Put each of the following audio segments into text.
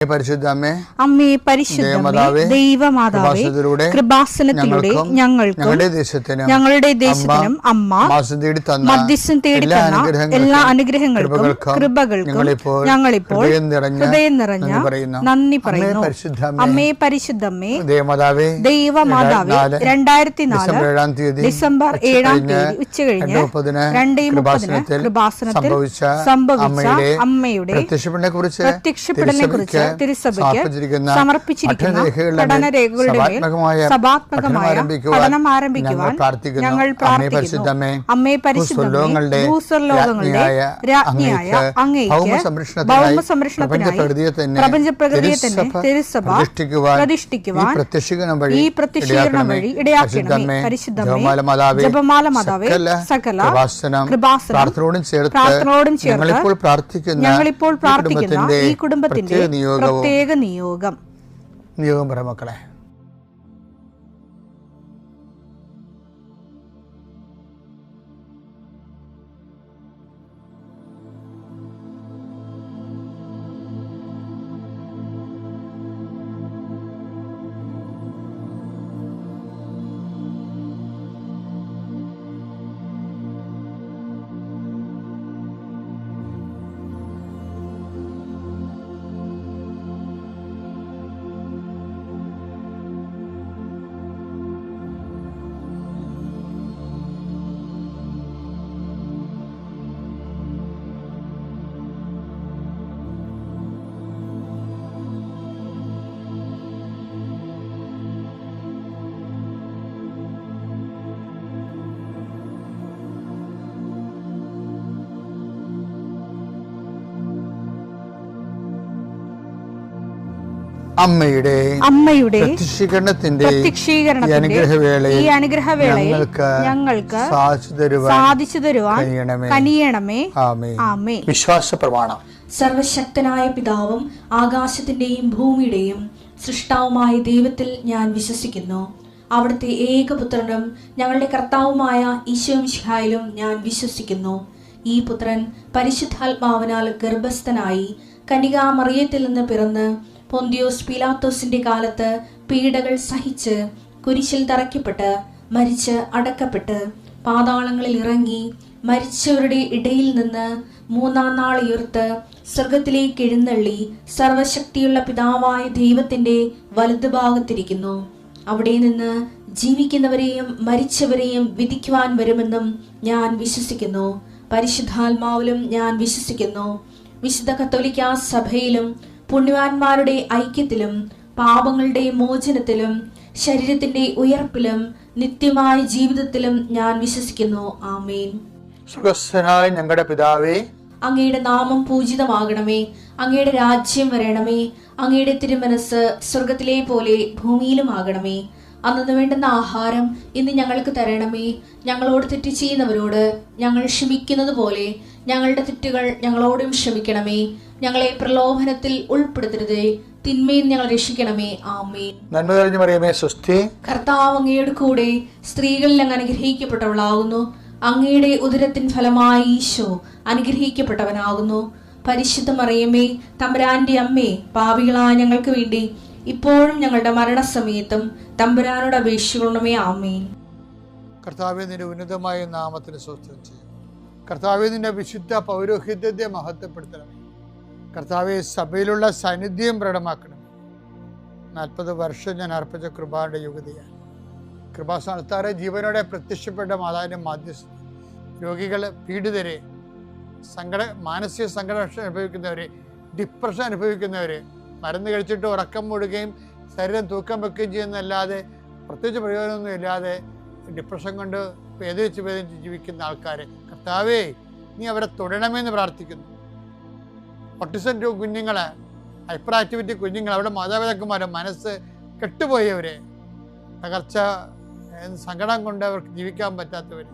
പരിശുദ്ധമ്മേ, അമ്മേ പരിശുദ്ധമേ, ദൈവമാതാവേ, കൃപാസനത്തിലൂടെ ഞങ്ങളുടെ ദേശത്തിനും അമ്മ മധ്യസ്ഥം തേടി തന്ന എല്ലാ അനുഗ്രഹങ്ങൾക്കും കൃപകൾക്കും ഞങ്ങളിപ്പോൾ ഹൃദയം നിറഞ്ഞ നന്ദി പറയുന്നു. അമ്മേ പരിശുദ്ധമ്മേ, ദൈവമാതാവേ, 2004 ഡിസംബർ 7 ഉച്ചകഴിഞ്ഞ് 2:30 കൃപാസനത്തിൽ സംഭവിച്ച അമ്മയുടെ പ്രത്യക്ഷപ്പെടലിനെ കുറിച്ച് തിരുസഭയ്ക്ക് സമർപ്പിച്ചിരിക്കുന്ന പഠനരേഖകളുടെ മേൽ സഭാത്മകമായ പഠനം ആരംഭിക്കുവാൻ ഞങ്ങൾ പ്രാർത്ഥിക്കുന്നു. അമ്മേ പരിശുദ്ധമേ, ഭൂസ്വർലോകങ്ങളുടെ രാജ്ഞിയായ അങ്ങേയ്ക്ക് ഭൗമസംരക്ഷണത്തിനായി പ്രപഞ്ചപ്രകൃതിയെ തന്നെ തിരുസഭ പ്രതിഷ്ഠിക്കുവാൻ ഈ പ്രത്യക്ഷീകരണം വഴി ഇടയാക്കണമേ. പരിശുദ്ധമേ, ജപമാല മാതാവേ, സകല കൃപാസനം പ്രാർത്ഥനയോടും ചേർത്ത് ഞങ്ങളിപ്പോൾ പ്രാർത്ഥിക്കുന്ന ഈ കുടുംബത്തിന്റെ പ്രത്യേക നിയോഗം പറ മക്കളെ. അമ്മയുടെ പ്രത്യക്ഷീകരണത്തിന്റെ ഈ അനുഗ്രഹവേളയിൽ ഞങ്ങൾക്ക് സാധിച്ചു തരുവാൻ കനിയണമേ. ആമേൻ. വിശ്വാസ പ്രമാണം. സർവശക്തനായ പിതാവും ആകാശത്തിന്റെയും ഭൂമിയുടെയും സൃഷ്ടാവുമായ ദൈവത്തിൽ ഞാൻ വിശ്വസിക്കുന്നു. അവിടുത്തെ ഏകപുത്രനും ഞങ്ങളുടെ കർത്താവുമായ ഈശോമിശിഹായിലും ഞാൻ വിശ്വസിക്കുന്നു. ഈ പുത്രൻ പരിശുദ്ധാത്മാവിനാൽ ഗർഭസ്ഥനായി കന്യകാമറിയത്തിൽ നിന്ന് പിറന്ന് പൊന്തിയോസ് പീലാത്തോസിന്റെ കാലത്ത് പീഡകൾ സഹിച്ച് കുരിശിൽ തറയ്ക്കപ്പെട്ട് മരിച്ച് അടക്കപ്പെട്ട് പാതാളങ്ങളിൽ ഇറങ്ങി മരിച്ചവരുടെ ഇടയിൽ നിന്ന് 3-ാം നാൾ ഉയർത്ത് സ്വർഗത്തിലേക്ക് എഴുന്നള്ളി സർവശക്തിയുള്ള പിതാവായ ദൈവത്തിന്റെ വലതുഭാഗത്തിരിക്കുന്നു. അവിടെ നിന്ന് ജീവിക്കുന്നവരെയും മരിച്ചവരെയും വിധിക്കുവാൻ വരുമെന്നും ഞാൻ വിശ്വസിക്കുന്നു. പരിശുദ്ധാത്മാവിലും ഞാൻ വിശ്വസിക്കുന്നു. വിശുദ്ധ കത്തോലിക്കാ സഭയിലും പുണ്യവാന്മാരുടെ ഐക്യത്തിലും പാപങ്ങളുടെ മോചനത്തിലും ശരീരത്തിന്റെ ഉയർപ്പിലും നിത്യമായ ജീവിതത്തിലും ഞാൻ വിശ്വസിക്കുന്നു. ആമേൻ. സ്വർഗ്ഗസ്ഥനായ ഞങ്ങളുടെ പിതാവേ, അങ്ങയുടെ നാമം പൂജിതമാകണമേ. അങ്ങയുടെ രാജ്യം വരണമേ. അങ്ങയുടെ തിരുമനസ് സ്വർഗത്തിലെ പോലെ ഭൂമിയിലും ആകണമേ. അന്നു വേണ്ടുന്ന ആഹാരം ഇന്ന് ഞങ്ങൾക്ക് തരണമേ. ഞങ്ങളോട് തെറ്റ് ചെയ്യുന്നവരോട് ഞങ്ങൾ ക്ഷമിക്കുന്നത് പോലെ ഞങ്ങളുടെ തെറ്റുകൾ ഞങ്ങളോടും ക്ഷമിക്കണമേ. ഞങ്ങളെ പ്രലോഭനത്തിൽ ഉൾപ്പെടുത്തരുതേ, തിന്മയിൽ ഞങ്ങൾ രക്ഷിക്കണമേ. ആമേൻ. നന്മ നിറഞ്ഞ മറിയമേ, സ്വസ്തി. കർത്താവ് അങ്ങയുടെ കൂടെ സ്ത്രീകളിൽ അങ്ങ് അനുഗ്രഹിക്കപ്പെട്ടവളാകുന്നു. അങ്ങയുടെ ഉദരത്തിൻ ഫലമായി ഈശോ അനുഗ്രഹിക്കപ്പെട്ടവനാകുന്നു. പരിശുദ്ധ മറിയമേ, തമ്പുരാന്റെ അമ്മേ, പാപികളായ ഞങ്ങൾക്ക് വേണ്ടി ഇപ്പോഴും ഞങ്ങളുടെ മരണസമയത്തും തമ്പുരാനോട് അപേക്ഷിക്കണമേ. ആമേൻ. കർത്താവേ, നിന്റെ ഉന്നതമായ നാമത്തിന് സ്തോത്രം ചെയ്യും. കർത്താവേ, നിന്റെ വിശുദ്ധ പൗരോഹിത്യത്തെ മഹത്വപ്പെടുത്തണമേ. കർത്താവെ, സഭയിലുള്ള സാന്നിധ്യം പ്രകടമാക്കണം. 40 വർഷം ഞാൻ അർപ്പിച്ച കൃപാന്റെ യുഗതിയാണ്. കൃപാസ്ഥാനത്താറെ ജീവനോടെ പ്രത്യക്ഷപ്പെട്ട മാതാവിന്റെ മാധ്യസ്ഥ രോഗികൾ, പീഡിതരെ, മാനസിക സംഘടന അനുഭവിക്കുന്നവരെ, ഡിപ്രഷൻ അനുഭവിക്കുന്നവരെ, മരുന്ന് കഴിച്ചിട്ട് ഉറക്കം മൂടുകയും ശരീരം തൂക്കം വെക്കുകയും ചെയ്യുന്നതല്ലാതെ പ്രത്യേകിച്ച് പ്രയോജനമൊന്നും ഇല്ലാതെ ഡിപ്രഷൻ കൊണ്ട് വേദനിച്ച് ജീവിക്കുന്ന ആൾക്കാരെ കർത്താവേ, നീ അവരെ തൊടണമെന്ന് പ്രാർത്ഥിക്കുന്നു. ഓട്ടിസം കുഞ്ഞുങ്ങളെ, ഹൈപ്പർ ആക്ടിവിറ്റി കുഞ്ഞുങ്ങൾ, അവിടെ മാതാപിതാക്കന്മാരെ മനസ്സ് കെട്ടുപോയവരെ, തകർച്ച സങ്കടം കൊണ്ട് അവർക്ക് ജീവിക്കാൻ പറ്റാത്തവർ,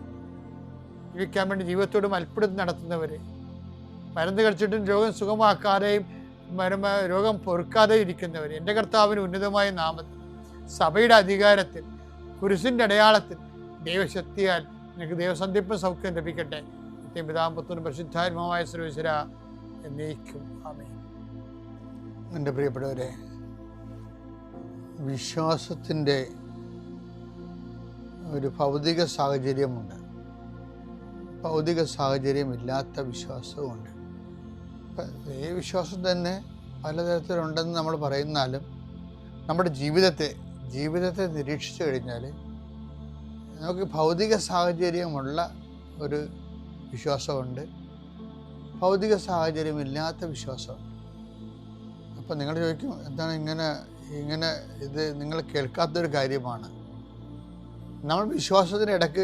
ജീവിക്കാൻ വേണ്ടി ജീവിതത്തോട് മൽപ്പിടുത്തം നടത്തുന്നവർ, മരുന്ന് കഴിച്ചിട്ടും രോഗം സുഖമാക്കാതെയും രോഗം പൊറുക്കാതെയും ഇരിക്കുന്നവർ, എൻ്റെ കർത്താവിന് ഉന്നതമായ നാമത്തിൽ, സഭയുടെ അധികാരത്തിൽ, കുരിശിൻ്റെ അടയാളത്തിൽ, ദൈവശക്തിയാൽ എനിക്ക് ദൈവസന്ധിപ്പും സൗഖ്യം ലഭിക്കട്ടെ. പിതാവും പുത്രനും പരിശുദ്ധാത്മാവുമായ സർവ്വേശ്വരാ എന്നേക്കും. ആമേൻ. എൻ്റെ പ്രിയപ്പെട്ടവരെ, വിശ്വാസത്തിൻ്റെ ഒരു ഭൗതിക സാഹചര്യമുണ്ട്, ഭൗതിക സാഹചര്യമില്ലാത്ത വിശ്വാസവുമുണ്ട്. ഈ വിശ്വാസം തന്നെ പലതരത്തിലുണ്ടെന്ന് നമ്മൾ പറയുന്നാലും നമ്മുടെ ജീവിതത്തെ നിരീക്ഷിച്ചു കഴിഞ്ഞാൽ നമുക്ക് ഭൗതിക സാഹചര്യമുള്ള ഒരു വിശ്വാസമുണ്ട്, ഭൗതിക സാഹചര്യമില്ലാത്ത വിശ്വാസമുണ്ട്. അപ്പം നിങ്ങൾ ചോദിക്കും, എന്താണ് ഇങ്ങനെ ഇത് നിങ്ങൾ കേൾക്കാത്തൊരു കാര്യമാണ്. നമ്മൾ വിശ്വാസത്തിന് ഇടയ്ക്ക്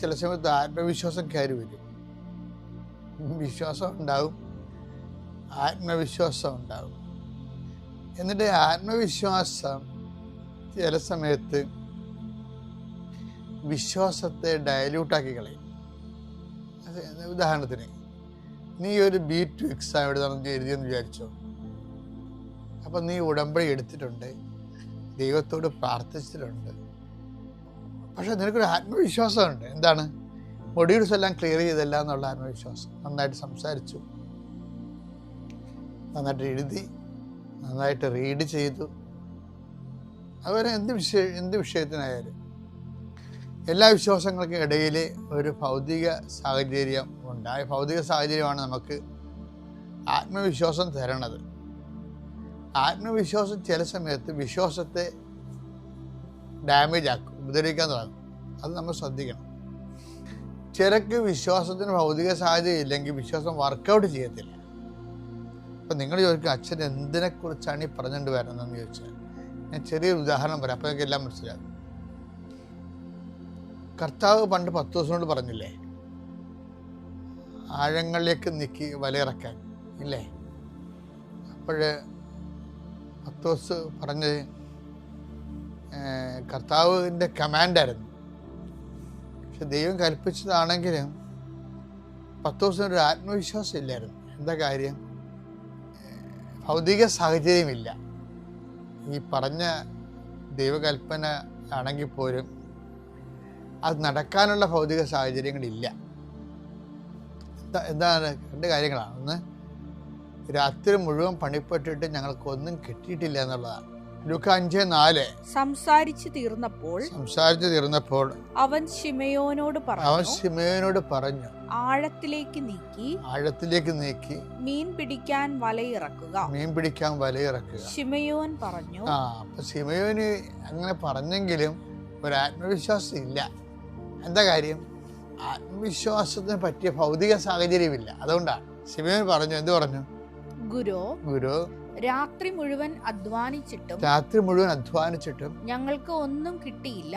ചില സമയത്ത് ആത്മവിശ്വാസം കയറി വരും. വിശ്വാസം ഉണ്ടാവും, ആത്മവിശ്വാസം ഉണ്ടാവും. എന്നിട്ട് ആത്മവിശ്വാസം ചില സമയത്ത് വിശ്വാസത്തെ ഡയല്യൂട്ടാക്കി കളയും. ഉദാഹരണത്തിന്, നീ ഒരു B2 എക്സാം എഴുതിയെന്ന് വിചാരിച്ചോ. അപ്പം നീ ഉടമ്പടി എടുത്തിട്ടുണ്ട്, ദൈവത്തോട് പ്രാർത്ഥിച്ചിട്ടുണ്ട്, പക്ഷെ നിനക്കൊരു ആത്മവിശ്വാസമുണ്ട്. എന്താണ്? മൊഡ്യൂൾസ് എല്ലാം ക്ലിയർ ചെയ്തല്ല എന്നുള്ള ആത്മവിശ്വാസം. നന്നായിട്ട് സംസാരിച്ചു, നന്നായിട്ട് എഴുതി, നന്നായിട്ട് റീഡ് ചെയ്തു. അതുപോലെ എന്ത് വിഷയത്തിനായാലും എല്ലാ വിശ്വാസങ്ങൾക്കും ഇടയിൽ ഒരു ഭൗതിക സാഹചര്യം ഉണ്ട്. ആ ഭൗതിക സാഹചര്യമാണ് നമുക്ക് ആത്മവിശ്വാസം തരണത്. ആത്മവിശ്വാസം ചില സമയത്ത് വിശ്വാസത്തെ ഡാമേജ് ആക്കും, ഉപദ്രവിക്കാൻ തുടങ്ങും. അത് നമ്മൾ ശ്രദ്ധിക്കണം. ചിലക്ക് വിശ്വാസത്തിന് ഭൗതിക സാഹചര്യം ഇല്ലെങ്കിൽ വിശ്വാസം വർക്കൗട്ട് ചെയ്യത്തില്ല. അപ്പം നിങ്ങൾ ചോദിക്കും, അച്ഛൻ എന്തിനെക്കുറിച്ചാണ് ഈ പറഞ്ഞുകൊണ്ട് വരുന്നതെന്ന് ചോദിച്ചാൽ ഞാൻ ചെറിയൊരു ഉദാഹരണം പറയാം, അപ്പോൾ എല്ലാം മനസ്സിലാകും. കർത്താവ് പണ്ട് 10 ദിവസം കൊണ്ട് പറഞ്ഞില്ലേ, ആഴങ്ങളിലേക്ക് നീക്കി വലയിറക്കാൻ ഇല്ലേ? അപ്പോൾ 10 ദിവസം പറഞ്ഞത് കർത്താവിൻ്റെ കമാൻഡായിരുന്നു. പക്ഷെ ദൈവം കൽപ്പിച്ചതാണെങ്കിലും 10 ദിവസം ഒരു ആത്മവിശ്വാസം ഇല്ലായിരുന്നു. എന്താ കാര്യം? ഭൗതിക സാഹചര്യമില്ല. ഈ പറഞ്ഞ ദൈവകൽപ്പന ആണെങ്കിൽ പോലും അത് നടക്കാനുള്ള ഭൗതിക സാഹചര്യങ്ങളില്ല. എന്താണ്? 2 കാര്യങ്ങളാണ്. ഒന്ന്, രാത്രി മുഴുവൻ പണിപ്പെട്ടിട്ട് ഞങ്ങൾക്കൊന്നും കിട്ടിയിട്ടില്ല എന്നുള്ളതാണ്. ലൂക്ക 5:4 സംസാരിച്ചു തീർന്നപ്പോൾ അവൻ ശിമയോനോട് പറഞ്ഞു ആഴത്തിലേക്ക് നീക്കി മീൻ പിടിക്കാൻ വലയിറക്കുക. ശിമയോൻ പറഞ്ഞു. അപ്പൊ ശിമയോന് അങ്ങനെ പറഞ്ഞെങ്കിലും ഒരു ആത്മവിശ്വാസം ഇല്ല. എന്താ കാര്യം? ആത്മവിശ്വാസത്തിന് പറ്റിയ ഭൗതിക സാഹചര്യമില്ല. അതുകൊണ്ടാണ് ശിമയോൻ പറഞ്ഞു. എന്ത് പറഞ്ഞു? ഗുരു, രാത്രി മുഴുവൻ അധ്വാനിച്ചിട്ടും ഞങ്ങൾക്ക് ഒന്നും കിട്ടിയില്ല.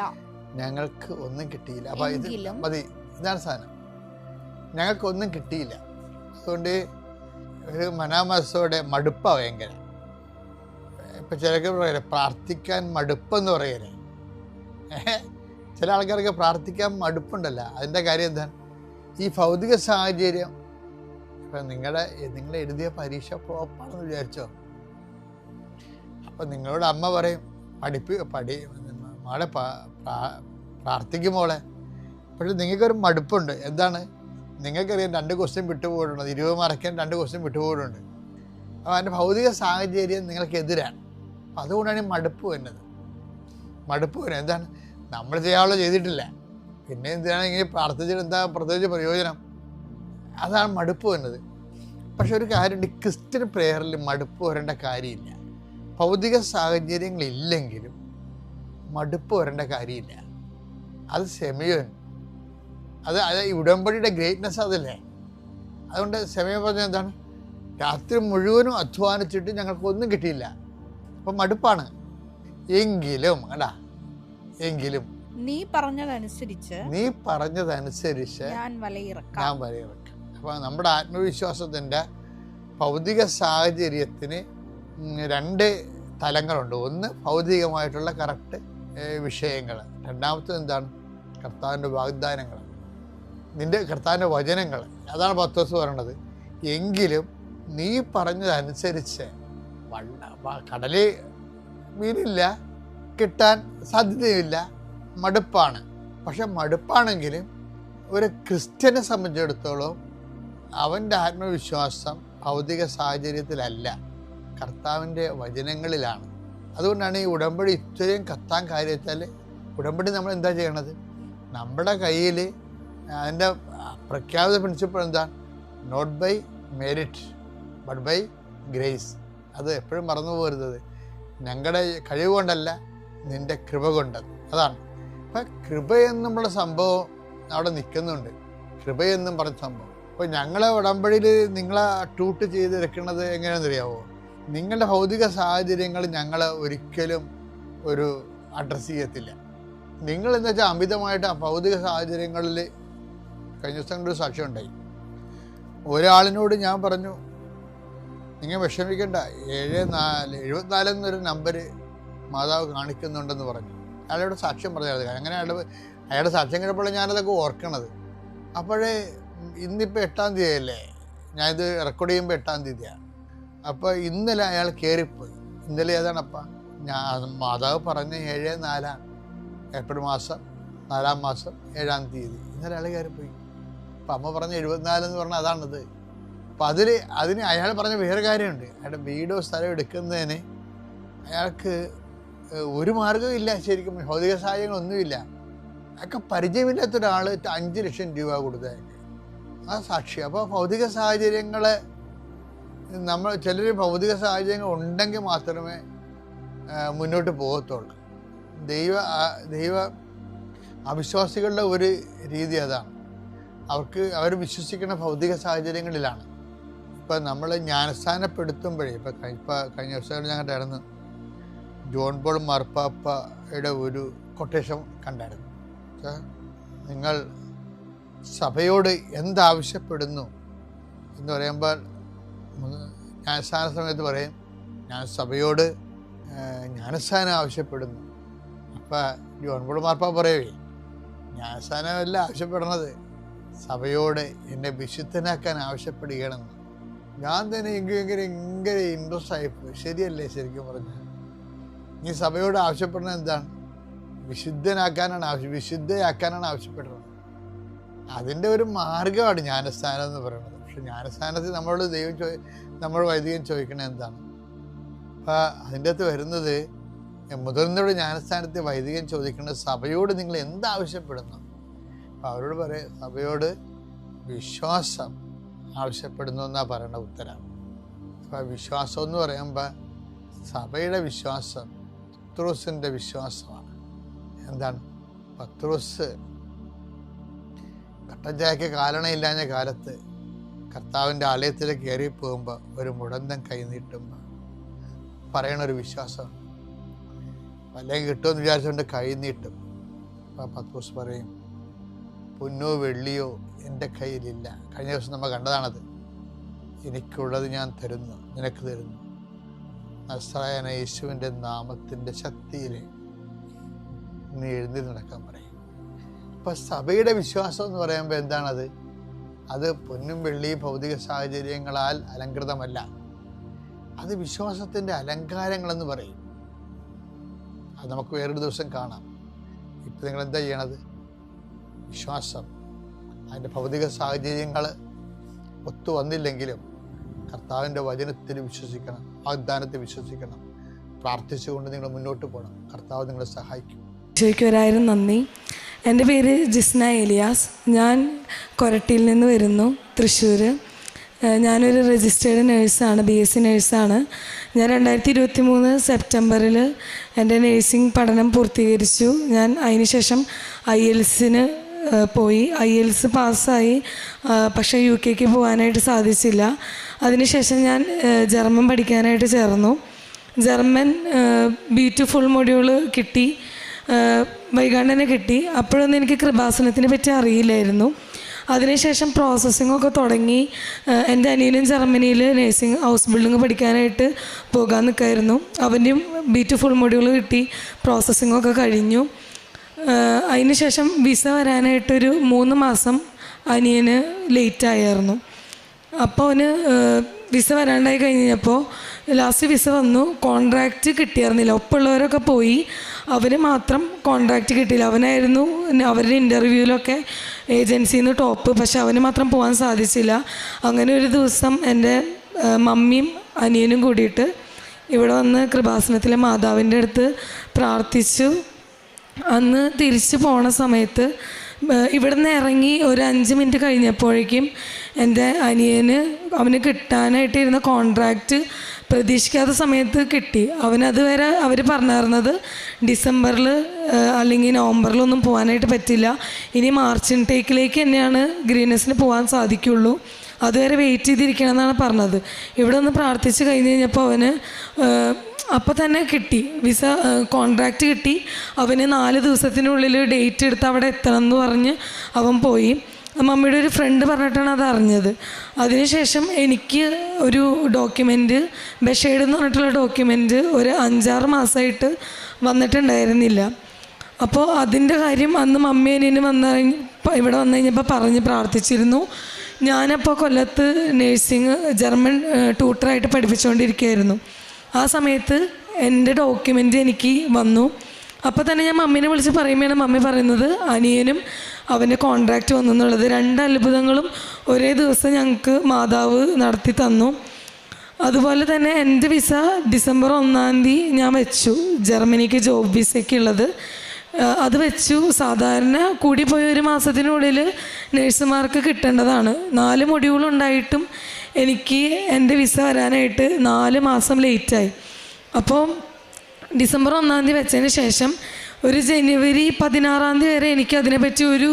അപ്പൊ ഇതാണ് സാധനം, ഞങ്ങൾക്കൊന്നും കിട്ടിയില്ല. അതുകൊണ്ട് ഒരു മനാമസോടെ മടുപ്പാ ഭയങ്കര. ഇപ്പൊ ചിലർക്ക് പറയല്ലേ, പ്രാർത്ഥിക്കാൻ മടുപ്പെന്ന് പറയല്ലേ. ചില ആൾക്കാർക്ക് പ്രാർത്ഥിക്കാൻ മടുപ്പുണ്ടല്ലോ. അതിൻ്റെ കാര്യം എന്താണ്? ഈ ഭൗതിക സാഹചര്യം. ഇപ്പം നിങ്ങൾ എഴുതിയ പരീക്ഷ ഫ്ലോപ്പാണെന്ന് വിചാരിച്ചോ. അപ്പം നിങ്ങളോട് അമ്മ പറയും, മോളെ പ്രാർത്ഥിക്കും മോളെ. പക്ഷെ നിങ്ങൾക്കൊരു മടുപ്പുണ്ട്. എന്താണ്? നിങ്ങൾക്കറിയാം 2 ക്വസ്റ്റ്യൻ വിട്ടുപോയിട്ടുണ്ട്, 20 മാർക്കിന് 2 ക്വസ്റ്റ്യൻ വിട്ടുപോയിട്ടുണ്ട്. അപ്പോൾ അതിൻ്റെ ഭൗതിക സാഹചര്യം നിങ്ങൾക്കെതിരാണ്. അപ്പം അതുകൊണ്ടാണ് ഈ മടുപ്പ് വരുന്നത്. എന്താണ്? നമ്മൾ ചെയ്യാനുള്ള ചെയ്തിട്ടില്ല, പിന്നെ എന്തിനാണ് ഇങ്ങനെ പ്രാർത്ഥിച്ചിട്ട് എന്താ പ്രത്യേകിച്ച് പ്രയോജനം? അതാണ് മടുപ്പ് വരുന്നത്. പക്ഷെ ഒരു കാര്യമുണ്ട്, ക്രിസ്ത്യൻ പ്രേയറിൽ മടുപ്പ് വരേണ്ട കാര്യമില്ല. ഭൗതിക സാഹചര്യങ്ങളില്ലെങ്കിലും മടുപ്പ് വരേണ്ട കാര്യമില്ല. അത് ശമയോൻ, അത് ഈ ഉടമ്പടിയുടെ ഗ്രേറ്റ്നെസ് അതല്ലേ. അതുകൊണ്ട് ശമയോൻ പറഞ്ഞത് എന്താണ്? രാത്രി മുഴുവനും അധ്വാനിച്ചിട്ട് ഞങ്ങൾക്കൊന്നും കിട്ടിയില്ല. അപ്പം മടുപ്പാണ്. എങ്കിലും നീ പറഞ്ഞതനുസരിച്ച് ഞാൻ വലയിറക്കാം. അപ്പോൾ നമ്മുടെ ആത്മവിശ്വാസത്തിൻ്റെ ഭൗതിക സാഹചര്യത്തിന് 2 തലങ്ങളുണ്ട്. ഒന്ന് ഭൗതികമായിട്ടുള്ള കറക്റ്റ് വിഷയങ്ങൾ, രണ്ടാമത്തത് എന്താണ്? കർത്താവിൻ്റെ വാഗ്ദാനങ്ങൾ, കർത്താവിൻ്റെ വചനങ്ങൾ. അതാണ് 10 ദിവസം പറയണത്. എങ്കിലും നീ പറഞ്ഞതനുസരിച്ച് കടലിൽ മീനില്ല, കിട്ടാൻ സാധ്യതയില്ല, മടുപ്പാണ്. പക്ഷെ മടുപ്പാണെങ്കിലും ഒരു ക്രിസ്ത്യനെ സംബന്ധിച്ചിടത്തോളം അവൻ്റെ ആത്മവിശ്വാസം ഭൗതിക സാഹചര്യത്തിലല്ല. കർത്താവിൻ്റെ വചനങ്ങളിലാണ്. അതുകൊണ്ടാണ് ഈ ഉടമ്പടി ഇത്രയും കത്താൻ കാര്യം വെച്ചാൽ, ഉടമ്പടി നമ്മൾ എന്താ ചെയ്യണത്? നമ്മുടെ കയ്യിൽ അതിൻ്റെ പ്രഖ്യാപിത പ്രിൻസിപ്പിൾ എന്താണ്? Not by merit but by grace. അത് എപ്പോഴും മറന്നു പോകരുത്. ഞങ്ങളുടെ കഴിവ് കൊണ്ടല്ല, നിൻ്റെ കൃപ കൊണ്ടത്. അതാണ്. അപ്പം കൃപയെന്നുള്ള സംഭവം അവിടെ നിൽക്കുന്നുണ്ട്. കൃപയെന്നും പറഞ്ഞ സംഭവം. അപ്പോൾ ഞങ്ങളെ ഉടമ്പടിയിൽ നിങ്ങളെ ട്യൂട്ട് ചെയ്തെടുക്കുന്നത് എങ്ങനെയാണെന്നറിയാമോ? നിങ്ങളുടെ ഭൗതിക സാഹചര്യങ്ങൾ ഞങ്ങൾ ഒരിക്കലും ഒരു അഡ്രസ്സ് ചെയ്യത്തില്ല. നിങ്ങളെന്ന് വെച്ചാൽ അമിതമായിട്ട് ആ ഭൗതിക സാഹചര്യങ്ങളിൽ കഴിഞ്ഞ ദിവസങ്ങളൊരു സാക്ഷ്യം ഉണ്ടായി. ഒരാളിനോട് ഞാൻ പറഞ്ഞു, നിങ്ങൾ വിഷമിക്കേണ്ട, 74 എന്നൊരു നമ്പർ മാതാവ് കാണിക്കുന്നുണ്ടെന്ന് പറഞ്ഞു. അയാളോട് സാക്ഷ്യം പറഞ്ഞത്. അങ്ങനെ അയാളുടെ സാക്ഷ്യം കഴിഞ്ഞപ്പോൾ ഞാനതൊക്കെ ഓർക്കണത്. അപ്പോഴേ ഇന്നിപ്പോൾ 8-ാം തീയതിയല്ലേ, ഞാനിത് റെക്കോർഡ് ചെയ്യുമ്പോൾ 8-ാം തീയതിയാണ്. അപ്പോൾ ഇന്നലെ അയാൾ കയറിപ്പോയി. ഇന്നലെ ഏതാണപ്പാ? മാതാവ് പറഞ്ഞ 7/4 ഏപ്രിൽ മാസം 4-ാം മാസം 7-ാം തീയതി. ഇന്നലെ അയാൾ കയറിപ്പോയി. അപ്പം അമ്മ പറഞ്ഞ 74 എന്ന് പറഞ്ഞാൽ അതാണത്. അപ്പം അതിന് അയാൾ പറഞ്ഞ വേറെ കാര്യമുണ്ട്. അയാളുടെ വീടോ സ്ഥലം എടുക്കുന്നതിന് അയാൾക്ക് ഒരു മാർഗ്ഗവും ഇല്ല. ശരിക്കും ഭൗതിക സാഹചര്യങ്ങളൊന്നുമില്ല. അയാൾക്ക് പരിചയമില്ലാത്ത ഒരാൾ 5 ലക്ഷം രൂപ കൊടുത്തയാൾക്ക്. ആ സാക്ഷി. അപ്പോൾ ഭൗതിക സാഹചര്യങ്ങൾ നമ്മൾ ചിലർ ഭൗതിക സാഹചര്യങ്ങൾ ഉണ്ടെങ്കിൽ മാത്രമേ മുന്നോട്ട് പോകത്തുള്ളൂ. ദൈവ അവിശ്വാസികളുടെ ഒരു രീതി അതാണ്. അവർ വിശ്വസിക്കുന്ന ഭൗതിക സാഹചര്യങ്ങളിലാണ്. ഇപ്പം നമ്മൾ ജ്ഞാനസ്ഥാനപ്പെടുത്തുമ്പോഴേ, കഴിഞ്ഞ ദിവസങ്ങൾ ഞങ്ങൾ നടന്ന് ജോൺ പോൾ മാർപ്പാപ്പയുടെ ഒരു കൊട്ടേഷൻ കണ്ടായിരുന്നു. നിങ്ങൾ സഭയോട് എന്താവശ്യപ്പെടുന്നു എന്ന് പറയുമ്പോൾ ജ്ഞാനസ്ഥാന സമയത്ത് പറയും, ഞാൻ സഭയോട് ജ്ഞാനസ്ഥാനം ആവശ്യപ്പെടുന്നു. അപ്പം ജോൺ പോൾ മാർപ്പാപ്പ പറയവേ, ജ്ഞാനസ്ഥാനമല്ല ആവശ്യപ്പെടണത്, സഭയോട് എന്നെ വിശുദ്ധനാക്കാൻ ആവശ്യപ്പെടുകയാണെന്ന്. ഞാൻ തന്നെ ഭയങ്കര ഇൻട്രസ്റ്റ് ആയിപ്പോയി. ശരിയല്ലേ? ശരിക്കും പറഞ്ഞാൽ നീ സഭയോട് ആവശ്യപ്പെടുന്നത് എന്താണ്? വിശുദ്ധയാക്കാനാണ് ആവശ്യപ്പെടുന്നത്. അതിൻ്റെ ഒരു മാർഗമാണ് ജ്ഞാനസ്ഥാനം എന്ന് പറയുന്നത്. പക്ഷെ ജ്ഞാനസ്ഥാനത്തിൽ നമ്മൾ വൈദികൻ ചോദിക്കണത് എന്താണ്? അപ്പം അതിൻ്റെ അകത്ത് വരുന്നത്, മുതിർന്നവരുടെ ജ്ഞാനസ്ഥാനത്തെ വൈദികൻ ചോദിക്കുന്നത് സഭയോട് നിങ്ങൾ എന്താവശ്യപ്പെടുന്നു? അപ്പം അവരോട് പറയും, സഭയോട് വിശ്വാസം ആവശ്യപ്പെടുന്നു എന്നാണ് പറയേണ്ട ഉത്തരം. അപ്പം വിശ്വാസം എന്ന് പറയുമ്പോൾ സഭയുടെ വിശ്വാസം പത്രോസിൻ്റെ വിശ്വാസമാണ്. എന്താണ്? പത്രോസ് കട്ടൻ ചായക്ക് കാലണയില്ലാഞ്ഞ കാലത്ത് കർത്താവിൻ്റെ ആലയത്തിലേക്ക് കയറി പോകുമ്പോൾ ഒരു മുടന്തൻ കൈ നീട്ടുമ്പോൾ പറയണൊരു വിശ്വാസം, വല്ലതും കിട്ടുമെന്ന് വിചാരിച്ചുകൊണ്ട് കൈ നീട്ടും. അപ്പോൾ പത്രോസ് പറയും, പൊന്നോ വെള്ളിയോ എൻ്റെ കയ്യിലില്ല. കഴിഞ്ഞ ദിവസം നമ്മൾ കണ്ടതാണത്. എനിക്കുള്ളത് ഞാൻ തരുന്നു, നിനക്ക് തരുന്നു. നസ്രായനായ യേശുവിൻ്റെ നാമത്തിൻ്റെ ശക്തിയിൽ നീ എഴുന്നേറ്റ് നടക്കാൻ പറയും. അപ്പം സഭയുടെ വിശ്വാസം എന്ന് പറയുമ്പോൾ എന്താണത്? അത് പൊന്നും വെള്ളിയും ഭൗതിക സാഹചര്യങ്ങളാൽ അലങ്കൃതമല്ല. അത് വിശ്വാസത്തിൻ്റെ അലങ്കാരങ്ങളെന്ന് പറയും. അത് നമുക്ക് വേറൊരു ദിവസം കാണാം. ഇപ്പം നിങ്ങളെന്താ ചെയ്യണത്? വിശ്വാസം, അതിൻ്റെ ഭൗതിക സാഹചര്യങ്ങൾ ഒത്തു വന്നില്ലെങ്കിലും കർത്താവിൻ്റെ വചനത്തിൽ വിശ്വസിക്കണം, വാഗ്ദാനത്തിൽ വിശ്വസിക്കണം. പ്രാർത്ഥിച്ചുകൊണ്ട് നിങ്ങൾ മുന്നോട്ട് പോകണം. കർത്താവ് നിങ്ങളെ സഹായിക്കും. ഈശോയ്ക്ക് 1000 നന്ദി. എൻ്റെ പേര് ജിസ്ന ഏലിയാസ്. ഞാൻ കൊരട്ടിയിൽ നിന്ന് വരുന്നു, തൃശ്ശൂർ. ഞാനൊരു രജിസ്റ്റേർഡ് നേഴ്സാണ്, BSc നേഴ്സാണ്. ഞാൻ 2023 സെപ്റ്റംബറിൽ എൻ്റെ നേഴ്സിംഗ് പഠനം പൂർത്തീകരിച്ചു. ഞാൻ അതിനുശേഷം IELTS-ന് പോയി. IELTS പാസ്സായി. പക്ഷേ UK പോകാനായിട്ട് സാധിച്ചില്ല. അതിനുശേഷം ഞാൻ ജർമ്മൻ പഠിക്കാനായിട്ട് ചേർന്നു. ജർമ്മൻ B2 ഫുൾ മൊഡ്യൂൾ കിട്ടി, വൈകാണ്ട് തന്നെ കിട്ടി. അപ്പോഴൊന്നും എനിക്ക് കൃപാസനത്തിനെ പറ്റി അറിയില്ലായിരുന്നു. അതിനുശേഷം പ്രോസസ്സിങ്ങൊക്കെ തുടങ്ങി. എൻ്റെ അനിയനും ജർമ്മനിയിൽ നേഴ്സിംഗ് ഹൗസ് ബിൽഡിങ് പഠിക്കാനായിട്ട് പോകാൻ നിൽക്കായിരുന്നു. അവൻ്റെയും B2 ഫുൾ മൊഡ്യൂൾ കിട്ടി, പ്രോസസ്സിങ്ങൊക്കെ കഴിഞ്ഞു. അതിനുശേഷം വിസ വരാനായിട്ടൊരു 3 മാസം അനിയന് ലേറ്റായിരുന്നു. അപ്പോൾ അവന് വിസ വരാണ്ടായി കഴിഞ്ഞപ്പോൾ ലാസ്റ്റ് വിസ വന്നു. കോൺട്രാക്റ്റ് കിട്ടിയിരുന്നില്ല. ഒപ്പമുള്ളവരൊക്കെ പോയി, അവന് മാത്രം കോൺട്രാക്റ്റ് കിട്ടിയില്ല. അവനായിരുന്നു അവരുടെ ഇൻ്റർവ്യൂവിലൊക്കെ ഏജൻസിയിൽ നിന്ന് ടോപ്പ്, പക്ഷെ അവന് മാത്രം പോകാൻ സാധിച്ചില്ല. അങ്ങനെ ഒരു ദിവസം എൻ്റെ മമ്മിയും അനിയനും കൂടിയിട്ട് ഇവിടെ വന്ന് കൃപാസനത്തിലെ മാതാവിൻ്റെ അടുത്ത് പ്രാർത്ഥിച്ചു. അന്ന് തിരിച്ചു പോണ സമയത്ത് ഇവിടുന്ന് ഇറങ്ങി ഒരു 5 മിനിറ്റ് കഴിഞ്ഞപ്പോഴേക്കും എൻ്റെ അവന് കിട്ടാനായിട്ടിരുന്ന കോൺട്രാക്റ്റ് പ്രതീക്ഷിക്കാത്ത സമയത്ത് കിട്ടി. അവനതുവരെ അവർ പറഞ്ഞിരുന്നത് ഡിസംബറിൽ അല്ലെങ്കിൽ നവംബറിലൊന്നും പോകാനായിട്ട് പറ്റില്ല, ഇനി മാർച്ച് ഇൻടേക്കിലേക്ക് തന്നെയാണ് ഗ്രീനസിന് പോകാൻ സാധിക്കുള്ളൂ, അതുവരെ വെയിറ്റ് ചെയ്തിരിക്കണം എന്നാണ് പറഞ്ഞത്. ഇവിടെ ഒന്ന് പ്രാർത്ഥിച്ച് കഴിഞ്ഞ് കഴിഞ്ഞപ്പോൾ അവന് അപ്പോൾ തന്നെ കിട്ടി വിസ, കോൺട്രാക്റ്റ് കിട്ടി. അവന് 4 ദിവസത്തിനുള്ളിൽ ഡേറ്റ് എടുത്ത് അവിടെ എത്തണം എന്ന് പറഞ്ഞ് അവൻ പോയി. മമ്മിയുടെ ഒരു ഫ്രണ്ട് പറഞ്ഞിട്ടാണ് അത് അറിഞ്ഞത്. അതിനുശേഷം എനിക്ക് ഒരു ഡോക്യുമെൻറ്റ്, ബഷേഡ് എന്ന് പറഞ്ഞിട്ടുള്ള ഡോക്യുമെൻറ്റ് ഒരു 5-6 മാസമായിട്ട് വന്നിട്ടുണ്ടായിരുന്നില്ല. അപ്പോൾ അതിൻ്റെ കാര്യം അന്ന് മമ്മി അനിയനും ഇവിടെ വന്നു കഴിഞ്ഞപ്പോൾ പറഞ്ഞ് പ്രാർത്ഥിച്ചിരുന്നു. ഞാനപ്പോൾ കൊല്ലത്ത് നേഴ്സിംഗ് ജർമ്മൻ ട്യൂട്ടറായിട്ട് പഠിപ്പിച്ചുകൊണ്ടിരിക്കുകയായിരുന്നു. ആ സമയത്ത് എൻ്റെ ഡോക്യുമെൻ്റ് എനിക്ക് വന്നു. അപ്പോൾ തന്നെ ഞാൻ മമ്മീനെ വിളിച്ച് പറയുമ്പോഴാണ് മമ്മി പറയുന്നത് അനിയനും അവൻ്റെ കോൺട്രാക്റ്റ് വന്നു എന്നുള്ളത്. 2 അത്ഭുതങ്ങളും ഒരേ ദിവസം ഞങ്ങൾക്ക് മാതാവ് നടത്തി തന്നു. അതുപോലെ തന്നെ എൻ്റെ വിസ ഡിസംബർ 1-ാം തീയതി ഞാൻ വെച്ചു, ജർമ്മനിക്ക് ജോബ് വിസയ്ക്കുള്ളത്. അത് വെച്ചു. സാധാരണ കൂടിപ്പോയ 1 മാസത്തിനുള്ളിൽ നഴ്സുമാർക്ക് കിട്ടേണ്ടതാണ്. 4 മൊഡ്യൂളുണ്ടായിട്ടും എനിക്ക് എൻ്റെ വിസ വരാനായിട്ട് 4 മാസം ലേറ്റായി. അപ്പോൾ ഡിസംബർ 1-ാം തീയതി വെച്ചതിന് ശേഷം ഒരു ജനുവരി 16-ാം തീയതി വരെ എനിക്ക് അതിനെപ്പറ്റി ഒരു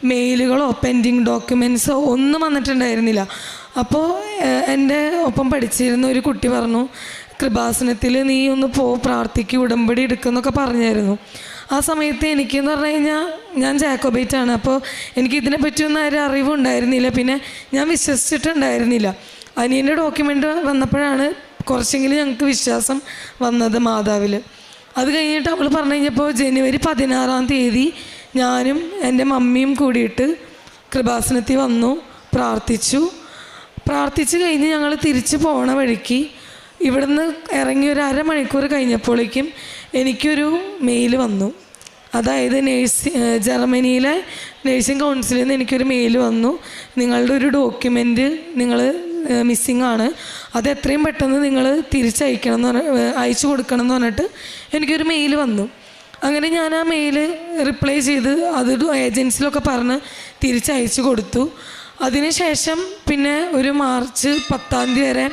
മെയിലുകളോ പെൻഡിങ് ഡോക്യുമെൻറ്റ്സോ ഒന്നും വന്നിട്ടുണ്ടായിരുന്നില്ല. അപ്പോൾ എൻ്റെ ഒപ്പം പഠിച്ചിരുന്ന ഒരു കുട്ടി പറഞ്ഞു, കൃപാസനത്തിൽ നീ ഒന്ന് പ്രാർത്ഥിക്കുക, ഉടമ്പടി എടുക്കുന്നൊക്കെ പറഞ്ഞായിരുന്നു. ആ സമയത്ത് എനിക്കെന്ന് പറഞ്ഞു കഴിഞ്ഞാൽ ഞാൻ ജാക്കോബൈറ്റാണ്. അപ്പോൾ എനിക്ക് ഇതിനെപ്പറ്റിയൊന്നും ഒരു അറിവുണ്ടായിരുന്നില്ല. പിന്നെ ഞാൻ വിശ്വസിച്ചിട്ടുണ്ടായിരുന്നില്ല. അനിയൻ്റെ ഡോക്യുമെൻ്റ് വന്നപ്പോഴാണ് കുറച്ചെങ്കിലും ഞങ്ങൾക്ക് വിശ്വാസം വന്നത് മാതാവിൽ. അത് കഴിഞ്ഞിട്ട് അവൾ പറഞ്ഞു കഴിഞ്ഞപ്പോൾ ജനുവരി 16-ാം തീയതി ഞാനും എൻ്റെ മമ്മിയും കൂടിയിട്ട് കൃപാസനത്തിൽ വന്നു, പ്രാർത്ഥിച്ചു കഴിഞ്ഞ് ഞങ്ങൾ തിരിച്ച് പോണ വഴിക്ക് ഇവിടുന്ന് ഇറങ്ങി ഒരു 1/2 മണിക്കൂർ കഴിഞ്ഞപ്പോഴേക്കും എനിക്കൊരു മെയിൽ വന്നു. അതായത് ജർമ്മനിയിലെ നേഴ്സിംഗ് കൗൺസിലിൽ നിന്ന് എനിക്കൊരു മെയിൽ വന്നു, നിങ്ങളുടെ ഒരു ഡോക്യുമെൻറ്റ് നിങ്ങൾ മിസ്സിങ് ആണ്, അത് എത്രയും പെട്ടെന്ന് നിങ്ങൾ തിരിച്ചയക്കണം എന്ന് അയച്ചു കൊടുക്കണം എന്ന് പറഞ്ഞിട്ട് എനിക്കൊരു മെയിൽ വന്നു. അങ്ങനെ ഞാൻ ആ മെയിൽ റിപ്ലൈ ചെയ്ത് അത് ഏജൻസിയിലൊക്കെ പറഞ്ഞ് തിരിച്ചയച്ചു കൊടുത്തു. അതിനുശേഷം പിന്നെ ഒരു മാർച്ച് 10-ാം തീയതി വരെ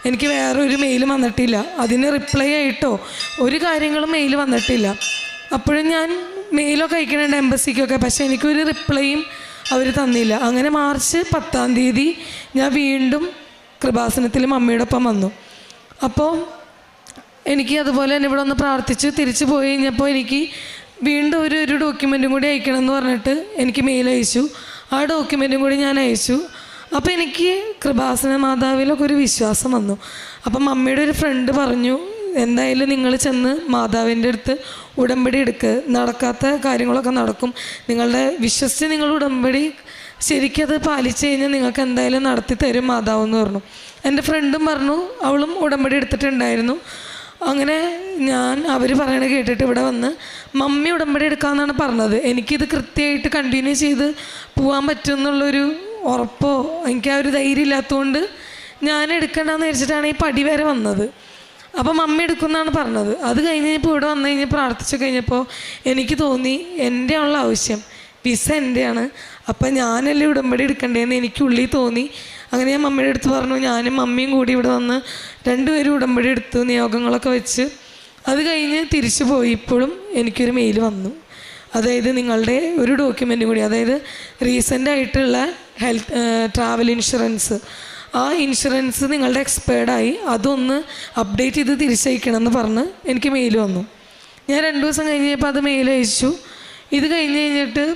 എനിക്ക് വേറെ ഒരു മെയിൽ വന്നിട്ടില്ല. അതിന് റിപ്ലൈ ആയിട്ടോ ഒരു കാര്യങ്ങളും മെയിൽ വന്നിട്ടില്ല. അപ്പോഴും ഞാൻ മെയിലൊക്കെ അയക്കണുണ്ട് എംബസിക്കൊക്കെ, പക്ഷേ എനിക്കൊരു റിപ്ലൈയും അവർ തന്നില്ല. അങ്ങനെ മാർച്ച് 10-ാം തീയതി ഞാൻ വീണ്ടും കൃപാസനത്തിൽ മമ്മിയുടെ ഒപ്പം വന്നു. അപ്പോൾ എനിക്ക് അതുപോലെ തന്നെ ഇവിടെ ഒന്ന് പ്രാർത്ഥിച്ച് തിരിച്ചു പോയി കഴിഞ്ഞപ്പോൾ എനിക്ക് വീണ്ടും ഒരു ഡോക്യുമെൻറ്റും കൂടി അയക്കണം എന്ന് പറഞ്ഞിട്ട് എനിക്ക് മെയിൽ അയച്ചു. ആ ഡോക്യുമെൻറ്റും കൂടി ഞാൻ അയച്ചു. അപ്പോൾ എനിക്ക് കൃപാസന മാതാവിലൊക്കെ ഒരു വിശ്വാസം വന്നു. അപ്പം മമ്മിയുടെ ഒരു ഫ്രണ്ട് പറഞ്ഞു, എന്തായാലും നിങ്ങൾ ചെന്ന് മാതാവിൻ്റെ അടുത്ത് ഉടമ്പടി എടുക്കുക, നടക്കാത്ത കാര്യങ്ങളൊക്കെ നടക്കും, നിങ്ങളുടെ വിശ്വസിച്ച് നിങ്ങൾ ഉടമ്പടി ശരിക്കത് പാലിച്ചു കഴിഞ്ഞാൽ നിങ്ങൾക്ക് എന്തായാലും നടത്തി തരും മാതാവെന്ന് പറഞ്ഞു. എൻ്റെ ഫ്രണ്ടും പറഞ്ഞു, അവളും ഉടമ്പടി എടുത്തിട്ടുണ്ടായിരുന്നു. അങ്ങനെ അവർ പറയണത് കേട്ടിട്ട് ഇവിടെ വന്ന് മമ്മി ഉടമ്പടി എടുക്കാമെന്നാണ് പറഞ്ഞത്. എനിക്കിത് കൃത്യമായിട്ട് കണ്ടിന്യൂ ചെയ്ത് പോകാൻ പറ്റുമെന്നുള്ളൊരു ഉറപ്പോ എനിക്ക് ആ ഒരു ധൈര്യം ഇല്ലാത്തതുകൊണ്ട് ഞാൻ എടുക്കണ്ടെന്ന് വിചാരിച്ചിട്ടാണ് ഈ പടി വരെ വന്നത്. അപ്പം മമ്മി എടുക്കുമെന്നാണ് പറഞ്ഞത്. അത് കഴിഞ്ഞപ്പോൾ ഇവിടെ വന്നു കഴിഞ്ഞ് പ്രാർത്ഥിച്ചു കഴിഞ്ഞപ്പോൾ എനിക്ക് തോന്നി എൻ്റെ ഉള്ള ആവശ്യം വിസ എൻ്റെയാണ്, അപ്പം ഞാനല്ലേ ഉടമ്പടി എടുക്കണ്ടേന്ന് എനിക്കുള്ളിൽ തോന്നി. അങ്ങനെ ഞാൻ മമ്മിയുടെ അടുത്ത് പറഞ്ഞു, ഞാനും മമ്മിയും കൂടി ഇവിടെ വന്ന് 2 പേരും ഉടമ്പടി എടുത്തു, നിയോഗങ്ങളൊക്കെ വെച്ച്. അത് കഴിഞ്ഞ് തിരിച്ചു പോയി. ഇപ്പോഴും എനിക്കൊരു മെയിൽ വന്നു, അതായത് നിങ്ങളുടെ ഒരു ഡോക്യുമെൻറ്റും കൂടി, അതായത് റീസെൻ്റായിട്ടുള്ള ട്രാവൽ ഇൻഷുറൻസ്, ആ ഇൻഷുറൻസ് നിങ്ങളുടെ എക്സ്പയർഡായി, അതൊന്ന് അപ്ഡേറ്റ് ചെയ്ത് തിരിച്ചയക്കണമെന്ന് പറഞ്ഞ് എനിക്ക് മെയിൽ വന്നു. ഞാൻ 2 ദിവസം കഴിഞ്ഞപ്പോൾ അത് മെയിൽ അയച്ചു. ഇത് കഴിഞ്ഞ് കഴിഞ്ഞിട്ട്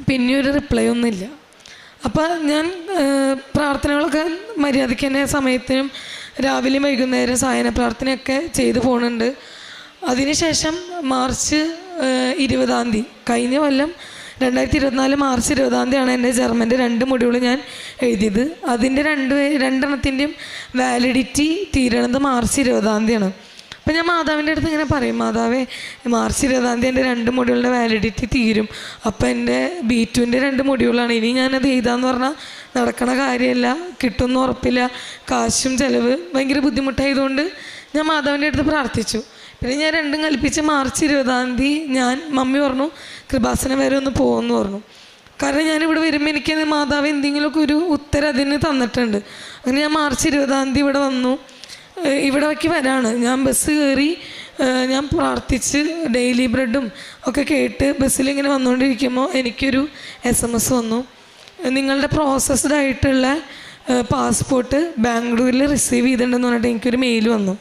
പിന്നെ ഒരു റിപ്ലൈ ഒന്നുമില്ല. അപ്പോൾ ഞാൻ പ്രാർത്ഥനകളൊക്കെ മര്യാദയ്ക്ക് തന്നെ സമയത്തിനും രാവിലെയും വൈകുന്നേരം സായന പ്രാർത്ഥനയൊക്കെ ചെയ്തു പോകുന്നുണ്ട്. അതിനുശേഷം മാർച്ച് 20-ാം തീയതി കഴിഞ്ഞ കൊല്ലം 2024 മാർച്ച് 20-ാം തീയതിയാണ് എൻ്റെ ജർമ്മൻ്റെ 2 മൊഡ്യൂൾ ഞാൻ എഴുതിയത്. അതിൻ്റെ 2 വാലിഡിറ്റി തീരണത് മാർച്ച് 20-ാം തീയതിയാണ്. അപ്പം ഞാൻ മാതാവിൻ്റെ അടുത്ത് ഇങ്ങനെ പറയും, മാതാവേ മാർച്ച് 20-ാം തീയതി എൻ്റെ 2 മൊഡ്യൂളിൻ്റെ വാലിഡിറ്റി തീരും, അപ്പോൾ എൻ്റെ B2-ൻ്റെ 2 മൊഡ്യൂളാണ്, ഇനി ഞാനത് എഴുതാമെന്ന് പറഞ്ഞാൽ നടക്കണ കാര്യമല്ല, കിട്ടുമെന്ന് ഉറപ്പില്ല, കാശും ചിലവ് ഭയങ്കര ബുദ്ധിമുട്ടായതുകൊണ്ട് ഞാൻ മാതാവിൻ്റെ അടുത്ത് പ്രാർത്ഥിച്ചു. പിന്നെ ഞാൻ രണ്ടും കൽപ്പിച്ച് മാർച്ച് 20 ഞാൻ മമ്മി പറഞ്ഞു കൃപാസനം വരെ ഒന്ന് പോകുമെന്ന് പറഞ്ഞു. കാരണം ഞാനിവിടെ വരുമ്പോൾ എനിക്ക് മാതാവ് എന്തെങ്കിലുമൊക്കെ ഒരു ഉത്തരം അതിന് തന്നിട്ടുണ്ട്. അങ്ങനെ ഞാൻ മാർച്ച് 20 ഇവിടെ വന്നു. ഇവിടേക്ക് വരാണ് ഞാൻ ബസ് കയറി. ഞാൻ പ്രാർത്ഥിച്ച് ഡെയിലി ബ്രെഡും ഒക്കെ കേട്ട് ബസ്സിലിങ്ങനെ വന്നുകൊണ്ടിരിക്കുമ്പോൾ എനിക്കൊരു SMS വന്നു, നിങ്ങളുടെ പ്രോസസ്ഡ് ആയിട്ടുള്ള പാസ്പോർട്ട് ബാംഗ്ലൂരിൽ റിസീവ് ചെയ്തിട്ടുണ്ടെന്ന് പറഞ്ഞിട്ട് എനിക്കൊരു മെയിൽ വന്നു.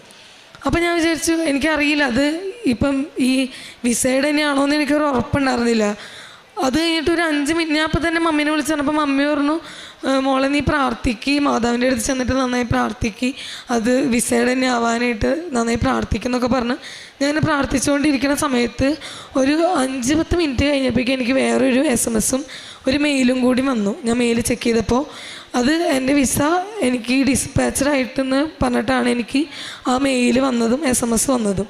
അപ്പോൾ ഞാൻ വിചാരിച്ചു എനിക്കറിയില്ല അത് ഇപ്പം ഈ വിസയുടെ തന്നെയാണോ എന്ന് എനിക്കൊരു ഉറപ്പുണ്ടായിരുന്നില്ല. അത് കഴിഞ്ഞിട്ട് ഒരു 5 മിനിറ്റ് ഞാൻ അപ്പം തന്നെ മമ്മീനെ വിളിച്ചപ്പോൾ മമ്മി പറഞ്ഞു, മോളെ നീ പ്രാർത്ഥിക്ക്, മാതാവിൻ്റെ അടുത്ത് ചെന്നിട്ട് നന്നായി പ്രാർത്ഥിക്ക്, അത് വിസയുടെ തന്നെ ആവാനായിട്ട് നന്നായി പ്രാർത്ഥിക്കുന്നൊക്കെ പറഞ്ഞ് ഞാൻ പ്രാർത്ഥിച്ചുകൊണ്ടിരിക്കുന്ന സമയത്ത് ഒരു 5-10 മിനിറ്റ് കഴിഞ്ഞപ്പോഴേക്കും എനിക്ക് വേറൊരു SMS-ഉം ഒരു മെയിലും കൂടി വന്നു. ഞാൻ മെയിൽ ചെക്ക് ചെയ്തപ്പോൾ അത് എൻ്റെ വിസ എനിക്ക് ഡിസ്പാച്ചറായിട്ടെന്ന് പറഞ്ഞിട്ടാണ് എനിക്ക് ആ മെയിൽ വന്നതും SMS വന്നതും.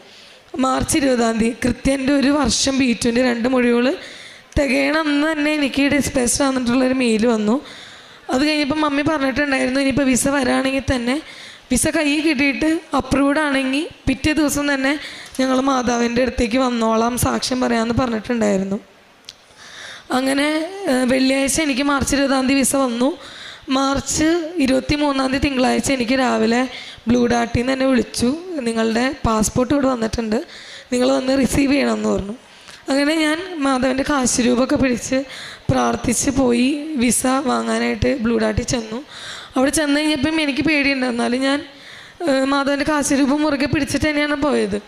മാർച്ച് 20 കൃത്യം എൻ്റെ ഒരു വർഷം B2ൻ്റെ 2 മൊഴികൾ തികയണമെന്ന് തന്നെ എനിക്ക് ഡിസ്പാച്ചർ വന്നിട്ടുള്ളൊരു മെയിൽ വന്നു. അത് കഴിഞ്ഞപ്പോൾ മമ്മി പറഞ്ഞിട്ടുണ്ടായിരുന്നു ഇനിയിപ്പോൾ വിസ വരാണെങ്കിൽ തന്നെ വിസ കയ്യിൽ കിട്ടിയിട്ട് അപ്രൂവ്ഡ് ആണെങ്കിൽ പിറ്റേ ദിവസം തന്നെ ഞങ്ങൾ മാതാവിൻ്റെ അടുത്തേക്ക് വന്നോളാം സാക്ഷ്യം പറയാമെന്ന് പറഞ്ഞിട്ടുണ്ടായിരുന്നു. അങ്ങനെ വെള്ളിയാഴ്ച എനിക്ക് മാർച്ച് 20 വിസ വന്നു. മാർച്ച് 23 തിങ്കളാഴ്ച എനിക്ക് രാവിലെ ബ്ലൂ ഡാർട്ടിൽ നിന്ന് തന്നെ വിളിച്ചു, നിങ്ങളുടെ പാസ്പോർട്ട് ഇവിടെ വന്നിട്ടുണ്ട്, നിങ്ങൾ വന്ന് റിസീവ് ചെയ്യണമെന്ന് പറഞ്ഞു. അങ്ങനെ ഞാൻ മാധവൻ്റെ കാശ് രൂപമൊക്കെ പിടിച്ച് പ്രാർത്ഥിച്ച് പോയി വിസ വാങ്ങാനായിട്ട് ബ്ലൂ ഡാർട്ടിൽ ചെന്നു. അവിടെ ചെന്ന് കഴിഞ്ഞപ്പം എനിക്ക് പേടിയുണ്ട്, എന്നാലും ഞാൻ മാധവൻ്റെ കാശ് രൂപം മുറുകെ പിടിച്ചിട്ട് തന്നെയാണ് പോയത്.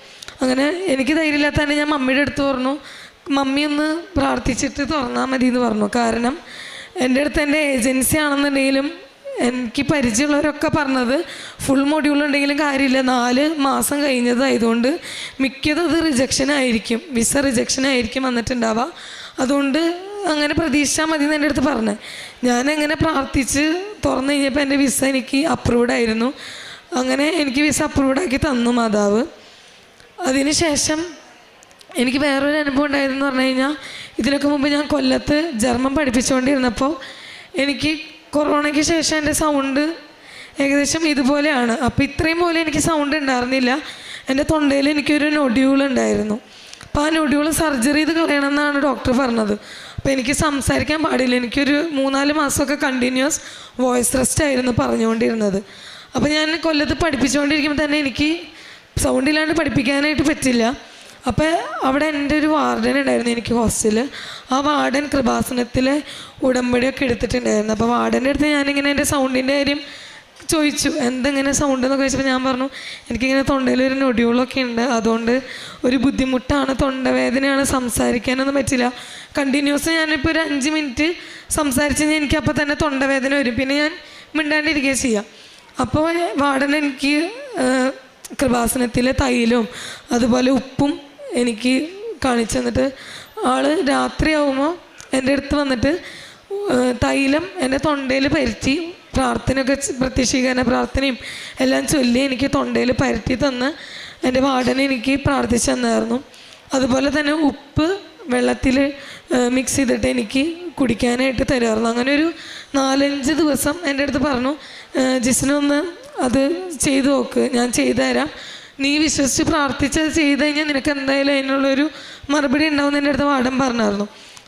അങ്ങനെ എനിക്ക് ധൈര്യമില്ലാത്ത തന്നെ ഞാൻ മമ്മിയുടെ അടുത്ത് പറഞ്ഞു, മമ്മി ഒന്ന് പ്രാർത്ഥിച്ചിട്ട് തുറന്നാൽ മതി എന്ന് പറഞ്ഞു. കാരണം എൻ്റെ അടുത്ത് എൻ്റെ ഏജൻസി ആണെന്നുണ്ടെങ്കിലും എനിക്ക് പരിചയമുള്ളവരൊക്കെ പറഞ്ഞത് ഫുൾ മൊഡ്യൂൾ ഉണ്ടെങ്കിലും കാര്യമില്ല, 4 മാസം കഴിഞ്ഞതായതുകൊണ്ട് മിക്കതും അത് റിജക്ഷനായിരിക്കും, വിസ റിജക്ഷനായിരിക്കും വന്നിട്ടുണ്ടാവുക, അതുകൊണ്ട് അങ്ങനെ പ്രതീക്ഷിച്ചാൽ മതി എന്ന് എൻ്റെ അടുത്ത് പറഞ്ഞത്. ഞാനങ്ങനെ പ്രാർത്ഥിച്ച് തുറന്നു കഴിഞ്ഞപ്പോൾ എൻ്റെ വിസ എനിക്ക് അപ്രൂവ്ഡ് ആയിരുന്നു. അങ്ങനെ എനിക്ക് വിസ അപ്രൂവ്ഡ് ആക്കി തന്നു മാതാവ്. അതിന് ശേഷം എനിക്ക് വേറൊരു അനുഭവം ഉണ്ടായതെന്ന് പറഞ്ഞു കഴിഞ്ഞാൽ, ഇതിനൊക്കെ മുമ്പ് ഞാൻ കൊല്ലത്ത് ജർമ്മൻ പഠിപ്പിച്ചുകൊണ്ടിരുന്നപ്പോൾ എനിക്ക് കൊറോണയ്ക്ക് ശേഷം എൻ്റെ സൗണ്ട് ഏകദേശം ഇതുപോലെയാണ്. അപ്പോൾ ഇത്രയും പോലെ എനിക്ക് സൗണ്ട് ഉണ്ടായിരുന്നില്ല. എൻ്റെ തൊണ്ടയിൽ എനിക്കൊരു നൊഡ്യൂൾ ഉണ്ടായിരുന്നു. അപ്പോൾ ആ നൊഡ്യൂൾ സർജറി ചെയ്ത് കളയണമെന്നാണ് ഡോക്ടർ പറഞ്ഞത്. അപ്പോൾ എനിക്ക് സംസാരിക്കാൻ പാടില്ല. എനിക്കൊരു 3-4 മാസമൊക്കെ കണ്ടിന്യൂസ് വോയിസ് റെസ്റ്റ് ആയിരുന്നു പറഞ്ഞുകൊണ്ടിരുന്നത്. അപ്പോൾ ഞാൻ കൊല്ലത്ത് പഠിപ്പിച്ചുകൊണ്ടിരിക്കുമ്പോൾ തന്നെ എനിക്ക് സൗണ്ട് ഇല്ലാണ്ട് പഠിപ്പിക്കാനായിട്ട് പറ്റില്ല. അപ്പോൾ അവിടെ എൻ്റെ ഒരു വാർഡൻ ഉണ്ടായിരുന്നു എനിക്ക് ഹോസ്റ്റലിൽ. ആ വാർഡൻ കൃപാസനത്തിലെ ഉടമ്പടിയൊക്കെ എടുത്തിട്ടുണ്ടായിരുന്നു. അപ്പോൾ വാർഡൻ്റെ അടുത്ത് ഞാനിങ്ങനെ എൻ്റെ സൗണ്ടിൻ്റെ കാര്യം ചോദിച്ചു, എന്തെങ്ങനെ സൗണ്ട് എന്നൊക്കെ ചോദിച്ചപ്പോൾ ഞാൻ പറഞ്ഞു എനിക്കിങ്ങനെ തൊണ്ടയിലൊരു നൊഡ്യൂളൊക്കെ ഉണ്ട്, അതുകൊണ്ട് ഒരു ബുദ്ധിമുട്ടാണ്, തൊണ്ടവേദനയാണ്, സംസാരിക്കാനൊന്നും പറ്റില്ല. കണ്ടിന്യൂസ് ഞാനിപ്പോൾ ഒരു 5 മിനിറ്റ് സംസാരിച്ച് കഴിഞ്ഞാൽ എനിക്ക് അപ്പോൾ തന്നെ തൊണ്ടവേദന വരും, പിന്നെ ഞാൻ മിണ്ടാണ്ടിരിക്കുക ചെയ്യാം. അപ്പോൾ വാർഡൻ എനിക്ക് കൃപാസനത്തിലെ തൈലവും അതുപോലെ ഉപ്പും എനിക്ക് കാണിച്ചു തന്നിട്ട് ആൾ രാത്രിയാവുമ്പോൾ എൻ്റെ അടുത്ത് വന്നിട്ട് തൈലം എൻ്റെ തൊണ്ടയിൽ പരറ്റി പ്രാർത്ഥനയൊക്കെ പ്രത്യക്ഷീകരണ പ്രാർത്ഥനയും എല്ലാം ചൊല്ലി എനിക്ക് തൊണ്ടയിൽ പരറ്റി തന്ന് എൻ്റെ വാർഡനെ എനിക്ക് പ്രാർത്ഥിച്ചു തന്നായിരുന്നു. അതുപോലെ തന്നെ ഉപ്പ് വെള്ളത്തിൽ മിക്സ് ചെയ്തിട്ട് എനിക്ക് കുടിക്കാനായിട്ട് തരുമായിരുന്നു. അങ്ങനെ ഒരു 4-5 ദിവസം എൻ്റെ അടുത്ത് പറഞ്ഞു, ജിസ്നൊന്ന് അത് ചെയ്തു നോക്ക്, ഞാൻ ചെയ്തു തരാം, നീ വിശ്വസിച്ച് പ്രാർത്ഥിച്ചത് ചെയ്ത് കഴിഞ്ഞാൽ നിനക്ക് എന്തായാലും അതിനുള്ളൊരു മറുപടി ഉണ്ടാവുമെന്ന് എൻ്റെ അടുത്ത് വാർഡൻ പറഞ്ഞായിരുന്നു.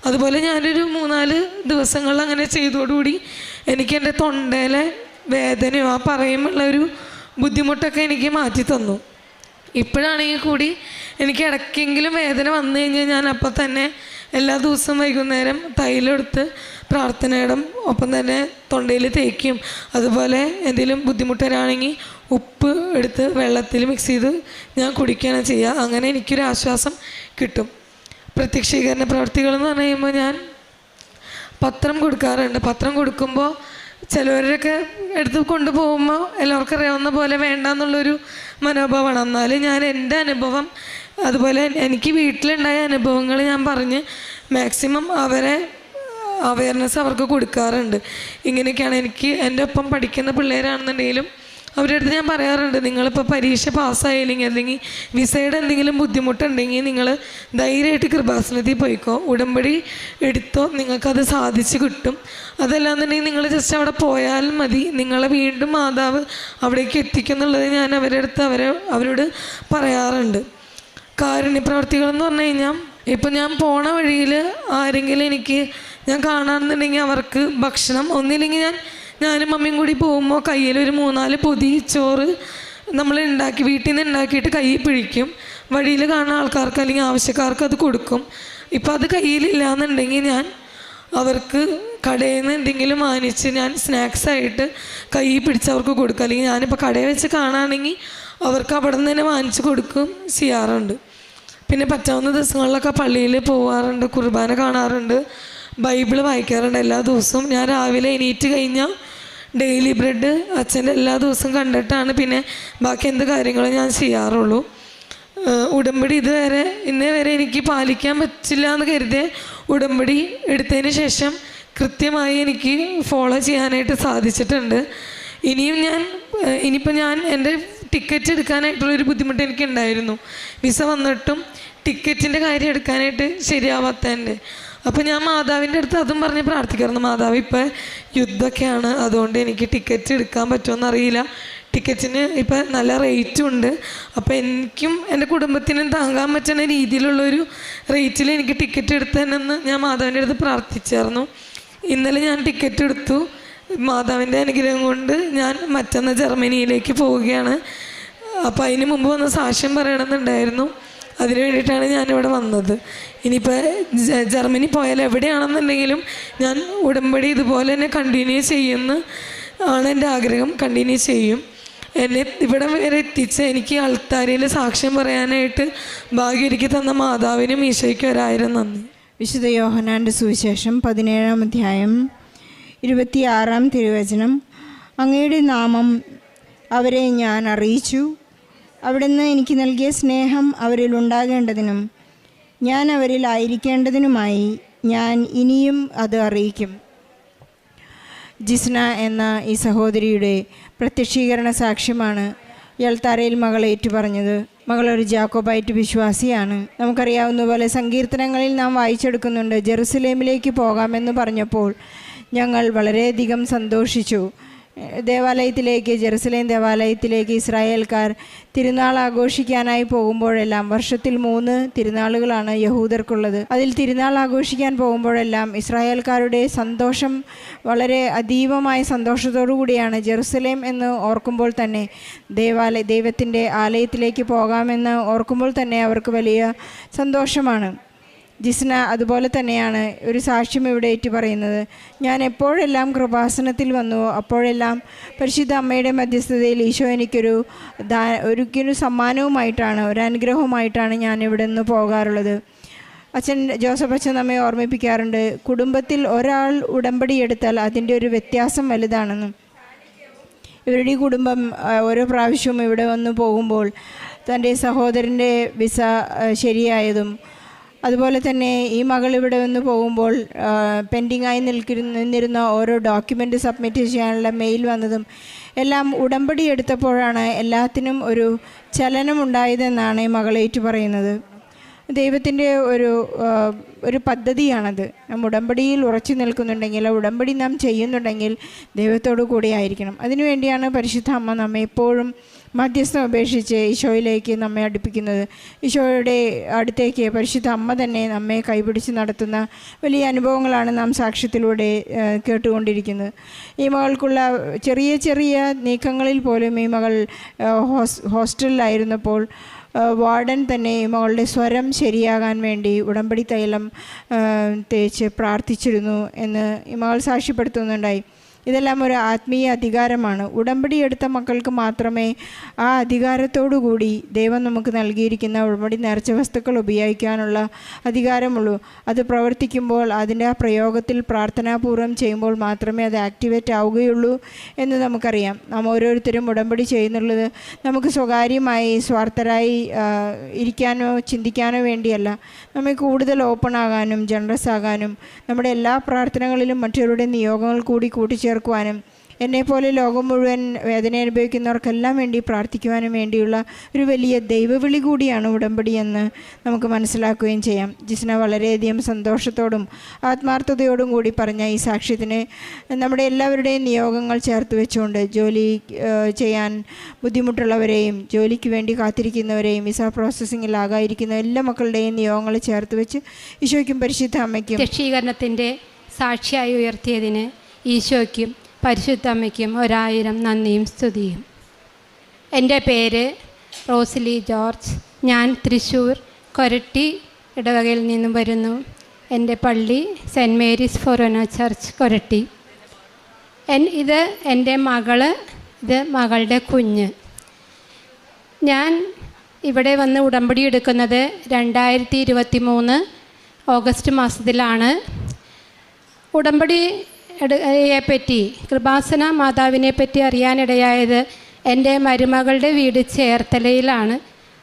അതുപോലെ ഞാനൊരു 3-4 ദിവസങ്ങളിൽ അങ്ങനെ ചെയ്തോടുകൂടി എനിക്ക് എൻ്റെ തൊണ്ടയിലെ വേദനയോ ആ പറയുമ്പോഴുള്ളൊരു ബുദ്ധിമുട്ടൊക്കെ എനിക്ക് മാറ്റി തന്നു. ഇപ്പോഴാണെങ്കിൽ കൂടി എനിക്ക് ഇടയ്ക്കെങ്കിലും വേദന വന്നു കഴിഞ്ഞാൽ ഞാൻ അപ്പം തന്നെ എല്ലാ ദിവസവും വൈകുന്നേരം തൈലെടുത്ത് പ്രാർത്ഥനയുടെ ഒപ്പം തന്നെ തൊണ്ടയിൽ തേക്കും. അതുപോലെ എന്തെങ്കിലും ബുദ്ധിമുട്ട് വരാണെങ്കിൽ ഉപ്പ് എടുത്ത് വെള്ളത്തിൽ മിക്സ് ചെയ്ത് ഞാൻ കുടിക്കുകയാണ് ചെയ്യുക. അങ്ങനെ എനിക്കൊരു ആശ്വാസം കിട്ടും. പ്രത്യക്ഷീകരണ പ്രവർത്തികളെന്ന് പറഞ്ഞു കഴിയുമ്പോൾ ഞാൻ പത്രം കൊടുക്കാറുണ്ട്. പത്രം കൊടുക്കുമ്പോൾ ചിലവരൊക്കെ എടുത്ത് കൊണ്ടുപോകുമ്പോൾ എല്ലാവർക്കും അറിയാവുന്ന പോലെ വേണ്ടെന്നുള്ളൊരു മനോഭാവമാണ്. എന്നാലും ഞാൻ എൻ്റെ അനുഭവം അതുപോലെ എനിക്ക് വീട്ടിലുണ്ടായ അനുഭവങ്ങൾ ഞാൻ പറഞ്ഞ് മാക്സിമം അവരെ അവയർനെസ് അവർക്ക് കൊടുക്കാറുണ്ട്. ഇങ്ങനെയൊക്കെയാണ്. എനിക്ക് എൻ്റെ ഒപ്പം പഠിക്കുന്ന പിള്ളേരാണെന്നുണ്ടെങ്കിലും അവരുടെ അടുത്ത് ഞാൻ പറയാറുണ്ട്, നിങ്ങളിപ്പോൾ പരീക്ഷ പാസ്സായില്ലെങ്കിൽ അല്ലെങ്കിൽ വിസയുടെ എന്തെങ്കിലും ബുദ്ധിമുട്ടുണ്ടെങ്കിൽ നിങ്ങൾ ധൈര്യമായിട്ട് കൃപാസനത്തിൽ പോയിക്കോ, ഉടമ്പടി എടുത്തോ, നിങ്ങൾക്കത് സാധിച്ചു കിട്ടും. അതല്ലാന്നുണ്ടെങ്കിൽ നിങ്ങൾ ജസ്റ്റ് അവിടെ പോയാൽ മതി, നിങ്ങളെ വീണ്ടും മാതാവ് അവിടേക്ക് എത്തിക്കും എന്നുള്ളത് ഞാൻ അവരുടെ അടുത്ത് അവരോട് പറയാറുണ്ട്. കാരുണ്യപ്രവർത്തികളെന്ന് പറഞ്ഞു കഴിഞ്ഞാൽ, ഇപ്പം ഞാൻ പോണ വഴിയിൽ ആരെങ്കിലും ഞാൻ കാണാമെന്നുണ്ടെങ്കിൽ അവർക്ക് ഭക്ഷണം, ഒന്നില്ലെങ്കിൽ ഞാനും മമ്മിയും കൂടി പോകുമ്പോൾ കയ്യിൽ ഒരു 3-4 പൊതി ചോറ് നമ്മൾ വീട്ടിൽ നിന്ന് ഉണ്ടാക്കിയിട്ട് കയ്യിൽ പിടിക്കും. വഴിയിൽ കാണുന്ന ആൾക്കാർക്ക് അല്ലെങ്കിൽ ആവശ്യക്കാർക്ക് അത് കൊടുക്കും. ഇപ്പം അത് കയ്യിലില്ല എന്നുണ്ടെങ്കിൽ ഞാൻ അവർക്ക് കടയിൽ നിന്ന് എന്തെങ്കിലും വാങ്ങിച്ച് ഞാൻ സ്നാക്സായിട്ട് കയ്യിൽ പിടിച്ച് അവർക്ക് കൊടുക്കും. അല്ലെങ്കിൽ ഞാനിപ്പോൾ കടയിൽ വെച്ച് കാണുകയാണെങ്കിൽ അവർക്ക് അവിടെ നിന്ന് തന്നെ വാങ്ങിച്ച് കൊടുക്കും ചെയ്യാറുണ്ട്. പിന്നെ പറ്റാവുന്ന ദിവസങ്ങളിലൊക്കെ പള്ളിയിൽ പോകാറുണ്ട്, കുർബാന കാണാറുണ്ട്, ബൈബിൾ വായിക്കാറുണ്ട് എല്ലാ ദിവസവും. ഞാൻ രാവിലെ എണീറ്റ് കഴിഞ്ഞാൽ ഡെയിലി ബ്രെഡ് അച്ഛൻ്റെ എല്ലാ ദിവസവും കണ്ടിട്ടാണ് പിന്നെ ബാക്കി എന്ത് കാര്യങ്ങളും ഞാൻ ചെയ്യാറുള്ളൂ. ഉടമ്പടി ഇന്നേ വരെ എനിക്ക് പാലിക്കാൻ പറ്റില്ല എന്ന് കരുതിയ ഉടമ്പടി എടുത്തതിന് ശേഷം കൃത്യമായി എനിക്ക് ഫോളോ ചെയ്യാനായിട്ട് സാധിച്ചിട്ടുണ്ട്. ഇനിയിപ്പോൾ ഞാൻ എൻ്റെ ടിക്കറ്റ് എടുക്കാനായിട്ടുള്ളൊരു ബുദ്ധിമുട്ട് എനിക്കുണ്ടായിരുന്നു. വിസ വന്നിട്ടും ടിക്കറ്റിൻ്റെ കാര്യം എടുക്കാനായിട്ട് ശരിയാവാത്തതിൻ്റെ. അപ്പോൾ ഞാൻ മാതാവിൻ്റെ അടുത്ത് അതും പറഞ്ഞ് പ്രാർത്ഥിക്കാറുണ്ട്, മാതാവ് ഇപ്പോൾ യുദ്ധമൊക്കെയാണ്, അതുകൊണ്ട് എനിക്ക് ടിക്കറ്റ് എടുക്കാൻ പറ്റുമോ അറിയില്ല, ടിക്കറ്റിന് ഇപ്പം നല്ല റേറ്റും ഉണ്ട്, അപ്പോൾ എനിക്കും എൻ്റെ കുടുംബത്തിനും താങ്ങാൻ പറ്റുന്ന രീതിയിലുള്ളൊരു റേറ്റിൽ എനിക്ക് ടിക്കറ്റ് എടുത്തതെന്ന് ഞാൻ മാതാവിൻ്റെ അടുത്ത് പ്രാർത്ഥിച്ചായിരുന്നു. ഇന്നലെ ഞാൻ ടിക്കറ്റ് എടുത്തു. മാതാവിൻ്റെ അനുഗ്രഹം കൊണ്ട് ഞാൻ മറ്റന്ന് ജർമ്മനിയിലേക്ക് പോവുകയാണ്. അപ്പോൾ അതിന് മുമ്പ് വന്ന് സാക്ഷ്യം പറയണമെന്നുണ്ടായിരുന്നു, അതിന് വേണ്ടിയിട്ടാണ് ഞാനിവിടെ വന്നത്. ഇനിയിപ്പോൾ ജർമ്മനി പോയാൽ എവിടെയാണെന്നുണ്ടെങ്കിലും ഞാൻ ഉടമ്പടി ഇതുപോലെ തന്നെ കണ്ടിന്യൂ ചെയ്യുമെന്ന് ആണ് എൻ്റെ ആഗ്രഹം. കണ്ടിന്യൂ ചെയ്യും. എന്നെ ഇവിടെ വരെ എത്തിച്ച് എനിക്ക് അൾത്താരയിൽ സാക്ഷ്യം പറയാനായിട്ട് ഭാഗ്യം ഒരുക്കി തന്ന മാതാവിനും ഈശോയ്ക്കും 1000 നന്ദി. വിശുദ്ധ യോഹന്നാൻ്റെ സുവിശേഷം 17-ാം അധ്യായം 26-ാം തിരുവചനം. അങ്ങയുടെ നാമം അവരെ ഞാൻ അറിയിച്ചു, അവിടുന്ന് എനിക്ക് നൽകിയ സ്നേഹം അവരിൽ ഉണ്ടാകേണ്ടതിനും ഞാൻ അവരിൽ ആയിരിക്കേണ്ടതിനുമായി ഞാൻ ഇനിയും അത് അറിയിക്കും. ജിസ്ന എന്ന ഈ സഹോദരിയുടെ പ്രത്യക്ഷീകരണ സാക്ഷ്യമാണ് യൽത്താരയിൽ മകൾ ഏറ്റുപറഞ്ഞത്. മകളൊരു ജാക്കോബൈറ്റ് വിശ്വാസിയാണ്. നമുക്കറിയാവുന്ന പോലെ സങ്കീർത്തനങ്ങളിൽ നാം വായിച്ചെടുക്കുന്നുണ്ട്, ജെറുസലേമിലേക്ക് പോകാമെന്ന് പറഞ്ഞപ്പോൾ ഞങ്ങൾ വളരെയധികം സന്തോഷിച്ചു. ജെറുസലേം ദേവാലയത്തിലേക്ക് ഇസ്രായേൽക്കാർ തിരുനാൾ ആഘോഷിക്കാനായി പോകുമ്പോഴെല്ലാം, വർഷത്തിൽ 3 തിരുനാളുകളാണ് യഹൂദർക്കുള്ളത്, അതിൽ തിരുനാൾ ആഘോഷിക്കാൻ പോകുമ്പോഴെല്ലാം ഇസ്രായേൽക്കാരുടെ സന്തോഷം വളരെ അതീവമായ സന്തോഷത്തോടു കൂടിയാണ്. ജെറുസലേം എന്ന് ഓർക്കുമ്പോൾ തന്നെ, ദൈവത്തിൻ്റെ ആലയത്തിലേക്ക് പോകാമെന്ന് ഓർക്കുമ്പോൾ തന്നെ അവർക്ക് വലിയ സന്തോഷമാണ്. ജിസ്ന അതുപോലെ തന്നെയാണ് ഒരു സാക്ഷ്യം ഇവിടെ ഏറ്റു പറയുന്നത്. ഞാൻ എപ്പോഴെല്ലാം കൃപാസനത്തിൽ വന്നുവോ അപ്പോഴെല്ലാം പരിശുദ്ധ അമ്മയുടെ മധ്യസ്ഥതയിൽ ഈശോ എനിക്കൊരു സമ്മാനവുമായിട്ടാണ്, ഒരു അനുഗ്രഹവുമായിട്ടാണ് ഞാൻ ഇവിടെ നിന്ന് പോകാറുള്ളത്. ജോസഫ് അച്ഛൻ നമ്മെ ഓർമ്മിപ്പിക്കാറുണ്ട്, കുടുംബത്തിൽ ഒരാൾ ഉടമ്പടി എടുത്താൽ അതിൻ്റെ ഒരു വ്യത്യാസം വലുതാണെന്നും. ഇവരുടെ ഈ കുടുംബം ഓരോ പ്രാവശ്യവും ഇവിടെ വന്ന് പോകുമ്പോൾ തൻ്റെ സഹോദരൻ്റെ വിസ ശരിയായതും, അതുപോലെ തന്നെ ഈ മകൾ ഇവിടെ വന്ന് പോകുമ്പോൾ പെൻഡിങ്ങായി നിന്നിരുന്ന ഓരോ ഡോക്യുമെൻ്റ് സബ്മിറ്റ് ചെയ്യാനുള്ള മെയിൽ വന്നതും എല്ലാം ഉടമ്പടി എടുത്തപ്പോഴാണ് എല്ലാത്തിനും ഒരു ചലനമുണ്ടായതെന്നാണ് ഈ മകളേറ്റു പറയുന്നത്. ദൈവത്തിൻ്റെ ഒരു പദ്ധതിയാണത്. നാം ഉടമ്പടിയിൽ ഉറച്ചു നിൽക്കുന്നുണ്ടെങ്കിൽ, ഉടമ്പടി നാം ചെയ്യുന്നുണ്ടെങ്കിൽ ദൈവത്തോടു കൂടി ആയിരിക്കണം. അതിനുവേണ്ടിയാണ് പരിശുദ്ധ അമ്മ നമ്മെ എപ്പോഴും മധ്യസ്ഥം അപേക്ഷിച്ച് ഈശോയിലേക്ക് നമ്മെ അടുപ്പിക്കുന്നത്. ഈശോയുടെ അടുത്തേക്ക് പരിശുദ്ധ അമ്മ തന്നെ നമ്മെ കൈപിടിച്ച് നടത്തുന്ന വലിയ അനുഭവങ്ങളാണ് നാം സാക്ഷ്യത്തിലൂടെ കേട്ടുകൊണ്ടിരിക്കുന്നത്. ഈ മകൾക്കുള്ള ചെറിയ ചെറിയ നീക്കങ്ങളിൽ പോലും ഈ മകൾ ഹോസ്റ്റലിലായിരുന്നപ്പോൾ വാർഡൻ തന്നെ ഈ മകളുടെ സ്വരം ശരിയാകാൻ വേണ്ടി ഉടമ്പടി തൈലം തേച്ച് പ്രാർത്ഥിച്ചിരുന്നു എന്ന് ഈ മകൾ സാക്ഷ്യപ്പെടുത്തുന്നുണ്ടായി. ഇതെല്ലാം ഒരു ആത്മീയ അധികാരമാണ്. ഉടമ്പടി എടുത്ത മക്കൾക്ക് മാത്രമേ ആ അധികാരത്തോടുകൂടി ദൈവം നമുക്ക് നൽകിയിരിക്കുന്ന ഉടമ്പടി നേർച്ച വസ്തുക്കൾ ഉപയോഗിക്കാനുള്ള അധികാരമുള്ളൂ. അത് പ്രവർത്തിക്കുമ്പോൾ, അതിൻ്റെ ആ പ്രയോഗത്തിൽ പ്രാർത്ഥനാപൂർവ്വം ചെയ്യുമ്പോൾ മാത്രമേ അത് ആക്ടിവേറ്റ് ആവുകയുള്ളൂ എന്ന് നമുക്കറിയാം. നാം ഓരോരുത്തരും ഉടമ്പടി ചെയ്യുന്നുള്ളത് നമുക്ക് സ്വകാര്യമായി സ്വാർത്ഥരായി ഇരിക്കാനോ ചിന്തിക്കാനോ വേണ്ടിയല്ല, നമ്മെ കൂടുതൽ ഓപ്പൺ ആകാനും ജനറസ് ആകാനും നമ്മുടെ എല്ലാ പ്രാർത്ഥനകളിലും മറ്റവരുടെ നിയോഗങ്ങൾ കൂടി കൂട്ടിച്ചേർക്കുവാനും എന്നെപ്പോലെ ലോകം മുഴുവൻ വേദന അനുഭവിക്കുന്നവർക്കെല്ലാം വേണ്ടി പ്രാർത്ഥിക്കുവാനും വേണ്ടിയുള്ള ഒരു വലിയ ദൈവവിളി കൂടിയാണ് ഉടമ്പടി എന്ന് നമുക്ക് മനസ്സിലാക്കുകയും ചെയ്യാം. ജിസ്ന വളരെയധികം സന്തോഷത്തോടും ആത്മാർത്ഥതയോടും കൂടി പറഞ്ഞ ഈ സാക്ഷ്യത്തിന് നമ്മുടെ എല്ലാവരുടെയും നിയോഗങ്ങൾ ചേർത്ത് വെച്ചുകൊണ്ട് ജോലി ചെയ്യാൻ ബുദ്ധിമുട്ടുള്ളവരെയും ജോലിക്ക് വേണ്ടി കാത്തിരിക്കുന്നവരെയും വിസ പ്രോസസ്സിങ്ങിലാകാതിരിക്കുന്ന എല്ലാ മക്കളുടെയും നിയോഗങ്ങൾ ചേർത്ത് വെച്ച് ഈശോയ്ക്കും പരിശുദ്ധ അമ്മയ്ക്കും രക്ഷീകരണത്തിൻ്റെ സാക്ഷിയായി ഉയർത്തിയതിന് ഈശോയ്ക്കും പരിശുദ്ധ അമ്മയ്ക്കും 1000 നന്ദിയും സ്തുതിയും. എൻ്റെ പേര് റോസ്ലി ജോർജ്. ഞാൻ തൃശ്ശൂർ കൊരട്ടി ഇടവകയിൽ നിന്നും വരുന്നു. എൻ്റെ പള്ളി saint Mary's forane church Koratty. ഇത് എൻ്റെ മകള്, ഇത് മകളുടെ കുഞ്ഞ്. ഞാൻ ഇവിടെ വന്ന് ഉടമ്പടി എടുക്കുന്നത് 2023 ഓഗസ്റ്റ് മാസത്തിലാണ്. ഉടമ്പടിയെപ്പറ്റി, കൃപാസന മാതാവിനെ പറ്റി അറിയാനിടയായത് എൻ്റെ മരുമകളുടെ വീട് ചേർത്തലയിലാണ്.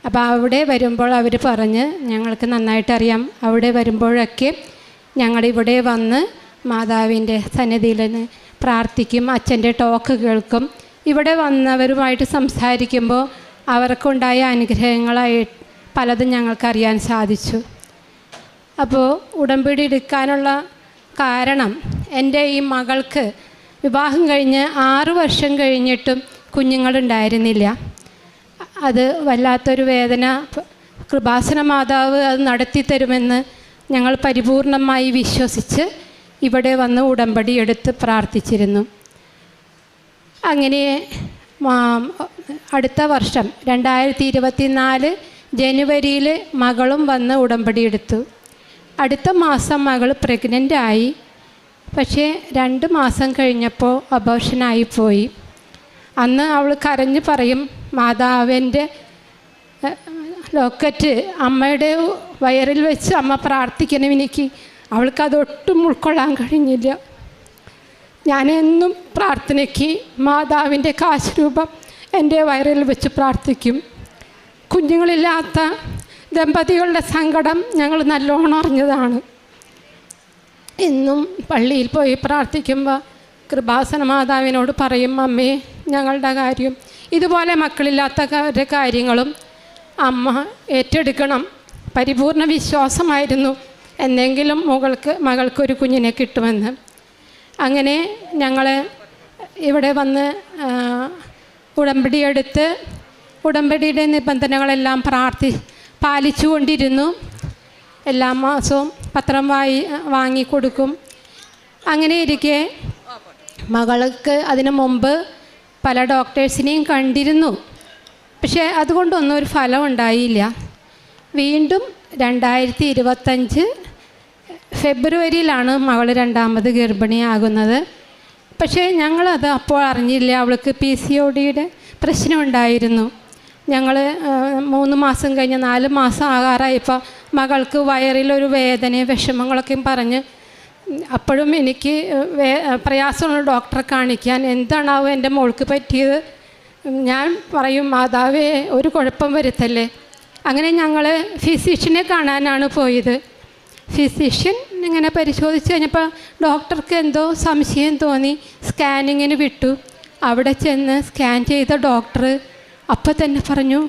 അപ്പോൾ അവിടെ വരുമ്പോൾ അവർ പറഞ്ഞ്, ഞങ്ങൾക്ക് നന്നായിട്ടറിയാം, അവിടെ വരുമ്പോഴൊക്കെ ഞങ്ങളിവിടെ വന്ന് മാതാവിൻ്റെ സന്നിധിയിൽ പ്രാർത്ഥിക്കും, അച്ഛൻ്റെ ടോക്ക് കേൾക്കും. ഇവിടെ വന്നവരുമായിട്ട് സംസാരിക്കുമ്പോൾ അവർക്കുണ്ടായ അനുഗ്രഹങ്ങളായി പലതും ഞങ്ങൾക്കറിയാൻ സാധിച്ചു. അപ്പോൾ ഉടമ്പടി എടുക്കാനുള്ള കാരണം, എൻ്റെ ഈ മകൾക്ക് വിവാഹം കഴിഞ്ഞ് 6 വർഷം കഴിഞ്ഞിട്ടും കുഞ്ഞുങ്ങളുണ്ടായിരുന്നില്ല. അത് വല്ലാത്തൊരു വേദന. കൃപാസന മാതാവ് അത് നടത്തിത്തരുമെന്ന് ഞങ്ങൾ പരിപൂർണമായി വിശ്വസിച്ച് ഇവിടെ വന്ന് ഉടമ്പടി എടുത്ത് പ്രാർത്ഥിച്ചിരുന്നു. അങ്ങനെ അടുത്ത വർഷം 2024 ജനുവരിയിൽ മകളും വന്ന് ഉടമ്പടി എടുത്തു. അടുത്ത മാസം മകൾ പ്രഗ്നൻ്റായി. പക്ഷേ 2 മാസം കഴിഞ്ഞപ്പോൾ അബോർഷനായിപ്പോയി. അന്ന് അവൾ കരഞ്ഞ് പറയും, മാതാവിൻ്റെ ലോക്കറ്റ് അമ്മയുടെ വയറിൽ വെച്ച് അമ്മ പ്രാർത്ഥിക്കണം എനിക്ക്. അവൾക്കതൊട്ടും ഉൾക്കൊള്ളാൻ കഴിഞ്ഞില്ല. ഞാനെന്നും പ്രാർത്ഥനയ്ക്ക് മാതാവിൻ്റെ കാശരൂപം എൻ്റെ വയറിൽ വെച്ച് പ്രാർത്ഥിക്കും. കുഞ്ഞുങ്ങളില്ലാത്ത ദമ്പതികളുടെ സങ്കടം ഞങ്ങൾ നല്ലോണം അറിഞ്ഞതാണ്. എന്നും പള്ളിയിൽ പോയി പ്രാർത്ഥിക്കുമ്പോൾ കൃപാസന മാതാവിനോട് പറയും, അമ്മേ ഞങ്ങളുടെ കാര്യം, ഇതുപോലെ മക്കളില്ലാത്തവരുടെ കാര്യങ്ങളും അമ്മ ഏറ്റെടുക്കണം. പരിപൂർണ വിശ്വാസമായിരുന്നു എന്നെങ്കിലും മകൾക്കൊരു കുഞ്ഞിനെ കിട്ടുമെന്ന്. അങ്ങനെ ഞങ്ങൾ ഇവിടെ വന്ന് ഉടമ്പടിയെടുത്ത് ഉടമ്പടിയുടെ നിബന്ധനകളെല്ലാം പാലിച്ചുകൊണ്ടിരുന്നു. എല്ലാ മാസവും പത്രം വാങ്ങിക്കൊടുക്കും. അങ്ങനെ ഇരിക്കെ മകൾക്ക് അതിനു മുമ്പ് പല ഡോക്ടേഴ്സിനെയും കണ്ടിരുന്നു. പക്ഷേ അതുകൊണ്ടൊന്നും ഒരു ഫലം ഉണ്ടായില്ല. വീണ്ടും 2025 ഫെബ്രുവരിയിലാണ് മകൾ 2ാമത് ഗർഭിണിയാകുന്നത്. പക്ഷേ ഞങ്ങളത് അപ്പോൾ അറിഞ്ഞില്ല. അവൾക്ക് PCODയുടെ പ്രശ്നമുണ്ടായിരുന്നു. ഞങ്ങൾ 3 മാസം കഴിഞ്ഞ് 4 മാസം ആകാറായപ്പോൾ മകൾക്ക് വയറിലൊരു വേദനയും വിഷമങ്ങളൊക്കെ പറഞ്ഞ്, അപ്പോഴും എനിക്ക് പ്രയാസമുള്ള ഡോക്ടറെ കാണിക്കാൻ. എന്താണാവും എൻ്റെ മോൾക്ക് പറ്റിയത്? ഞാൻ പറയും, മാതാവേ ഒരു കുഴപ്പം വരുത്തല്ലേ. അങ്ങനെ ഞങ്ങൾ ഫിസിഷ്യനെ കാണാനാണ് പോയത്. ഫിസിഷ്യൻ ഇങ്ങനെ പരിശോധിച്ച് കഴിഞ്ഞപ്പോൾ ഡോക്ടർക്ക് എന്തോ സംശയം തോന്നി, സ്കാനിങ്ങിന് വിട്ടു. അവിടെ ചെന്ന് സ്കാൻ ചെയ്ത ഡോക്ടർ അപ്പം തന്നെ പറഞ്ഞു,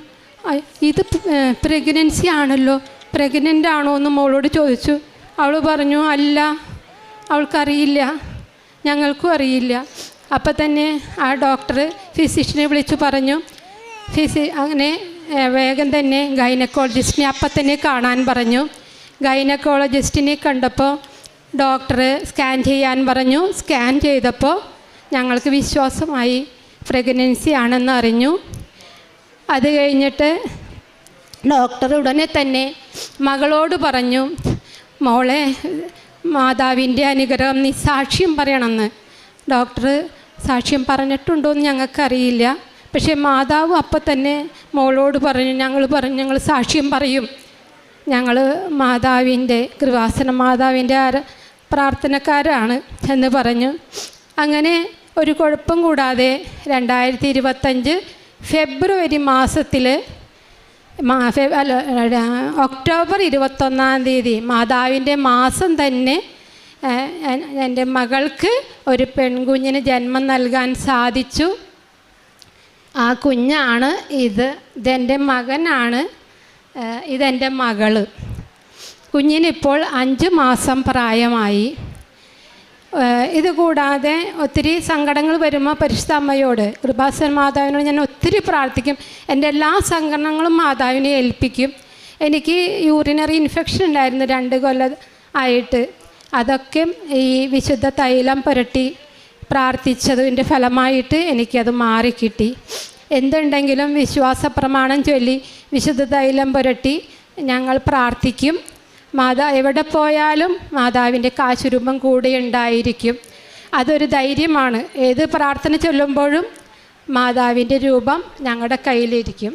ഇത് പ്രഗ്നൻസി ആണല്ലോ, പ്രഗ്നൻ്റ് ആണോ എന്ന് മോളോട് ചോദിച്ചു. അവൾ പറഞ്ഞു, അല്ല, അവൾക്കറിയില്ല, ഞങ്ങൾക്കും അറിയില്ല. അപ്പം തന്നെ ആ ഡോക്ടർ ഫിസിഷ്യനെ വിളിച്ചു പറഞ്ഞു, അങ്ങനെ വേഗം തന്നെ ഗൈനക്കോളജിസ്റ്റിനെ അപ്പം തന്നെ കാണാൻ പറഞ്ഞു. ഗൈനക്കോളജിസ്റ്റിനെ കണ്ടപ്പോൾ ഡോക്ടർ സ്കാൻ ചെയ്യാൻ പറഞ്ഞു. സ്കാൻ ചെയ്തപ്പോൾ ഞങ്ങൾക്ക് വിശ്വാസമായി, പ്രഗ്നൻസി ആണെന്ന് അറിഞ്ഞു. അത് കഴിഞ്ഞിട്ട് ഡോക്ടർ ഉടനെ തന്നെ മകളോട് പറഞ്ഞു, മോളെ മാതാവിൻ്റെ അനുഗ്രഹം നീ സാക്ഷ്യം പറയണമെന്ന്. ഡോക്ടർ സാക്ഷ്യം പറഞ്ഞിട്ടുണ്ടോയെന്ന് ഞങ്ങൾക്കറിയില്ല. പക്ഷേ മാതാവ് അപ്പം തന്നെ മോളോട് പറഞ്ഞു, ഞങ്ങൾ സാക്ഷ്യം പറയും, ഞങ്ങൾ മാതാവിൻ്റെ കൃപാസന മാതാവിൻ്റെ പ്രാർത്ഥനക്കാരാണ് എന്ന് പറഞ്ഞു. അങ്ങനെ ഒരു കുഴപ്പം കൂടാതെ 2025 ഫെബ്രുവരി മാസത്തിൽ ഒക്ടോബർ 21 മാതാവിൻ്റെ മാസം തന്നെ എൻ്റെ മകൾക്ക് ഒരു പെൺകുഞ്ഞിന് ജന്മം നൽകാൻ സാധിച്ചു. ആ കുഞ്ഞാണ് ഇതെൻ്റെ മകനാണ്, ഇതെൻ്റെ മകള്. കുഞ്ഞിനിപ്പോൾ 5 മാസം പ്രായമായി. ഇതുകൂടാതെ ഒത്തിരി സങ്കടങ്ങൾ വരുമ്പോൾ പരിശുദ്ധ അമ്മയോട്, കൃപാസന മാതാവിനോട് ഞാൻ ഒത്തിരി പ്രാർത്ഥിക്കും. എൻ്റെ എല്ലാ സങ്കടങ്ങളും മാതാവിനെ ഏൽപ്പിക്കും. എനിക്ക് യൂറിനറി ഇൻഫെക്ഷൻ ഉണ്ടായിരുന്നു 2 കൊല്ലം ആയിട്ട്. അതൊക്കെ ഈ വിശുദ്ധ തൈലം പുരട്ടി പ്രാർത്ഥിച്ചതിൻ്റെ ഫലമായിട്ട് എനിക്കത് മാറിക്കിട്ടി. എന്തുണ്ടെങ്കിലും വിശ്വാസ പ്രമാണം ചൊല്ലി വിശുദ്ധ തൈലം പുരട്ടി ഞങ്ങൾ പ്രാർത്ഥിക്കും. എവിടെ പോയാലും മാതാവിൻ്റെ കാശുരൂപം കൂടെ ഉണ്ടായിരിക്കും. അതൊരു ധൈര്യമാണ്. ഏത് പ്രാർത്ഥന ചൊല്ലുമ്പോഴും മാതാവിൻ്റെ രൂപം ഞങ്ങളുടെ കയ്യിലിരിക്കും.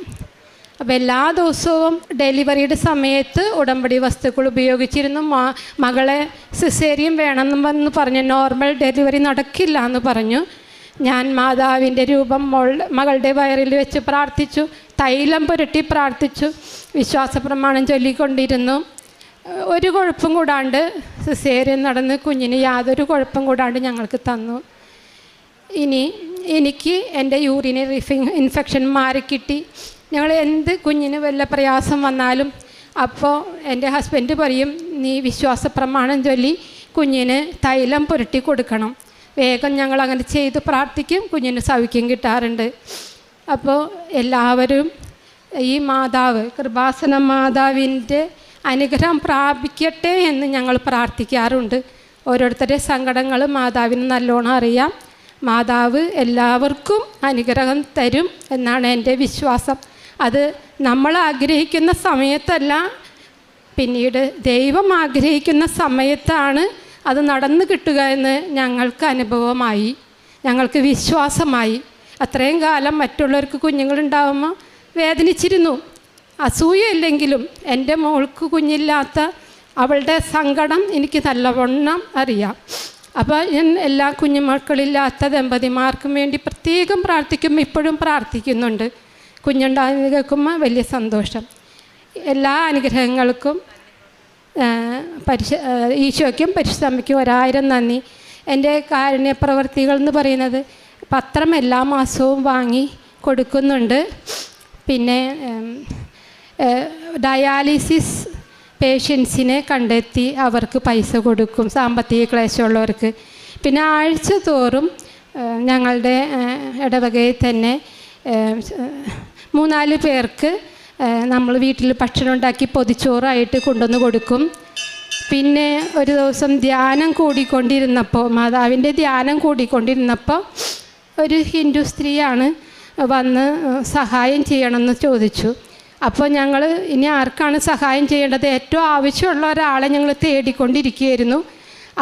അപ്പോൾ എല്ലാ ദിവസവും ഡെലിവറിയുടെ സമയത്ത് ഉടമ്പടി വസ്തുക്കൾ ഉപയോഗിച്ചിരുന്നു. മകളെ സിസേറിയൻ വേണമെന്ന് പറഞ്ഞു, നോർമൽ ഡെലിവറി നടക്കില്ല എന്ന് പറഞ്ഞു. ഞാൻ മാതാവിൻ്റെ രൂപം മകളുടെ വയറിൽ വെച്ച് പ്രാർത്ഥിച്ചു, തൈലം പുരട്ടി പ്രാർത്ഥിച്ചു, വിശ്വാസ പ്രമാണം ചൊല്ലിക്കൊണ്ടിരുന്നു. ഒരു കുഴപ്പം കൂടാണ്ട് സിസേറിയൻ നടന്ന് കുഞ്ഞിന് യാതൊരു കുഴപ്പം കൂടാണ്ട് ഞങ്ങൾക്ക് തന്നു. എനിക്ക് എൻ്റെ യൂറിനറി ഇൻഫെക്ഷൻ മാറിക്കിട്ടി. ഞങ്ങൾ എന്ത് കുഞ്ഞിന് വല്ല പ്രയാസം വന്നാലും അപ്പോൾ എൻ്റെ ഹസ്ബൻഡ് പറയും, നീ വിശ്വാസ പ്രമാണം ചൊല്ലി കുഞ്ഞിന് തൈലം പുരട്ടി കൊടുക്കണം. വേഗം ഞങ്ങൾ അങ്ങനെ ചെയ്ത് പ്രാർത്ഥിക്കും. കുഞ്ഞിന് സൗഖ്യം കിട്ടാറുണ്ട്. അപ്പോൾ എല്ലാവരും ഈ മാതാവ്, കൃപാസന മാതാവിൻ്റെ അനുഗ്രഹം പ്രാപിക്കട്ടെ എന്ന് ഞങ്ങൾ പ്രാർത്ഥിക്കാറുണ്ട്. ഓരോരുത്തരുടെ സങ്കടങ്ങൾ മാതാവിന് നല്ലോണം അറിയാം. മാതാവ് എല്ലാവർക്കും അനുഗ്രഹം തരും എന്നാണ് എൻ്റെ വിശ്വാസം. അത് നമ്മൾ ആഗ്രഹിക്കുന്ന സമയത്തല്ല, പിന്നീട് ദൈവം ആഗ്രഹിക്കുന്ന സമയത്താണ് അത് നടന്നു കിട്ടുക എന്ന് ഞങ്ങൾക്ക് അനുഭവമായി, ഞങ്ങൾക്ക് വിശ്വാസമായി. അത്രയും കാലം മറ്റുള്ളവർക്ക് കുഞ്ഞുങ്ങളുണ്ടാകുമ്പോൾ വേദനിച്ചിരുന്നു. അസൂയയില്ലെങ്കിലും എൻ്റെ മോൾക്ക് കുഞ്ഞില്ലാത്ത അവളുടെ സങ്കടം എനിക്ക് നല്ലവണ്ണം അറിയാം. അപ്പോൾ ഞാൻ എല്ലാ കുഞ്ഞുമക്കളില്ലാത്ത ദമ്പതിമാർക്കും വേണ്ടി പ്രത്യേകം പ്രാർത്ഥിക്കും, ഇപ്പോഴും പ്രാർത്ഥിക്കുന്നുണ്ട്. കുഞ്ഞുണ്ടാകുന്ന കേൾക്കുമ്പോൾ വലിയ സന്തോഷം. എല്ലാ അനുഗ്രഹങ്ങൾക്കും ഈശോയ്ക്കും പരിശുദ്ധമ്മയ്ക്കും 1000 നന്ദി. എൻ്റെ കാരുണ്യപ്രവർത്തികൾ എന്ന് പറയുന്നത് പത്രം എല്ലാ മാസവും വാങ്ങി കൊടുക്കുന്നുണ്ട്. പിന്നെ ഡയാലിസിസ് പേഷ്യൻസിനെ കണ്ടെത്തി അവർക്ക് പൈസ കൊടുക്കും, സാമ്പത്തിക ക്ലേശമുള്ളവർക്ക്. പിന്നെ ആഴ്ച തോറും ഞങ്ങളുടെ ഇടവകയിൽ തന്നെ 3-4 പേർക്ക് നമ്മൾ വീട്ടിൽ ഭക്ഷണം ഉണ്ടാക്കി പൊതിച്ചോറായിട്ട് കൊണ്ടുവന്ന് കൊടുക്കും. പിന്നെ ഒരു ദിവസം ധ്യാനം കൂടിക്കൊണ്ടിരുന്നപ്പോൾ, മാതാവിൻ്റെ ധ്യാനം കൂടിക്കൊണ്ടിരുന്നപ്പോൾ ഒരു ഹിന്ദു സ്ത്രീയാണ് വന്ന് സഹായം ചെയ്യണമെന്ന് ചോദിച്ചു. അപ്പോൾ ഞങ്ങൾ ഇനി ആർക്കാണ് സഹായം ചെയ്യേണ്ടത്, ഏറ്റവും ആവശ്യമുള്ള ഒരാളെ ഞങ്ങൾ തേടിക്കൊണ്ടിരിക്കുകയായിരുന്നു.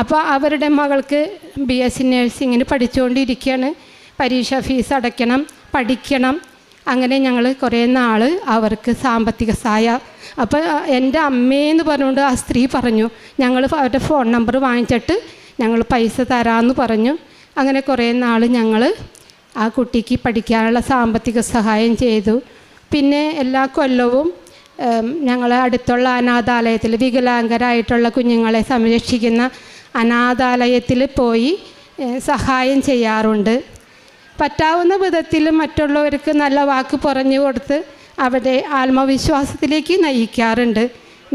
അപ്പോൾ അവരുടെ മകൾക്ക് BSc നഴ്സിങ്ങിന് പഠിച്ചുകൊണ്ടിരിക്കുകയാണ്. പരീക്ഷ ഫീസ് അടയ്ക്കണം, പഠിക്കണം. അങ്ങനെ ഞങ്ങൾ കുറേ നാൾ അവർക്ക് സാമ്പത്തിക സഹായം. അപ്പോൾ എൻ്റെ അമ്മയെന്ന് പറഞ്ഞുകൊണ്ട് ആ സ്ത്രീ പറഞ്ഞു, ഞങ്ങൾ അവരുടെ ഫോൺ നമ്പർ വാങ്ങിച്ചിട്ട് ഞങ്ങൾ പൈസ തരാമെന്ന് പറഞ്ഞു. അങ്ങനെ കുറേ നാൾ ഞങ്ങൾ ആ കുട്ടിക്ക് പഠിക്കാനുള്ള സാമ്പത്തിക സഹായം ചെയ്തു. പിന്നെ എല്ലാ കൊല്ലവും ഞങ്ങൾ അടുത്തുള്ള അനാഥാലയത്തിൽ, വികലാംഗരായിട്ടുള്ള കുഞ്ഞുങ്ങളെ സംരക്ഷിക്കുന്ന അനാഥാലയത്തിൽ പോയി സഹായം ചെയ്യാറുണ്ട്. പറ്റാവുന്ന വിധത്തിൽ മറ്റുള്ളവർക്ക് നല്ല വാക്ക് പറഞ്ഞു കൊടുത്ത് അവരുടെ ആത്മവിശ്വാസത്തിലേക്ക് നയിക്കാറുണ്ട്.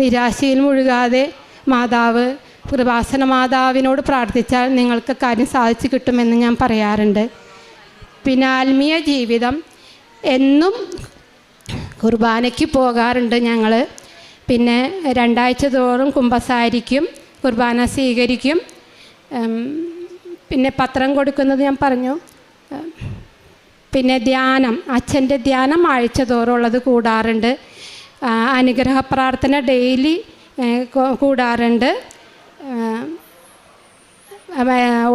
നിരാശയിൽ മുഴുകാതെ മാതാവ്, കൃപാസന മാതാവിനോട് പ്രാർത്ഥിച്ചാൽ നിങ്ങൾക്ക് കാര്യം സാധിച്ചു കിട്ടുമെന്ന് ഞാൻ പറയാറുണ്ട്. പിന്നെ ആത്മീയ ജീവിതം എന്നും കുർബാനയ്ക്ക് പോകാറുണ്ട് ഞങ്ങൾ. പിന്നെ 2 ആഴ്ച തോറും കുമ്പസാരിക്കും, കുർബാന സ്വീകരിക്കും. പിന്നെ പത്രം കൊടുക്കുന്നത് ഞാൻ പറഞ്ഞു. പിന്നെ ധ്യാനം, അച്ഛൻ്റെ ധ്യാനം ആഴ്ച തോറുള്ളത് കൂടാറുണ്ട്. അനുഗ്രഹ പ്രാർത്ഥന ഡെയിലി കൂടാറുണ്ട്.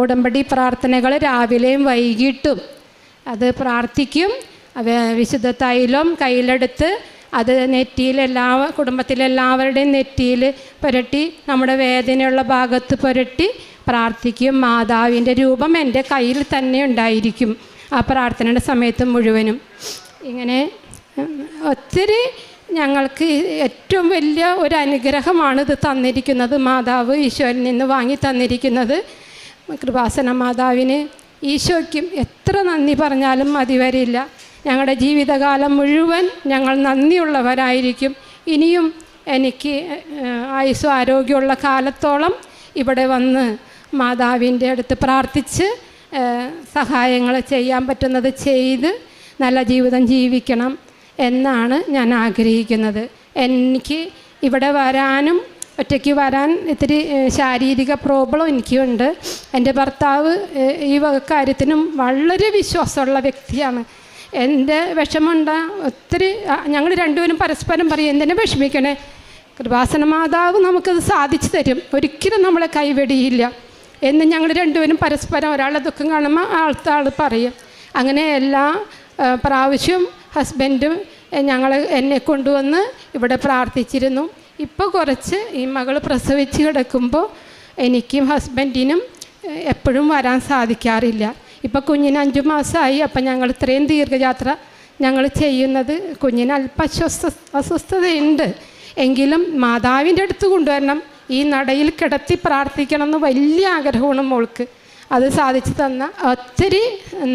ഉടമ്പടി പ്രാർത്ഥനകൾ രാവിലെയും വൈകിട്ടും അത് പ്രാർത്ഥിക്കും. വിശുദ്ധ തൈലം കയ്യിലെടുത്ത് അത് കുടുംബത്തിലെല്ലാവരുടെയും നെറ്റിയിൽ പുരട്ടി, നമ്മുടെ വേദനയുള്ള ഭാഗത്ത് പുരട്ടി പ്രാർത്ഥിക്കും. മാതാവിൻ്റെ രൂപം എൻ്റെ കയ്യിൽ തന്നെ ഉണ്ടായിരിക്കും ആ പ്രാർത്ഥനയുടെ സമയത്ത് മുഴുവനും. ഇങ്ങനെ ഒത്തിരി ഞങ്ങൾക്ക് ഏറ്റവും വലിയ ഒരു അനുഗ്രഹമാണ് ഇത് തന്നിരിക്കുന്നത്. മാതാവ് ഈശോയിൽ നിന്ന് വാങ്ങി തന്നിരിക്കുന്നത്. കൃപാസന മാതാവിന് ഈശോയ്ക്കും എത്ര നന്ദി പറഞ്ഞാലും മതി വരില്ല. ഞങ്ങളുടെ ജീവിതകാലം മുഴുവൻ ഞങ്ങൾ നന്ദിയുള്ളവരായിരിക്കും. ഇനിയും എനിക്ക് ആയുസ്സും ആരോഗ്യമുള്ള കാലത്തോളം ഇവിടെ വന്ന് മാതാവിൻ്റെ അടുത്ത് പ്രാർത്ഥിച്ച് സഹായങ്ങൾ ചെയ്യാൻ പറ്റുന്നത് ചെയ്ത് നല്ല ജീവിതം ജീവിക്കണം എന്നാണ് ഞാൻ ആഗ്രഹിക്കുന്നത്. എനിക്ക് ഇവിടെ വരാനും ഒറ്റയ്ക്ക് വരാൻ ഇത്തിരി ശാരീരിക പ്രോബ്ലം എനിക്കുണ്ട്. എൻ്റെ ഭർത്താവ് ഈ കാര്യത്തിനും വളരെ വിശ്വാസമുള്ള വ്യക്തിയാണ്. എൻ്റെ വിഷമമുണ്ട ഒത്തിരി ഞങ്ങൾ രണ്ടുപേരും പരസ്പരം പറയും, എന്തിനെ വിഷമിക്കണേ, കൃപാസന മാതാവ് നമുക്കത് സാധിച്ചു തരും, ഒരിക്കലും നമ്മളെ കൈവെടിയില്ല എന്ന് ഞങ്ങൾ രണ്ടുപേരും പരസ്പരം ഒരാളുടെ ദുഃഖം കാണുമ്പോൾ ആൾ പറയും. അങ്ങനെ എല്ലാ പ്രാവശ്യവും ഹസ്ബൻഡും എന്നെ കൊണ്ടുവന്ന് ഇവിടെ പ്രാർത്ഥിച്ചിരുന്നു. ഇപ്പോൾ കുറച്ച് ഈ മകൾ പ്രസവിച്ച് കിടക്കുമ്പോൾ എനിക്കും ഹസ്ബൻഡിനും എപ്പോഴും വരാൻ സാധിക്കാറില്ല. ഇപ്പോൾ കുഞ്ഞിന് 5 മാസമായി. അപ്പം ഞങ്ങൾ ഇത്രയും ദീർഘയാത്ര ഞങ്ങൾ ചെയ്യുന്നത് കുഞ്ഞിന് അല്പ അസ്വസ്ഥതയുണ്ട്. എങ്കിലും മാതാവിൻ്റെ അടുത്ത് കൊണ്ടുവരണം, ഈ നടയിൽ കിടത്തി പ്രാർത്ഥിക്കണം എന്ന് വലിയ ആഗ്രഹമാണ് മോൾക്ക്. അത് സാധിച്ചു തന്ന ഒത്തിരി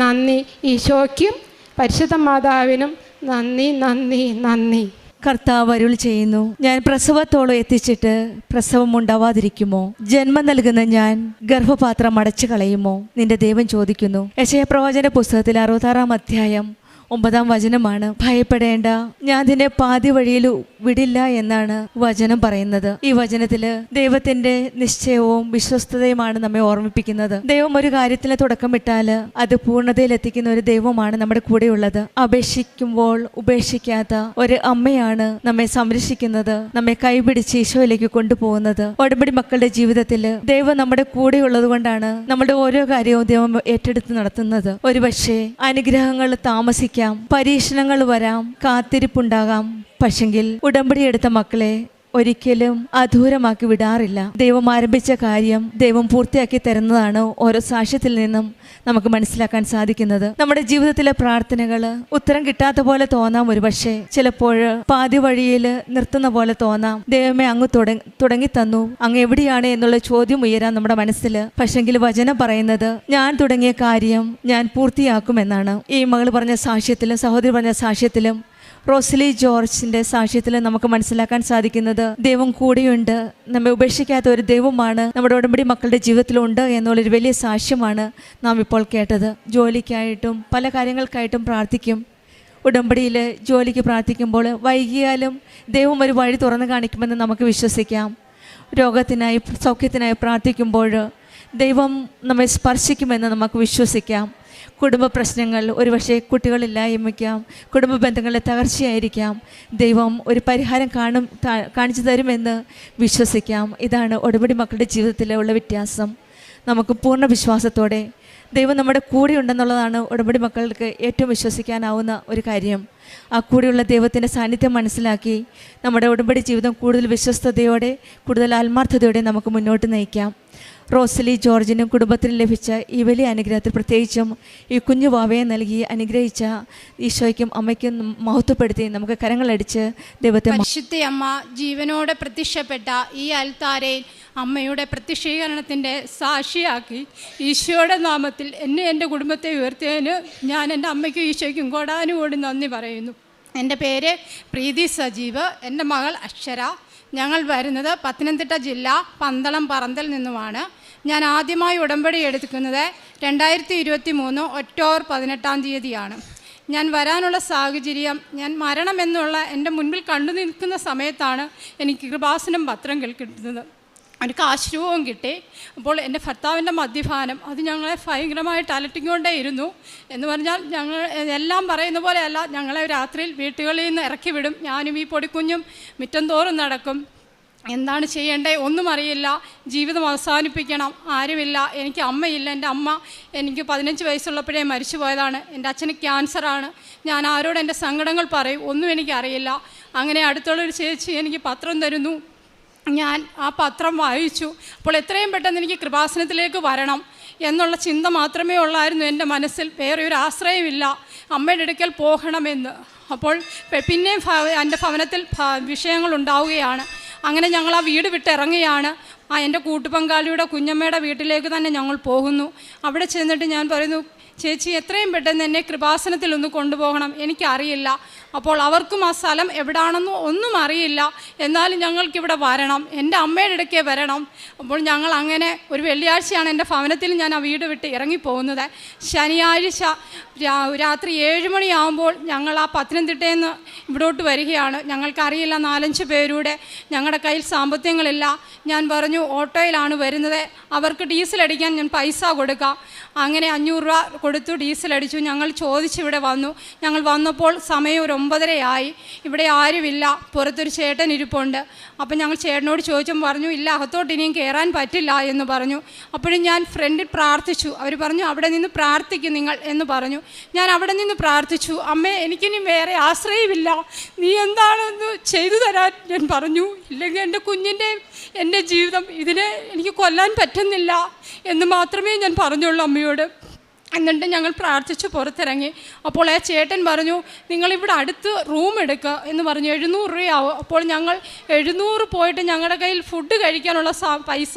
നന്ദി ഈശോയ്ക്കും പരിശുദ്ധ മാതാവിനും നന്ദി നന്ദി നന്ദി. കർത്താവ് അരുൾ ചെയ്യുന്നു, ഞാൻ പ്രസവത്തോളം എത്തിച്ചിട്ട് പ്രസവം ഉണ്ടാവാതിരിക്കുമോ? ജന്മം നൽകുന്ന ഞാൻ ഗർഭപാത്രം അടച്ചു കളയുമോ? നിന്റെ ദൈവം ചോദിക്കുന്നു. യെശയ്യാ പ്രവചന പുസ്തകത്തിൽ 66-ാം അധ്യായം 9-ാം വചനമാണ്. ഭയപ്പെടേണ്ട, ഞാൻ നിന്നെ പാതി വഴിയിൽ വിടില്ല എന്നാണ് വചനം പറയുന്നത്. ഈ വചനത്തില് ദൈവത്തിന്റെ നിശ്ചയവും വിശ്വസ്തതയുമാണ് നമ്മെ ഓർമ്മിപ്പിക്കുന്നത്. ദൈവം ഒരു കാര്യത്തിന് തുടക്കമിട്ടാൽ അത് പൂർണ്ണതയിൽ എത്തിക്കുന്ന ഒരു ദൈവമാണ് നമ്മുടെ കൂടെയുള്ളത്. അപേക്ഷിക്കുമ്പോൾ ഉപേക്ഷിക്കാത്ത ഒരു അമ്മയാണ് നമ്മെ സംരക്ഷിക്കുന്നത്, നമ്മെ കൈപിടിച്ച് ഈശോയിലേക്ക് കൊണ്ടുപോകുന്നത്. ഉടമ്പടി മക്കളുടെ ജീവിതത്തിൽ ദൈവം നമ്മുടെ കൂടെയുള്ളത് കൊണ്ടാണ് നമ്മുടെ ഓരോ കാര്യവും ദൈവം ഏറ്റെടുത്ത് നടത്തുന്നത്. ഒരുപക്ഷെ അനുഗ്രഹങ്ങൾ താമസിക്കും, പരീക്ഷണങ്ങൾ വരാം, കാത്തിരിപ്പുണ്ടാകാം. പക്ഷെങ്കിൽ ഉടമ്പടി എടുത്ത മക്കളെ ഒരിക്കലും അധൂരമാക്കി വിടാറില്ല. ദൈവം ആരംഭിച്ച കാര്യം ദൈവം പൂർത്തിയാക്കി തരുന്നതാണ് ഓരോ സാക്ഷ്യത്തിൽ നിന്നും നമുക്ക് മനസ്സിലാക്കാൻ സാധിക്കുന്നത്. നമ്മുടെ ജീവിതത്തിലെ പ്രാർത്ഥനകൾ ഉത്തരം കിട്ടാത്ത പോലെ തോന്നാം, ഒരു പക്ഷേ ചിലപ്പോൾ പാതി വഴിയിൽ നിർത്തുന്ന പോലെ തോന്നാം. ദൈവമേ, അങ്ങ് തുടങ്ങി തന്നു, അങ്ങ് എവിടെയാണ് എന്നുള്ള ചോദ്യം ഉയരാൻ നമ്മുടെ മനസ്സിൽ. പക്ഷെങ്കിൽ വചനം പറയുന്നത് ഞാൻ തുടങ്ങിയ കാര്യം ഞാൻ പൂർത്തിയാക്കുമെന്നാണ്. ഈ മകൾ പറഞ്ഞ സാക്ഷ്യത്തിലും സഹോദരി പറഞ്ഞ സാക്ഷ്യത്തിലും റോസ്ലി ജോർജിൻ്റെ സാക്ഷ്യത്തിൽ നമുക്ക് മനസ്സിലാക്കാൻ സാധിക്കുന്നത് ദൈവം കൂടെയുണ്ട്, നമ്മെ ഉപേക്ഷിക്കാത്ത ഒരു ദൈവമാണ് നമ്മുടെ ഉടമ്പടി മക്കളുടെ ജീവിതത്തിലുണ്ട് എന്നുള്ളൊരു വലിയ സാക്ഷ്യമാണ് നാം ഇപ്പോൾ കേട്ടത്. ജോലിക്കായിട്ടും പല കാര്യങ്ങൾക്കായിട്ടും പ്രാർത്ഥിക്കും. ഉടമ്പടിയിൽ ജോലിക്ക് പ്രാർത്ഥിക്കുമ്പോൾ വൈകിയാലും ദൈവം ഒരു വഴി തുറന്നു കാണിക്കുമെന്ന് നമുക്ക് വിശ്വസിക്കാം. രോഗത്തിനായി സൗഖ്യത്തിനായി പ്രാർത്ഥിക്കുമ്പോൾ ദൈവം നമ്മെ സ്പർശിക്കുമെന്ന് നമുക്ക് വിശ്വസിക്കാം. കുടുംബ പ്രശ്നങ്ങൾ, ഒരുപക്ഷെ കുട്ടികളില്ലായ്മയ്ക്കാം, കുടുംബ ബന്ധങ്ങളിലെ തകർച്ചയായിരിക്കാം, ദൈവം ഒരു പരിഹാരം കാണിച്ചു തരുമെന്ന് വിശ്വസിക്കാം. ഇതാണ് ഉടമ്പടി മക്കളുടെ ജീവിതത്തിലുള്ള വ്യത്യാസം. നമുക്ക് പൂർണ്ണ വിശ്വാസത്തോടെ ദൈവം നമ്മുടെ കൂടെ ഉണ്ടെന്നുള്ളതാണ് ഉടമ്പടി മക്കൾക്ക് ഏറ്റവും വിശ്വസിക്കാനാവുന്ന ഒരു കാര്യം. ആ കൂടെയുള്ള ദൈവത്തിൻ്റെ സാന്നിധ്യം മനസ്സിലാക്കി നമ്മുടെ ഉടമ്പടി ജീവിതം കൂടുതൽ വിശ്വസ്തയോടെ കൂടുതൽ ആത്മാർത്ഥതയോടെ നമുക്ക് മുന്നോട്ട് നയിക്കാം. റോസ്ലി ജോർജിനും കുടുംബത്തിനും ലഭിച്ച ഈ വലിയ അനുഗ്രഹത്തിൽ പ്രത്യേകിച്ചും ഈ കുഞ്ഞു വാവയെ നൽകി അനുഗ്രഹിച്ച ഈശോയ്ക്കും അമ്മയ്ക്കും മഹത്വപ്പെടുത്തി നമുക്ക് കരങ്ങളടിച്ച് ദൈവത്തെ. പരിശുദ്ധ അമ്മ ജീവനോടെ പ്രത്യക്ഷപ്പെട്ട ഈ അൽത്താരയിൽ അമ്മയുടെ പ്രത്യക്ഷീകരണത്തിൻ്റെ സാക്ഷിയാക്കി ഈശോയുടെ നാമത്തിൽ എന്നെ എൻ്റെ കുടുംബത്തെ ഉയർത്തിയതിന് ഞാൻ എൻ്റെ അമ്മയ്ക്കും ഈശോയ്ക്കും കോടാനുകോടി നന്ദി പറയുന്നു. എൻ്റെ പേര് പ്രീതി സജീവ്, എൻ്റെ മകൾ അക്ഷര. ഞങ്ങൾ വരുന്നത് പത്തനംതിട്ട ജില്ല പന്തളം പറന്തൽ നിന്നുമാണ്. ഞാൻ ആദ്യമായി ഉടമ്പടി എടുക്കുന്നത് 2023 ഒക്ടോബർ 18-ാം തീയതിയാണ്. ഞാൻ വരാനുള്ള സാഹചര്യം, ഞാൻ മരണമെന്നുള്ള എൻ്റെ മുൻപിൽ കണ്ടു നിൽക്കുന്ന സമയത്താണ് എനിക്ക് കൃപാസനം പത്രം കേൾക്കുന്നത്. എനിക്ക് ആശ്രയവും കിട്ടി. അപ്പോൾ എൻ്റെ ഭർത്താവിൻ്റെ മദ്യപാനം അത് ഞങ്ങളെ ഭയങ്കരമായിട്ട് അലട്ടിക്കൊണ്ടേയിരുന്നു. എന്ന് പറഞ്ഞാൽ ഞങ്ങൾ എല്ലാം പറയുന്ന പോലെയല്ല, ഞങ്ങളെ രാത്രിയിൽ വീട്ടുകളിൽ നിന്ന് ഇറക്കി വിടും. ഞാനും ഈ പൊടിക്കുഞ്ഞും മുറ്റം തോറും നടക്കും. എന്താണ് ചെയ്യേണ്ടത് ഒന്നും അറിയില്ല. ജീവിതം അവസാനിപ്പിക്കണം, ആരുമില്ല, എനിക്ക് അമ്മയില്ല. എൻ്റെ അമ്മ എനിക്ക് 15 വയസ്സുള്ളപ്പോഴേ മരിച്ചു പോയതാണ്. എൻ്റെ അച്ഛന് ക്യാൻസറാണ്. ഞാൻ ആരോട് എൻ്റെ സങ്കടങ്ങൾ പറയും, ഒന്നും എനിക്കറിയില്ല. അങ്ങനെ അടുത്തുള്ളൊരു ചേച്ചി എനിക്ക് പത്രം തരുന്നു. ഞാൻ ആ പത്രം വായിച്ചു. അപ്പോൾ എത്രയും പെട്ടെന്ന് എനിക്ക് കൃപാസനത്തിലേക്ക് വരണം എന്നുള്ള ചിന്ത മാത്രമേ ഉള്ളായിരുന്നു എൻ്റെ മനസ്സിൽ. വേറെ ഒരു ആശ്രയമില്ല, അമ്മയുടെ അടുക്കൽ പോകണമെന്ന്. അപ്പോൾ പിന്നെ എൻ്റെ ഭവനത്തിൽ വിഷയങ്ങൾ ഉണ്ടാവുകയാണ്. അങ്ങനെ ഞങ്ങൾ ആ വീട് വിട്ടിറങ്ങുകയാണ്. എൻ്റെ കൂട്ടുപങ്കാളിയുടെ കുഞ്ഞമ്മയുടെ വീട്ടിലേക്ക് തന്നെ ഞങ്ങൾ പോകുന്നു. അവിടെ ചെന്നിട്ട് ഞാൻ പറയുന്നു, ചേച്ചി എത്രയും പെട്ടെന്ന് എന്നെ കൃപാസനത്തിൽ ഒന്ന് കൊണ്ടുപോകണം, എനിക്കറിയില്ല. അപ്പോൾ അവർക്കും ആ സ്ഥലം എവിടാണെന്നും ഒന്നും അറിയില്ല, എന്നാലും ഞങ്ങൾക്കിവിടെ വരണം, എൻ്റെ അമ്മയുടെ ഇടയ്ക്ക് വരണം. അപ്പോൾ ഞങ്ങൾ അങ്ങനെ ഒരു വെള്ളിയാഴ്ചയാണ് എൻ്റെ ഭവനത്തിൽ ഞാൻ ആ വീട് വിട്ട് ഇറങ്ങിപ്പോകുന്നത്. ശനിയാഴ്ച രാത്രി 7 മണിയാകുമ്പോൾ ഞങ്ങൾ ആ പത്തനംതിട്ടയിൽ നിന്ന് ഇവിടോട്ട് വരികയാണ്. ഞങ്ങൾക്കറിയില്ല, 4-5 പേരുടെ, ഞങ്ങളുടെ കയ്യിൽ സാമ്പത്തികങ്ങളില്ല. ഞാൻ പറഞ്ഞു ഓട്ടോയിലാണ് വരുന്നത്, അവർക്ക് ഡീസൽ അടിക്കാൻ ഞാൻ പൈസ കൊടുക്കാം. അങ്ങനെ 500 രൂപ കൊടുത്തു, ഡീസൽ അടിച്ചു. ഞങ്ങൾ ചോദിച്ചിവിടെ വന്നു. ഞങ്ങൾ വന്നപ്പോൾ സമയം ഒരു 9:30 ഇവിടെ ആരുമില്ല, പുറത്തൊരു ചേട്ടൻ ഇരിപ്പുണ്ട്. അപ്പം ഞങ്ങൾ ചേട്ടനോട് ചോദിച്ചും പറഞ്ഞു, ഇല്ല അകത്തോട്ട് ഇനിയും കയറാൻ പറ്റില്ല എന്ന് പറഞ്ഞു. അപ്പോഴും ഞാൻ ഫ്രണ്ടിൽ പ്രാർത്ഥിച്ചു. അവർ പറഞ്ഞു അവിടെ നിന്ന് പ്രാർത്ഥിക്കും നിങ്ങൾ എന്ന് പറഞ്ഞു. ഞാൻ അവിടെ നിന്ന് പ്രാർത്ഥിച്ചു, അമ്മേ എനിക്കിനി വേറെ ആശ്രയമില്ല, നീ എന്താണെന്ന് ചെയ്തു തരാൻ ഞാൻ പറഞ്ഞു. ഇല്ലെങ്കിൽ എൻ്റെ കുഞ്ഞിൻ്റെയും എൻ്റെ ജീവിതം ഇതിനെ എനിക്ക് കൊല്ലാൻ പറ്റുന്നില്ല എന്ന് മാത്രമേ ഞാൻ പറഞ്ഞുള്ളൂ അമ്മയോട്. എന്നിട്ട് ഞങ്ങൾ പ്രാർത്ഥിച്ച് പുറത്തിറങ്ങി. അപ്പോൾ ആ ചേട്ടൻ പറഞ്ഞു, നിങ്ങളിവിടെ അടുത്ത് റൂം എടുക്കുക എന്ന് പറഞ്ഞു. 700 രൂപയാവും. അപ്പോൾ ഞങ്ങൾ 700 പോയിട്ട് ഞങ്ങളുടെ കയ്യിൽ ഫുഡ് കഴിക്കാനുള്ള പൈസ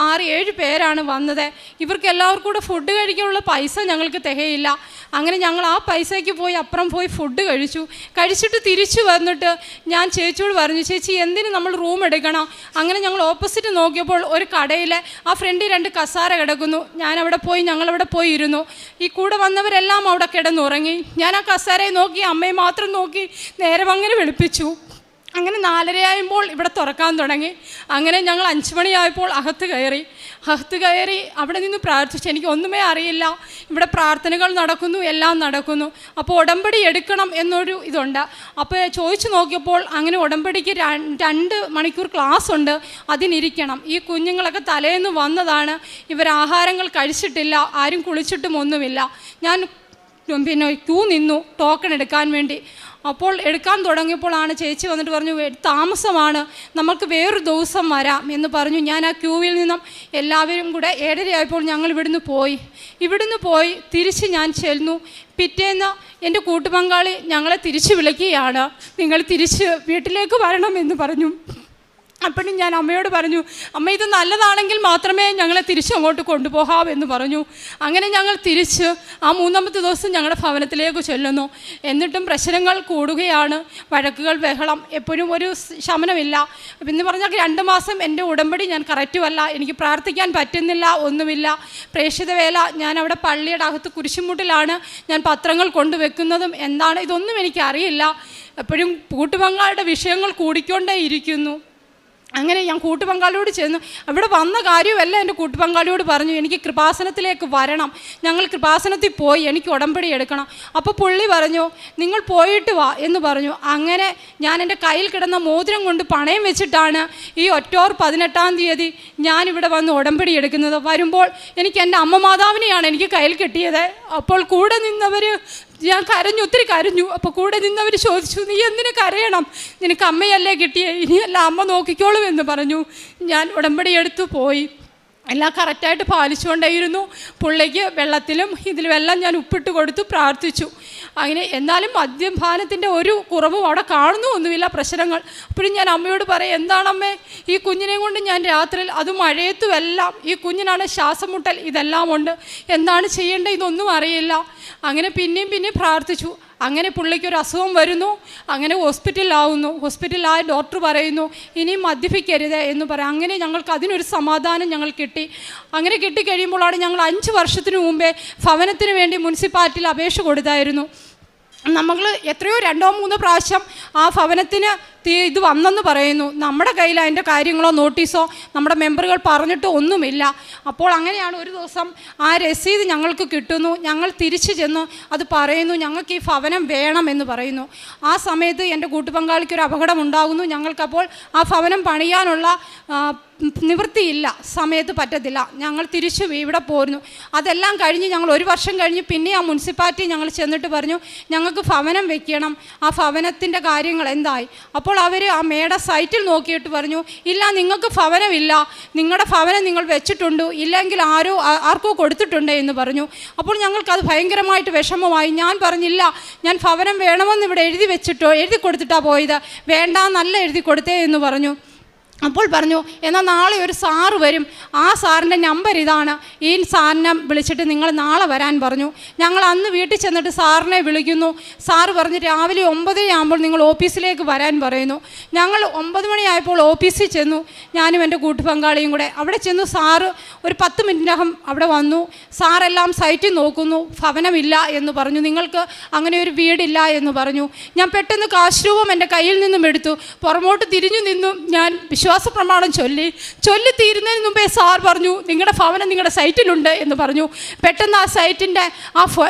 6-7 പേരാണ് വന്നത്. ഇവർക്ക് എല്ലാവർക്കും കൂടെ ഫുഡ് കഴിക്കാനുള്ള പൈസ ഞങ്ങൾക്ക് തികയില്ല. അങ്ങനെ ഞങ്ങൾ ആ പൈസയ്ക്ക് പോയി അപ്പുറം പോയി ഫുഡ് കഴിച്ചിട്ട് തിരിച്ചു വന്നിട്ട് ഞാൻ ചേച്ചിയോട് പറഞ്ഞു, ചേച്ചി എന്തിന് നമ്മൾ റൂം എടുക്കണം? അങ്ങനെ ഞങ്ങൾ ഓപ്പോസിറ്റ് നോക്കിയപ്പോൾ ഒരു കടയിൽ ആ ഫ്രണ്ടിൽ 2 കസാര കിടക്കുന്നു. ഞങ്ങളവിടെ പോയി ഇരുന്നു. ഈ കൂടെ വന്നവരെല്ലാം അവിടെ കിടന്നുറങ്ങി. ഞാൻ ആ കസാരയെ നോക്കി, അമ്മയെ മാത്രം നോക്കി നേരം അങ്ങനെ വെളുപ്പിച്ചു. അങ്ങനെ 4:30 ആയപ്പോൾ ഇവിടെ തുറക്കാൻ തുടങ്ങി. അങ്ങനെ ഞങ്ങൾ 5 മണിയായപ്പോൾ അകത്ത് കയറി അവിടെ നിന്ന് പ്രാർത്ഥിച്ചു. എനിക്ക് ഒന്നുമേ അറിയില്ല, ഇവിടെ പ്രാർത്ഥനകൾ നടക്കുന്നു, എല്ലാം നടക്കുന്നു. അപ്പോൾ ഉടമ്പടി എടുക്കണം എന്നൊരു ഇതുണ്ട്. അപ്പോൾ ചോദിച്ചു നോക്കിയപ്പോൾ അങ്ങനെ ഉടമ്പടിക്ക് 2 മണിക്കൂർ ക്ലാസ് ഉണ്ട്, അതിനിരിക്കണം. ഈ കുഞ്ഞുങ്ങളൊക്കെ തലേന്ന് വന്നതാണ്, ഇവർ ആഹാരങ്ങൾ കഴിച്ചിട്ടില്ല, ആരും കുളിച്ചിട്ടും ഒന്നുമില്ല. ഞാൻ പിന്നെ ക്യൂ നിന്നു ടോക്കൺ എടുക്കാൻ വേണ്ടി. അപ്പോൾ എടുക്കാൻ തുടങ്ങിയപ്പോഴാണ് ചേച്ചി വന്നിട്ട് പറഞ്ഞു, താമസമാണ്, നമുക്ക് വേറൊരു ദിവസം വരാം എന്ന് പറഞ്ഞു. ഞാൻ ആ ക്യൂവിൽ നിന്നും എല്ലാവരും കൂടെ 7:30 ആയപ്പോൾ ഞങ്ങൾ ഇവിടുന്ന് പോയി തിരിച്ച് ഞാൻ ചെന്നു. പിറ്റേന്ന് എൻ്റെ കൂട്ടുപങ്കാളി ഞങ്ങളെ തിരിച്ച് വിളിക്കുകയാണ്, നിങ്ങൾ തിരിച്ച് വീട്ടിലേക്ക് വരണം എന്ന് പറഞ്ഞു. അപ്പോഴും ഞാൻ അമ്മയോട് പറഞ്ഞു, അമ്മ ഇത് നല്ലതാണെങ്കിൽ മാത്രമേ ഞങ്ങളെ തിരിച്ചങ്ങോട്ട് കൊണ്ടുപോകാവൂ എന്ന് പറഞ്ഞു. അങ്ങനെ ഞങ്ങൾ തിരിച്ച് ആ 3-ാമത്തെ ദിവസം ഞങ്ങളുടെ ഭവനത്തിലേക്ക് ചെല്ലുന്നു. എന്നിട്ടും പ്രശ്നങ്ങൾ കൂടുകയാണ്, വഴക്കുകൾ, ബഹളം, എപ്പോഴും ഒരു ശമനമില്ല. എന്ന് പറഞ്ഞാൽ 2 മാസം എൻ്റെ ഉടമ്പടി ഞാൻ കറക്റ്റുമല്ല, എനിക്ക് പ്രാർത്ഥിക്കാൻ പറ്റുന്നില്ല, ഒന്നുമില്ല. പ്രേക്ഷിത വേല ഞാൻ അവിടെ പള്ളിയുടെ അകത്ത് കുരിശുമുട്ടിലാണ് ഞാൻ പത്രങ്ങൾ കൊണ്ടുവെക്കുന്നതും എന്താണ് ഇതൊന്നും എനിക്കറിയില്ല. എപ്പോഴും കൂട്ടുപങ്കാളിയുടെ വിഷയങ്ങൾ കൂടിക്കൊണ്ടേ ഇരിക്കുന്നു. അങ്ങനെ ഞാൻ കൂട്ടുപങ്കാളിയോട് ചെന്നു. അവിടെ വന്ന കാര്യമല്ല എൻ്റെ കൂട്ടുപങ്കാളിയോട് പറഞ്ഞു, എനിക്ക് കൃപാസനത്തിലേക്ക് വരണം, ഞങ്ങൾ കൃപാസനത്തിൽ പോയി എനിക്ക് ഉടമ്പടി എടുക്കണം. അപ്പോൾ പുള്ളി പറഞ്ഞു, നിങ്ങൾ പോയിട്ട് വാ എന്ന് പറഞ്ഞു. അങ്ങനെ ഞാൻ എൻ്റെ കയ്യിൽ കിടന്ന മോതിരം കൊണ്ട് പണയം വെച്ചിട്ടാണ് ഈ ഒക്ടോബർ 18-ാം തീയതി ഞാനിവിടെ വന്ന് ഉടമ്പടി എടുക്കുന്നത്. വരുമ്പോൾ എനിക്ക് എൻ്റെ അമ്മ മാതാവിനെയാണ് എനിക്ക് കയ്യിൽ കിട്ടിയത്. അപ്പോൾ കൂടെ നിന്നവർ, ഞാൻ ഒത്തിരി കരഞ്ഞു. അപ്പോൾ കൂടെ നിന്നവർ ചോദിച്ചു, നീ എന്തിനു കരയണം, നിനക്ക് അമ്മയല്ലേ കിട്ടിയേ, ഇനിയല്ല അമ്മ നോക്കിക്കോളും എന്ന് പറഞ്ഞു. ഞാൻ ഉടമ്പടി എടുത്തു പോയി. എല്ലാം കറക്റ്റായിട്ട് പാലിച്ചുകൊണ്ടേയിരുന്നു. പുള്ളിക്ക് വെള്ളത്തിലും ഇതിലുമെല്ലാം ഞാൻ ഉപ്പിട്ട് കൊടുത്തു, പ്രാർത്ഥിച്ചു. അങ്ങനെ എന്നാലും മദ്യപാനത്തിൻ്റെ ഒരു കുറവും അവിടെ കാണുന്നൊന്നുമില്ല, പ്രശ്നങ്ങൾ. അപ്പോഴും ഞാൻ അമ്മയോട് പറയും, എന്താണമ്മേ ഈ കുഞ്ഞിനെ കൊണ്ട് ഞാൻ രാത്രിയിൽ, അത് മഴയത്തുമെല്ലാം, ഈ കുഞ്ഞിനാണ് ശ്വാസം മുട്ടൽ, ഇതെല്ലാം ഉണ്ട്, എന്താണ് ചെയ്യേണ്ടത് ഇതൊന്നും അറിയില്ല. അങ്ങനെ പിന്നെയും പ്രാർത്ഥിച്ചു. അങ്ങനെ പുള്ളിക്കൊരു അസുഖം വരുന്നു. അങ്ങനെ ഹോസ്പിറ്റലിലായ ഡോക്ടർ പറയുന്നു, ഇനിയും മദ്യപിക്കരുത് എന്ന് പറയും. അങ്ങനെ ഞങ്ങൾക്ക് അതിനൊരു സമാധാനം ഞങ്ങൾ കിട്ടി. അങ്ങനെ കിട്ടിക്കഴിയുമ്പോഴാണ് ഞങ്ങൾ 5 വർഷത്തിന് മുമ്പേ ഭവനത്തിന് വേണ്ടി മുനിസിപ്പാലിറ്റിയിൽ അപേക്ഷ കൊടുത്തായിരുന്നു. നമ്മൾ എത്രയോ 2-3 പ്രാവശ്യം ആ ഭവനത്തിന് ഇത് വന്നെന്ന് പറയുന്നു. നമ്മുടെ കയ്യിൽ അതിൻ്റെ കാര്യങ്ങളോ നോട്ടീസോ നമ്മുടെ മെമ്പറുകൾ പറഞ്ഞിട്ടോ ഒന്നുമില്ല. അപ്പോൾ അങ്ങനെയാണ് ഒരു ദിവസം ആ രസീത് ഞങ്ങൾക്ക് കിട്ടുന്നു. ഞങ്ങൾ തിരിച്ചു ചെന്ന് അത് പറയുന്നു, ഞങ്ങൾക്ക് ഈ ഭവനം വേണം എന്ന് പറയുന്നു. ആ സമയത്ത് എൻ്റെ കൂട്ടുപങ്കാളിക്കൊരു അപകടം ഉണ്ടാകുന്നു. ഞങ്ങൾക്കപ്പോൾ ആ ഭവനം പണിയാനുള്ള നിവൃത്തിയില്ല, സമയത്ത് പറ്റത്തില്ല. ഞങ്ങൾ തിരിച്ചു ഇവിടെ പോരുന്നു. അതെല്ലാം കഴിഞ്ഞ് ഞങ്ങൾ 1 വർഷം കഴിഞ്ഞ് പിന്നെ ആ മുനിസിപ്പാലിറ്റി ഞങ്ങൾ ചെന്നിട്ട് പറഞ്ഞു, ഞങ്ങൾക്ക് ഭവനം വെക്കണം, ആ ഭവനത്തിൻ്റെ കാര്യങ്ങൾ എന്തായി? അപ്പോൾ അപ്പോൾ അവർ ആ മേയുടെ സൈറ്റിൽ നോക്കിയിട്ട് പറഞ്ഞു, ഇല്ല, നിങ്ങൾക്ക് ഭവനമില്ല, നിങ്ങളുടെ ഭവനം നിങ്ങൾ വെച്ചിട്ടുണ്ട്, ഇല്ലെങ്കിൽ ആർക്കോ കൊടുത്തിട്ടുണ്ട് എന്ന് പറഞ്ഞു. അപ്പോൾ ഞങ്ങൾക്കത് ഭയങ്കരമായിട്ട് വിഷമമായി. ഞാൻ പറഞ്ഞില്ല, ഞാൻ ഭവനം വേണമെന്ന് ഇവിടെ എഴുതി കൊടുത്തിട്ടാണ് പോയത്, വേണ്ട, നല്ല എഴുതി കൊടുത്തേ എന്ന് പറഞ്ഞു. അപ്പോൾ പറഞ്ഞു, എന്നാൽ നാളെ ഒരു സാറ് വരും, ആ സാറിൻ്റെ നമ്പർ ഇതാണ്, ഈ സാറിനെ വിളിച്ചിട്ട് നിങ്ങൾ നാളെ വരാൻ പറഞ്ഞു. ഞങ്ങൾ അന്ന് വീട്ടിൽ ചെന്നിട്ട് സാറിനെ വിളിക്കുന്നു. സാറ് പറഞ്ഞ് രാവിലെ 9 ആകുമ്പോൾ നിങ്ങൾ ഓഫീസിലേക്ക് വരാൻ പറയുന്നു. ഞങ്ങൾ 9 മണിയായപ്പോൾ ഓഫീസിൽ ചെന്നു, ഞാനും എൻ്റെ കൂട്ടുപങ്കാളിയും കൂടെ. അവിടെ ചെന്നു സാറ് ഒരു 10 മിനിറ്റിനകം അവിടെ വന്നു. സാറെല്ലാം സൈറ്റിൽ നോക്കുന്നു, ഭവനമില്ല എന്ന് പറഞ്ഞു, നിങ്ങൾക്ക് അങ്ങനെ ഒരു വീടില്ല എന്ന് പറഞ്ഞു. ഞാൻ പെട്ടെന്ന് കാശ് രൂപം എൻ്റെ കയ്യിൽ നിന്നും എടുത്തു, പുറമോട്ട് തിരിഞ്ഞു നിന്നു. ഞാൻ വിശ്വാസ പ്രമാണം ചൊല്ലി തീരുന്നതിന് മുമ്പേ സാർ പറഞ്ഞു, നിങ്ങളുടെ ഭവനം നിങ്ങളുടെ സൈറ്റിലുണ്ട് എന്ന് പറഞ്ഞു. പെട്ടെന്ന് ആ സൈറ്റിൻ്റെ ആ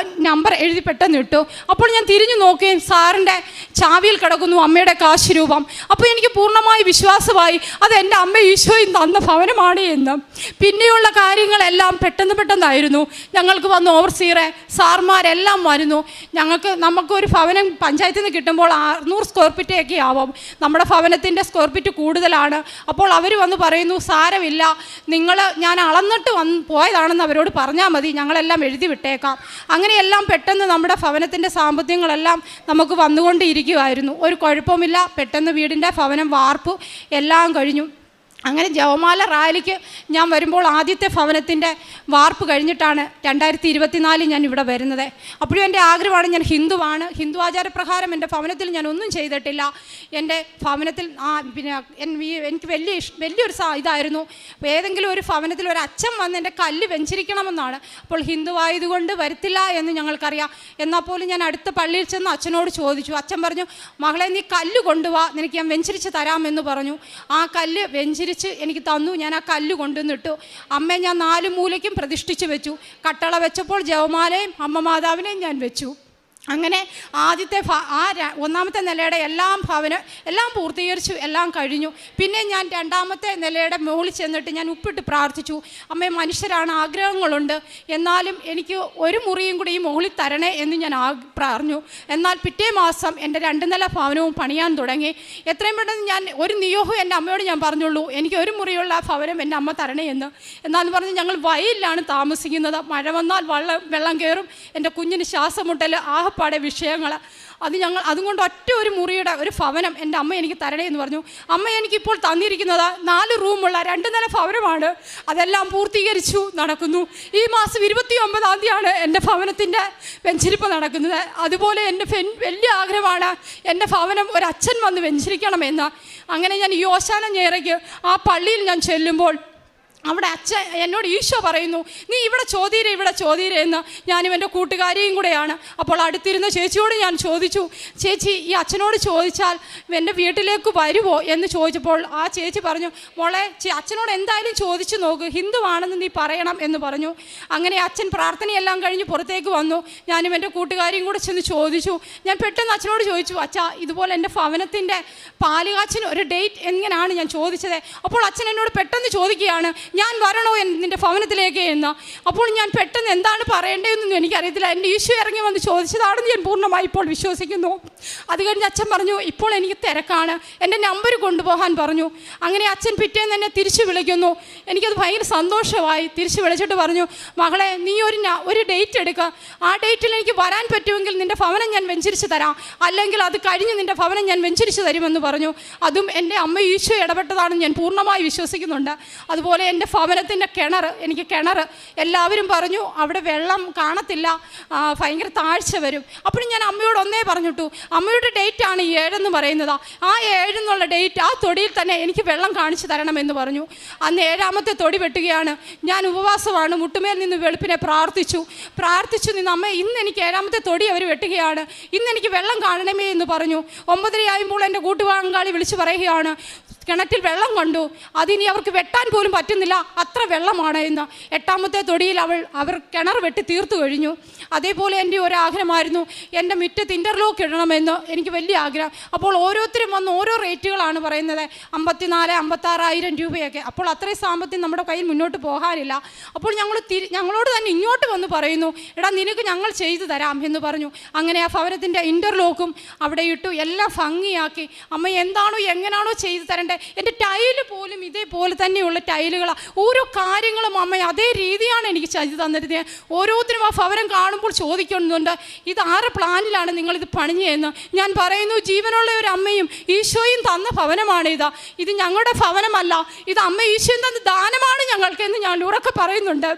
നമ്പർ എഴുതി പെട്ടെന്ന് ഇട്ടു. അപ്പോൾ ഞാൻ തിരിഞ്ഞു നോക്കുകയും സാറിൻ്റെ ചാവിയിൽ കിടക്കുന്നു അമ്മയുടെ കാശ് രൂപം. അപ്പോൾ എനിക്ക് പൂർണ്ണമായി വിശ്വാസമായി അത് എൻ്റെ അമ്മ ഈശോയും തന്ന ഭവനമാണ് എന്ന്. പിന്നെയുള്ള കാര്യങ്ങളെല്ലാം പെട്ടെന്നായിരുന്നു. ഞങ്ങൾക്ക് വന്ന് ഓവർസീറെ സാർമാരെല്ലാം വരുന്നു. നമുക്കൊരു ഭവനം പഞ്ചായത്തിൽ നിന്ന് കിട്ടുമ്പോൾ 600 സ്ക്വയർ ഫീറ്റൊക്കെ ആവും, നമ്മുടെ ഭവനത്തിൻ്റെ സ്ക്വയർ ഫീറ്റ് കൂടുതലാണ്. അപ്പോൾ അവർ വന്ന് പറയുന്നു, സാരമില്ല, ഞാൻ അളന്നിട്ട് പോയതാണെന്ന് അവരോട് പറഞ്ഞാൽ മതി, ഞങ്ങളെല്ലാം എഴുതി വിട്ടേക്കാം. അങ്ങനെയെല്ലാം പെട്ടെന്ന് നമ്മുടെ ഭവനത്തിൻ്റെ സാമ്പത്തികങ്ങളെല്ലാം നമുക്ക് വന്നുകൊണ്ടിരിക്കുമായിരുന്നു. ഒരു കുഴപ്പമില്ല, പെട്ടെന്ന് വീടിൻ്റെ ഭവനം വാർപ്പ് എല്ലാം കഴിഞ്ഞു. അങ്ങനെ ജപമാല റാലിക്ക് ഞാൻ വരുമ്പോൾ ആദ്യത്തെ ഭവനത്തിൻ്റെ വാർപ്പ് കഴിഞ്ഞിട്ടാണ് 2024 ഞാൻ ഇവിടെ വരുന്നത്. അപ്പോഴും എൻ്റെ ആഗ്രഹമാണ്, ഞാൻ ഹിന്ദുവാണ്, ഹിന്ദു ആചാരപ്രകാരം എൻ്റെ ഭവനത്തിൽ ഞാൻ ഒന്നും ചെയ്തിട്ടില്ല. എൻ്റെ ഭവനത്തിൽ എനിക്ക് വലിയൊരു ഇതായിരുന്നു, ഏതെങ്കിലും ഒരു ഭവനത്തിൽ ഒരു അച്ഛൻ വന്ന് എൻ്റെ കല്ല് വെഞ്ചരിക്കണമെന്നാണ്. അപ്പോൾ ഹിന്ദുവായതുകൊണ്ട് വരത്തില്ല എന്ന് ഞങ്ങൾക്കറിയാം. എന്നാൽ പോലും ഞാൻ അടുത്ത പള്ളിയിൽ ചെന്ന് അച്ഛനോട് ചോദിച്ചു. അച്ഛൻ പറഞ്ഞു, മകളെ നീ കല്ല് കൊണ്ടുപോവാ, നിനക്ക് ഞാൻ വെഞ്ചരിച്ച് തരാമെന്ന് പറഞ്ഞു. ആ കല്ല് വെഞ്ചരിച്ച് എനിക്ക് തന്നു. ഞാൻ ആ കല്ല് കൊണ്ടുവന്നിട്ടു. അമ്മയെ ഞാൻ 4 മൂലയ്ക്കും പ്രതിഷ്ഠിച്ച് വെച്ചു. കട്ടള വെച്ചപ്പോൾ ജപമാലയും അമ്മ മാതാവിനെയും ഞാൻ വെച്ചു. അങ്ങനെ ആദ്യത്തെ ഒന്നാമത്തെ നിലയുടെ എല്ലാം പൂർത്തീകരിച്ചു, എല്ലാം കഴിഞ്ഞു. പിന്നെ ഞാൻ 2ാമത്തെ നിലയുടെ മുകളിൽ ചെന്നിട്ട് ഞാൻ ഉപ്പിട്ട് പ്രാർത്ഥിച്ചു, അമ്മേ, മനുഷ്യരാണ്, ആഗ്രഹങ്ങളുണ്ട്, എന്നാലും എനിക്ക് ഒരു മുറിയും കൂടി ഈ മുകളിൽ തരണേ എന്ന് ഞാൻ പറഞ്ഞു. എന്നാൽ പിറ്റേ മാസം എൻ്റെ 2 നില ഭവനവും പണിയാൻ തുടങ്ങി. എത്രയും പെട്ടെന്ന് ഞാൻ ഒരു നിയോഗം എൻ്റെ അമ്മയോട് ഞാൻ പറഞ്ഞുള്ളൂ, എനിക്ക് ഒരു മുറിയുള്ള ഭവനം എൻ്റെ അമ്മ തരണേ എന്ന്. എന്നാലും പറഞ്ഞ് ഞങ്ങൾ വയലിലാണ് താമസിക്കുന്നത്, മഴ വന്നാൽ വെള്ളം കയറും, എൻ്റെ കുഞ്ഞിന് ശ്വാസമുട്ടൽ, ആകപ്പാടെ വിഷയങ്ങൾ. അതുകൊണ്ട് ഒറ്റ ഒരു മുറിയുടെ ഒരു ഭവനം എൻ്റെ അമ്മ എനിക്ക് തരണേ എന്ന് പറഞ്ഞു. അമ്മ എനിക്കിപ്പോൾ തന്നിരിക്കുന്നത് 4 റൂമുള്ള 2 നില ഭവനമാണ്. അതെല്ലാം പൂർത്തീകരിച്ചു നടക്കുന്നു. ഈ മാസം 29-ാം തീയതിയാണ് എൻ്റെ ഭവനത്തിൻ്റെ വെഞ്ചരിപ്പ് നടക്കുന്നത്. അതുപോലെ എൻ്റെ വലിയ ആഗ്രഹമാണ് എൻ്റെ ഭവനം ഒരു അച്ഛൻ വന്ന് വെഞ്ചരിക്കണമെന്ന്. അങ്ങനെ ഞാൻ യോശാന ഞേറയ്ക്ക് ആ പള്ളിയിൽ ഞാൻ ചെല്ലുമ്പോൾ അവിടെ അച്ഛൻ എന്നോട് ഈശോ പറയുന്നു, നീ ഇവിടെ ചോദ്യരേ എന്ന്. ഞാനും എൻ്റെ കൂട്ടുകാരിയും കൂടെയാണ്. അപ്പോൾ അടുത്തിരുന്ന ചേച്ചിയോട് ഞാൻ ചോദിച്ചു, ചേച്ചി, ഈ അച്ഛനോട് ചോദിച്ചാൽ എൻ്റെ വീട്ടിലേക്ക് വരുമോ എന്ന് ചോദിച്ചപ്പോൾ ആ ചേച്ചി പറഞ്ഞു, മോളെ, അച്ഛനോട് എന്തായാലും ചോദിച്ചു നോക്ക്, ഹിന്ദുവാണെന്ന് നീ പറയണം എന്ന് പറഞ്ഞു. അങ്ങനെ അച്ഛൻ പ്രാർത്ഥനയെല്ലാം കഴിഞ്ഞ് പുറത്തേക്ക് വന്നു. ഞാനും എൻ്റെ കൂട്ടുകാരിയും കൂടെ ചെന്ന് ചോദിച്ചു. ഞാൻ പെട്ടെന്ന് അച്ഛനോട് ചോദിച്ചു, അച്ഛാ, ഇതുപോലെ എൻ്റെ ഭവനത്തിൻ്റെ പാലുകാച്ചിന് ഒരു ഡേറ്റ് എങ്ങനെയാണ് ഞാൻ ചോദിച്ചത്. അപ്പോൾ അച്ഛൻ എന്നോട് പെട്ടെന്ന് ചോദിക്കുകയാണ്, ഞാൻ വരണോ നിൻ്റെ ഭവനത്തിലേക്ക് എന്ന്. അപ്പോൾ ഞാൻ പെട്ടെന്ന് എന്താണ് പറയേണ്ടതെന്നൊന്നും എനിക്കറിയത്തില്ല. എൻ്റെ ഈശോ ഇറങ്ങി വന്ന് ചോദിച്ചതാണെന്ന് ഞാൻ പൂർണ്ണമായി ഇപ്പോൾ വിശ്വസിക്കുന്നു. അത് കഴിഞ്ഞ് അച്ഛൻ പറഞ്ഞു, ഇപ്പോൾ എനിക്ക് തിരക്കാണ്, എൻ്റെ നമ്പർ കൊണ്ടുപോകാൻ പറഞ്ഞു. അങ്ങനെ അച്ഛൻ പിറ്റേന്ന് എന്നെ തിരിച്ചു വിളിക്കുന്നു. എനിക്കത് ഭയങ്കര സന്തോഷമായി. തിരിച്ചു വിളിച്ചിട്ട് പറഞ്ഞു, മകളെ, നീ ഒരു ഡേറ്റ് എടുക്കുക, ആ ഡേറ്റിൽ എനിക്ക് വരാൻ പറ്റുമെങ്കിൽ നിൻ്റെ ഭവനം ഞാൻ വെഞ്ചരിച്ച് തരാം, അല്ലെങ്കിൽ അത് കഴിഞ്ഞ് നിൻ്റെ ഭവനം ഞാൻ വെഞ്ചരിച്ച് തരുമെന്ന് പറഞ്ഞു. അതും എൻ്റെ അമ്മ ഈശോ ഇടപെട്ടതാണെന്ന് ഞാൻ പൂർണ്ണമായി വിശ്വസിക്കുന്നുണ്ട്. അതുപോലെ എൻ്റെ ഭവനത്തിൻ്റെ എനിക്ക് കിണർ എല്ലാവരും പറഞ്ഞു അവിടെ വെള്ളം കാണത്തില്ല, ഭയങ്കര താഴ്ച വരും. അപ്പോഴും ഞാൻ അമ്മയോട് ഒന്നേ പറഞ്ഞിട്ടു, അമ്മയുടെ ഡേറ്റാണ് 7 എന്ന് പറയുന്നത്, ആ 7 എന്നുള്ള ഡേറ്റ് ആ തൊടിയിൽ തന്നെ എനിക്ക് വെള്ളം കാണിച്ചു തരണമെന്ന് പറഞ്ഞു. അന്ന് 7ാമത്തെ തൊടി വെട്ടുകയാണ്. ഞാൻ ഉപവാസമാണ്, മുട്ടുമേൽ നിന്ന് വെളുപ്പിനെ പ്രാർത്ഥിച്ചു നിന്ന്, അമ്മ, ഇന്ന് എനിക്ക് 7ാമത്തെ തൊടി അവർ വെട്ടുകയാണ്, ഇന്ന് എനിക്ക് വെള്ളം കാണണമേ എന്ന് പറഞ്ഞു. 9:30 ആകുമ്പോൾ എൻ്റെ കൂട്ടുപങ്കാളി വിളിച്ചു പറയുകയാണ്, കിണറ്റിൽ വെള്ളം കണ്ടു. അതിനി അവർക്ക് വെട്ടാൻ പോലും പറ്റുന്നില്ല, അത്ര വെള്ളമാണ് എന്ന്. 8ാമത്തെ തൊടിയിൽ അവർ കിണർ വെട്ടി തീർത്തു കഴിഞ്ഞു. അതേപോലെ എൻ്റെ ഒരു ആഗ്രഹമായിരുന്നു, എൻ്റെ മുറ്റത്ത് ഇൻ്റർലോക്ക് ഇടണമെന്ന് എനിക്ക് വലിയ ആഗ്രഹം. അപ്പോൾ ഓരോരുത്തരും വന്ന് ഓരോ റേറ്റുകളാണ് പറയുന്നത്, 54,000-56,000 രൂപയൊക്കെ. അപ്പോൾ അത്രയും സാമ്പത്തികം നമ്മുടെ കയ്യിൽ മുന്നോട്ട് പോകാനില്ല. അപ്പോൾ ഞങ്ങളോട് തന്നെ ഇങ്ങോട്ട് വന്ന് പറയുന്നു, എടാ നിനക്ക് ഞങ്ങൾ ചെയ്തു തരാം എന്ന് പറഞ്ഞു. അങ്ങനെ ആ ഭവനത്തിൻ്റെ ഇൻ്റർലോക്കും അവിടെ ഇട്ടു, എല്ലാം ഭംഗിയാക്കി. അമ്മ എന്താണോ എങ്ങനെയാണോ ചെയ്തു തരേണ്ടത്, എൻ്റെ ടൈല് പോലും ഇതേപോലെ തന്നെയുള്ള ടൈലുകളാണ്. ഓരോ കാര്യങ്ങളും അമ്മ അതേ രീതിയാണ് എനിക്ക് ചെയ്തു തന്നിരുന്നത്. ഓരോരുത്തരും ആ ഭവനം കാണുമ്പോൾ ചോദിക്കുന്നുണ്ട്, ഇത് ആരുടെ പ്ലാനിലാണ് നിങ്ങളിത് പണിഞ്ഞതെന്ന്. ഞാൻ പറയുന്നു, ജീവനുള്ള ഒരു അമ്മയും ഈശോയും തന്ന ഭവനമാണ് ഇത് ഞങ്ങളുടെ ഭവനമല്ല, ഇത് അമ്മ ഈശോയും തന്ന ദാനമാണ് ഞങ്ങൾക്ക് എന്ന് ഞാൻ ഉറക്കെ പറയുന്നുണ്ട്.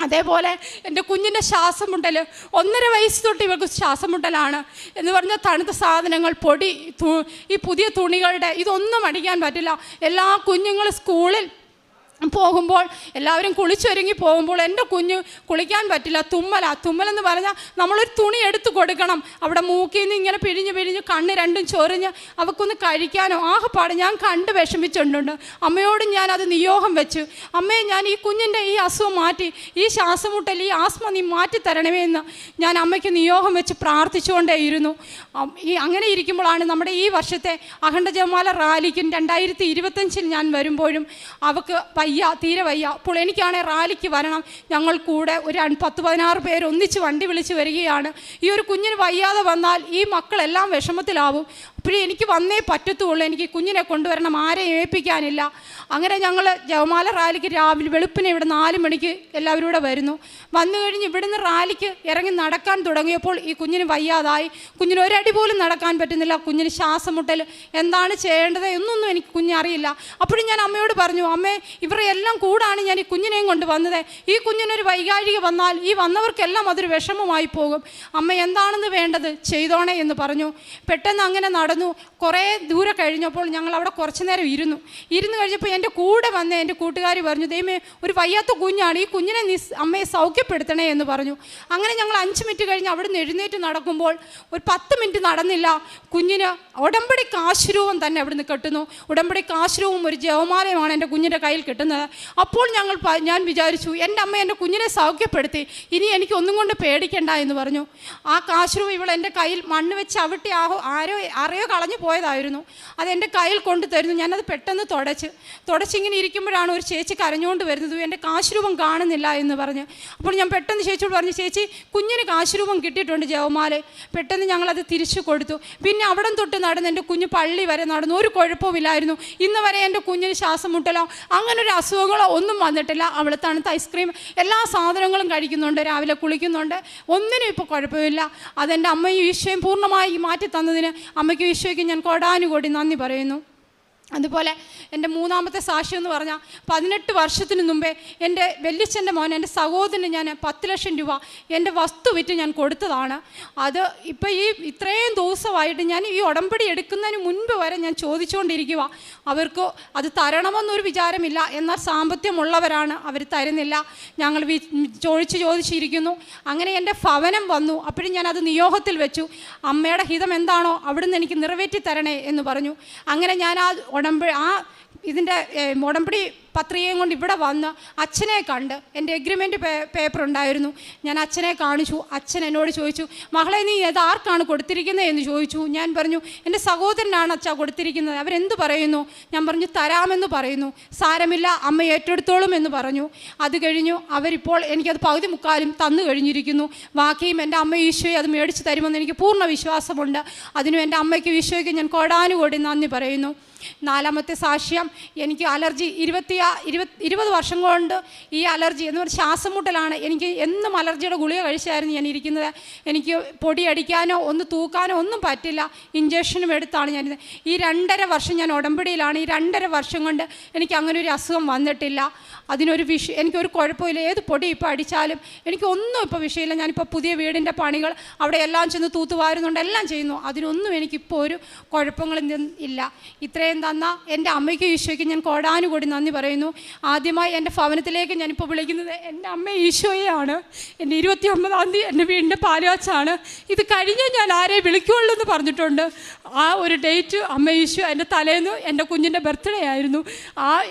അതേപോലെ എൻ്റെ കുഞ്ഞിൻ്റെ ശ്വാസം മുട്ടൽ, 1.5 വയസ്സ് തൊട്ട് ഇവർക്ക് ശ്വാസം മുട്ടലാണ് എന്ന് പറഞ്ഞാൽ തണുത്ത സാധനങ്ങൾ, പൊടി, ഈ പുതിയ തുണികളുടെ ഇതൊന്നും അടിക്കാൻ പറ്റില്ല. എല്ലാ കുഞ്ഞുങ്ങളും സ്കൂളിൽ പോകുമ്പോൾ എല്ലാവരും കുളിച്ചൊരുങ്ങി പോകുമ്പോൾ എൻ്റെ കുഞ്ഞ് കുളിക്കാൻ പറ്റില്ല, തുമ്മലെന്ന് പറഞ്ഞാൽ നമ്മളൊരു തുണി എടുത്ത് കൊടുക്കണം. അവിടെ മൂക്കിൽ നിന്ന് ഇങ്ങനെ പിഴിഞ്ഞ് കണ്ണ് രണ്ടും ചൊറിഞ്ഞ് അവൾക്കൊന്ന് കഴിക്കാനോ ആകെപ്പാട് ഞാൻ കണ്ട് വിഷമിച്ചിട്ടുണ്ട്. അമ്മയോട് ഞാൻ അത് നിയോഗം വെച്ചു, അമ്മയെ ഞാൻ ഈ കുഞ്ഞിൻ്റെ ഈ അസുഖം മാറ്റി, ഈ ശ്വാസമുട്ടൽ, ഈ ആസ്മ നീ മാറ്റി തരണമേ എന്ന് ഞാൻ അമ്മയ്ക്ക് നിയോഗം വെച്ച് പ്രാർത്ഥിച്ചുകൊണ്ടേയിരുന്നു. അങ്ങനെ ഇരിക്കുമ്പോഴാണ് നമ്മുടെ ഈ വർഷത്തെ അഖണ്ഡ ജപമാല റാലിക്കും 2025 ഞാൻ വരുമ്പോഴും അവൾക്ക് തീരെ വയ്യ. അപ്പോൾ എനിക്കാണെങ്കിൽ റാലിക്ക് വരണം. ഞങ്ങൾ കൂടെ ഒരു 10-16 പേര് ഒന്നിച്ച് വണ്ടി വിളിച്ച് വരികയാണ്. ഈ ഒരു കുഞ്ഞിന് വയ്യാതെ വന്നാൽ ഈ മക്കളെല്ലാം വിഷമത്തിലാവും. അപ്പോഴേ എനിക്ക് വന്നേ പറ്റത്തുള്ളൂ, എനിക്ക് കുഞ്ഞിനെ കൊണ്ടുവരണം, ആരെയും ഏൽപ്പിക്കാനില്ല. അങ്ങനെ ഞങ്ങൾ ജപമാല റാലിക്ക് രാവിലെ വെളുപ്പിനെ ഇവിടെ 4 മണിക്ക് എല്ലാവരും കൂടെ വരുന്നു. വന്നു കഴിഞ്ഞ് ഇവിടുന്ന് റാലിക്ക് ഇറങ്ങി നടക്കാൻ തുടങ്ങിയപ്പോൾ ഈ കുഞ്ഞിന് വയ്യാതായി. കുഞ്ഞിന് ഒരടി പോലും നടക്കാൻ പറ്റുന്നില്ല, കുഞ്ഞിന് ശ്വാസം മുട്ടൽ, എന്താണ് ചെയ്യേണ്ടത് എന്നൊന്നും എനിക്ക് കുഞ്ഞറിയില്ല. അപ്പോഴും ഞാൻ അമ്മയോട് പറഞ്ഞു, അമ്മേ ഇവരെ എല്ലാം കൂടാണ് ഞാൻ ഈ കുഞ്ഞിനെയും കൊണ്ട് വന്നത്, ഈ കുഞ്ഞിനൊരു വൈകാരിക വന്നാൽ ഈ വന്നവർക്കെല്ലാം അതൊരു വിഷമമായി പോകും, അമ്മ എന്താണെന്ന് വേണ്ടത് ചെയ്തോണേ എന്ന് പറഞ്ഞു. പെട്ടെന്ന് അങ്ങനെ നടന്നു. കുറേ ദൂരെ കഴിഞ്ഞപ്പോൾ ഞങ്ങൾ അവിടെ കുറച്ച് നേരം ഇരുന്നു കഴിഞ്ഞപ്പോൾ എൻ്റെ കൂടെ വന്ന് എൻ്റെ കൂട്ടുകാരി പറഞ്ഞു, ദൈവമേ ഒരു വയ്യാത്ത കുഞ്ഞാണ്, ഈ കുഞ്ഞിനെ അമ്മയെ സൗഖ്യപ്പെടുത്തണേ എന്ന് പറഞ്ഞു. അങ്ങനെ ഞങ്ങൾ 5 മിനിറ്റ് കഴിഞ്ഞ് അവിടെ നിന്ന് എഴുന്നേറ്റ് നടക്കുമ്പോൾ ഒരു 10 മിനിറ്റ് നടന്നില്ല, കുഞ്ഞിന് ഉടമ്പടി കാശുരൂപം തന്നെ അവിടെ നിന്ന് കെട്ടുന്നു. ഉടമ്പടി കാശുരൂപം ഒരു ജപമാലയുമാണ് എൻ്റെ കുഞ്ഞിൻ്റെ കയ്യിൽ കിട്ടുന്നത്. അപ്പോൾ ഞാൻ വിചാരിച്ചു, എൻ്റെ അമ്മ എൻ്റെ കുഞ്ഞിനെ സൗഖ്യപ്പെടുത്തി, ഇനി എനിക്ക് ഒന്നും കൊണ്ട് പേടിക്കണ്ട എന്ന് പറഞ്ഞു. ആ കാശുരൂപം ഇവൾ എൻ്റെ കയ്യിൽ മണ്ണ് വെച്ച് അവിട്ടി ആരെയോ കളഞ്ഞു പോയതായിരുന്നു, അതെൻ്റെ കയ്യിൽ കൊണ്ടു തരുന്നു. ഞാനത് പെട്ടെന്ന് തുടച്ചിങ്ങനെ ഇരിക്കുമ്പോഴാണ് ഒരു ചേച്ചി കരഞ്ഞുകൊണ്ട് വരുന്നത്, എൻ്റെ കാശുരൂപം കാണുന്നില്ല എന്ന് പറഞ്ഞ്. അപ്പോൾ ഞാൻ പെട്ടെന്ന് ചേച്ചിയോട് പറഞ്ഞു, ചേച്ചി കുഞ്ഞിന് കാശുരൂപം കിട്ടിയിട്ടുണ്ട് ജപമാല. പെട്ടെന്ന് ഞങ്ങളത് തിരിച്ചു കൊടുത്തു. പിന്നെ അവിടെ തൊട്ട് നടന്ന് എൻ്റെ കുഞ്ഞ് പള്ളി വരെ നടന്നു, ഒരു കുഴപ്പമില്ലായിരുന്നു. ഇന്ന് വരെ എൻ്റെ കുഞ്ഞിന് ശ്വാസം മുട്ടലോ അങ്ങനൊരു അസുഖങ്ങളോ ഒന്നും വന്നിട്ടില്ല. അവൾ തണുത്ത ഐസ്ക്രീം എല്ലാ സാധനങ്ങളും കഴിക്കുന്നുണ്ട്, രാവിലെ കുളിക്കുന്നുണ്ട്, ഒന്നിനും ഇപ്പോൾ കുഴപ്പമില്ല. അതെൻ്റെ അമ്മയും ഈശോയും പൂർണ്ണമായി മാറ്റി തന്നതിന് അമ്മയ്ക്കും ഈശോയ്ക്കും ഞാൻ കോടാനുകോടി നന്ദി പറയുന്നു. അതുപോലെ എൻ്റെ 3ാമത്തെ സാക്ഷ്യം എന്ന് പറഞ്ഞാൽ 18 വർഷത്തിന് മുമ്പേ എൻ്റെ വല്യച്ഛൻ്റെ മോൻ, എൻ്റെ സഹോദരന് ഞാൻ 10 ലക്ഷം രൂപ എൻ്റെ വസ്തു വിറ്റ് ഞാൻ കൊടുത്തതാണ്. അത് ഇപ്പോൾ ഇത്രയും ദിവസമായിട്ട് ഞാൻ ഈ ഉടമ്പടി എടുക്കുന്നതിന് മുൻപ് വരെ ഞാൻ ചോദിച്ചുകൊണ്ടിരിക്കുക. അവർക്ക് അത് തരണമെന്നൊരു വിചാരമില്ല, എന്നാൽ സാമ്പത്തികമുള്ളവരാണ്, അവർ തരുന്നില്ല. ഞങ്ങൾ ചോദിച്ചിരിക്കുന്നു. അങ്ങനെ എൻ്റെ ഭവനം വന്നു. അപ്പോഴും ഞാനത് നിയോഗത്തിൽ വെച്ചു, അമ്മയുടെ ഹിതം എന്താണോ അവിടുന്ന് എനിക്ക് നിറവേറ്റി തരണേ എന്ന് പറഞ്ഞു. അങ്ങനെ ഞാൻ ഇതിൻ്റെ ഉടമ്പടി പത്രികയും കൊണ്ട് ഇവിടെ വന്ന് അച്ഛനെ കണ്ട്, എൻ്റെ എഗ്രിമെൻറ്റ് പേപ്പർ ഉണ്ടായിരുന്നു, ഞാൻ അച്ഛനെ കാണിച്ചു. അച്ഛൻ എന്നോട് ചോദിച്ചു, മകളെ നീ ഇത് ആർക്കാണ് കൊടുത്തിരിക്കുന്നത് എന്ന് ചോദിച്ചു. ഞാൻ പറഞ്ഞു, എൻ്റെ സഹോദരനാണ് അച്ഛാ കൊടുത്തിരിക്കുന്നത്. അവരെന്ത് പറയുന്നു? ഞാൻ പറഞ്ഞു, തരാമെന്ന് പറയുന്നു. സാരമില്ല, അമ്മ ഏറ്റെടുത്തോളും എന്ന് പറഞ്ഞു. അത് കഴിഞ്ഞു അവരിപ്പോൾ എനിക്കത് പകുതി മുക്കാലും തന്നു കഴിഞ്ഞിരിക്കുന്നു. ബാക്കിയും എൻ്റെ അമ്മ ഈശോയെ അത് മേടിച്ച് തരുമെന്ന് എനിക്ക് പൂർണ്ണ വിശ്വാസമുണ്ട്. അതിനും എൻ്റെ അമ്മയ്ക്കും ഈശോയ്ക്കും ഞാൻ കോടാനുകോടി നന്ദി പറയുന്നു. 4ാമത്തെ സാക്ഷ്യം, എനിക്ക് അലർജി 20 വർഷം കൊണ്ട് ഈ അലർജി എന്ന് പറഞ്ഞാൽ ശ്വാസം മുട്ടലാണ്. എനിക്ക് എന്നും അലർജിയുടെ ഗുളിക കഴിച്ചായിരുന്നു ഞാൻ ഇരിക്കുന്നത്. എനിക്ക് പൊടിയടിക്കാനോ ഒന്ന് തൂക്കാനോ ഒന്നും പറ്റില്ല, ഇഞ്ചക്ഷനും എടുത്താണ് ഞാനിത്. ഈ 2.5 വർഷം ഞാൻ ഉടമ്പടിയിലാണ്. ഈ 2.5 വർഷം കൊണ്ട് എനിക്ക് അങ്ങനെ ഒരു അസുഖം വന്നിട്ടില്ല. എനിക്കൊരു കുഴപ്പമില്ല. ഏത് പൊടി ഇപ്പോൾ അടിച്ചാലും എനിക്കൊന്നും ഇപ്പോൾ വിഷയമില്ല. ഞാനിപ്പോൾ പുതിയ വീടിൻ്റെ പണികൾ അവിടെ എല്ലാം ചെന്ന് തൂത്തുവാരുന്നുണ്ട്, എല്ലാം ചെയ്യുന്നു. അതിനൊന്നും എനിക്കിപ്പോൾ ഒരു കുഴപ്പങ്ങളും ഇല്ല. ഇത്രയും കൃപയും തന്ന എൻ്റെ അമ്മയ്ക്കും ഈശോയ്ക്കും ഞാൻ കോടാനുകൂടി നന്ദി പറയുന്നു. ആദ്യമായി എൻ്റെ ഭവനത്തിലേക്ക് ഞാനിപ്പോൾ വിളിക്കുന്നത് എൻ്റെ അമ്മ ഈശോയെയാണ്. എൻ്റെ 29-ാം തീയതി എൻ്റെ വീടിൻ്റെ പാലുകാച്ചാണ്. ഇത് കഴിഞ്ഞ് ഞാൻ ആരെ വിളിക്കുള്ളൂ എന്ന് പറഞ്ഞിട്ടുണ്ട്. ആ ഒരു ഡേറ്റ് അമ്മ ഈശോ എൻ്റെ തലേന്ന് എൻ്റെ കുഞ്ഞിൻ്റെ ബർത്ത്ഡേ ആയിരുന്നു.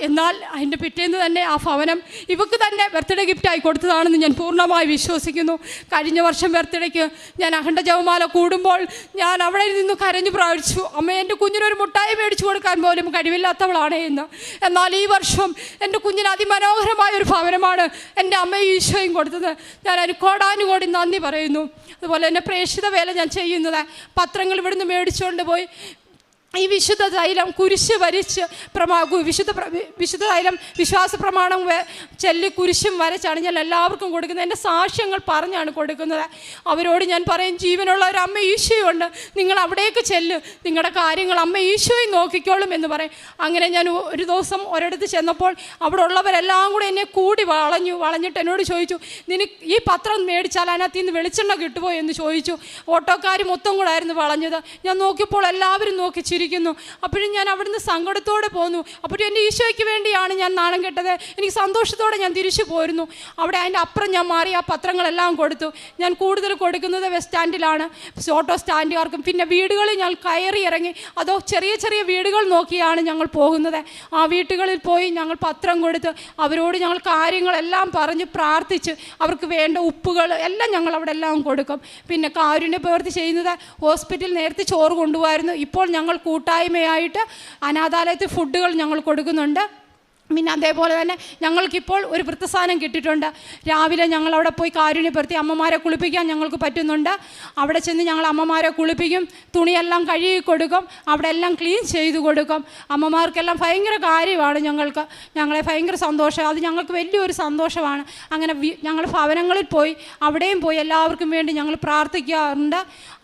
എന്നാൽ അതിൻ്റെ പിറ്റേന്ന് തന്നെ ആ ഭവനം ഇവക്ക് തന്നെ ബർത്ത്ഡേ ഗിഫ്റ്റായി കൊടുത്തതാണെന്ന് ഞാൻ പൂർണ്ണമായി വിശ്വസിക്കുന്നു. കഴിഞ്ഞ വർഷം ബർത്ത്ഡേക്ക് ഞാൻ അഖണ്ഡ ജപമാല കൂടുമ്പോൾ ഞാൻ അവിടെ നിന്ന് കരഞ്ഞു പ്രാർത്ഥിച്ചു, അമ്മ എൻ്റെ കുഞ്ഞിനൊരു മുട്ടായി മേടിച്ചു കൊടുക്കാൻ പോലും കഴിവില്ലാത്തവളാണ് എന്ന്. എന്നാൽ ഈ വർഷം എൻ്റെ കുഞ്ഞിന് അതിമനോഹരമായ ഒരു ഭവനമാണ് എൻ്റെ അമ്മ ഈശോയും കൊടുത്തത്. ഞാൻ അതിന് കോടാനുകോടി നന്ദി പറയുന്നു. അതുപോലെ തന്നെ പ്രേക്ഷിത വേല ഞാൻ ചെയ്യുന്നത് പത്രങ്ങൾ ഇവിടുന്ന് മേടിച്ചുകൊണ്ട് പോയി ഈ വിശുദ്ധ തൈലം കുരിശ് വരച്ച് വിശുദ്ധ തൈലം വിശ്വാസ പ്രമാണം ചൊല്ലി കുരിശും വരച്ചാണ് ഞാൻ എല്ലാവർക്കും കൊടുക്കുന്നത്. എൻ്റെ സാക്ഷ്യങ്ങൾ പറഞ്ഞാണ് കൊടുക്കുന്നത്. അവരോട് ഞാൻ പറയും, ജീവനുള്ള ഒരു അമ്മ ഈശോയുണ്ട്, നിങ്ങൾ അവിടേക്ക് ചെല്ല്, നിങ്ങളുടെ കാര്യങ്ങൾ അമ്മ ഈശോയും നോക്കിക്കോളും എന്ന് പറയും. അങ്ങനെ ഞാൻ ഒരു ദിവസം ഒരിടത്ത് ചെന്നപ്പോൾ അവിടെ ഉള്ളവരെല്ലാം കൂടെ എന്നെ കൂടി വളഞ്ഞിട്ട് എന്നോട് ചോദിച്ചു, നിനക്ക് ഈ പത്രം മേടിച്ചാൽ അതിനകത്ത് നിന്ന് വെളിച്ചെണ്ണ കിട്ടുമോ എന്ന് ചോദിച്ചു. ഓട്ടോക്കാർ മൊത്തം കൂടെ ആയിരുന്നു വളഞ്ഞത്. ഞാൻ നോക്കിയപ്പോൾ എല്ലാവരും നോക്കി ിരിക്കുന്നു. അപ്പോഴും ഞാൻ അവിടുന്ന് സങ്കടത്തോടെ പോന്നു. അപ്പോഴും എൻ്റെ ഈശോയ്ക്ക് വേണ്ടിയാണ് ഞാൻ നാണം കെട്ടത്. എനിക്ക് സന്തോഷത്തോടെ ഞാൻ തിരിച്ചു പോരുന്നു. അവിടെ അതിൻ്റെ അപ്പുറം ഞാൻ മാറി ആ പത്രങ്ങളെല്ലാം കൊടുത്തു. ഞാൻ കൂടുതൽ കൊടുക്കുന്നത് ബസ് സ്റ്റാൻഡിലാണ്, ഓട്ടോ സ്റ്റാൻഡുകാർക്കും. പിന്നെ വീടുകളിൽ ഞാൻ കയറി ഇറങ്ങി, അതോ ചെറിയ ചെറിയ വീടുകൾ നോക്കിയാണ് ഞങ്ങൾ പോകുന്നത്. ആ വീട്ടുകളിൽ പോയി ഞങ്ങൾ പത്രം കൊടുത്ത് അവരോട് ഞങ്ങൾ കാര്യങ്ങളെല്ലാം പറഞ്ഞ് പ്രാർത്ഥിച്ച് അവർക്ക് വേണ്ട ഉപ്പുകൾ എല്ലാം ഞങ്ങൾ അവിടെ എല്ലാം കൊടുക്കും. പിന്നെ കാരുണ്യ പ്രവൃത്തി ചെയ്യുന്നത്, ഹോസ്പിറ്റലിൽ നേരത്തെ ചോറ് കൊണ്ടുപോകായിരുന്നു, ഇപ്പോൾ ഞങ്ങൾ കൂട്ടായ്മയായിട്ട് അനാഥാലയത്തിൽ ഫുഡുകൾ ഞങ്ങൾ കൊടുക്കുന്നുണ്ട്. പിന്നെ അതേപോലെ തന്നെ ഞങ്ങൾക്കിപ്പോൾ ഒരു വൃത്തസാനം കിട്ടിയിട്ടുണ്ട്. രാവിലെ ഞങ്ങളവിടെ പോയി കാരുണ്യപ്പെടുത്തി അമ്മമാരെ കുളിപ്പിക്കാൻ ഞങ്ങൾക്ക് പറ്റുന്നുണ്ട്. അവിടെ ചെന്ന് ഞങ്ങൾ അമ്മമാരെ കുളിപ്പിക്കും, തുണിയെല്ലാം കഴുകി കൊടുക്കും, അവിടെ എല്ലാം ക്ലീൻ ചെയ്ത് കൊടുക്കും. അമ്മമാർക്കെല്ലാം ഭയങ്കര കാര്യമാണ് ഞങ്ങളെ ഭയങ്കര സന്തോഷം. അത് ഞങ്ങൾക്ക് വലിയൊരു സന്തോഷമാണ്. അങ്ങനെ ഞങ്ങൾ ഭവനങ്ങളിൽ പോയി അവിടെയും പോയി എല്ലാവർക്കും വേണ്ടി ഞങ്ങൾ പ്രാർത്ഥിക്കാറുണ്ട്.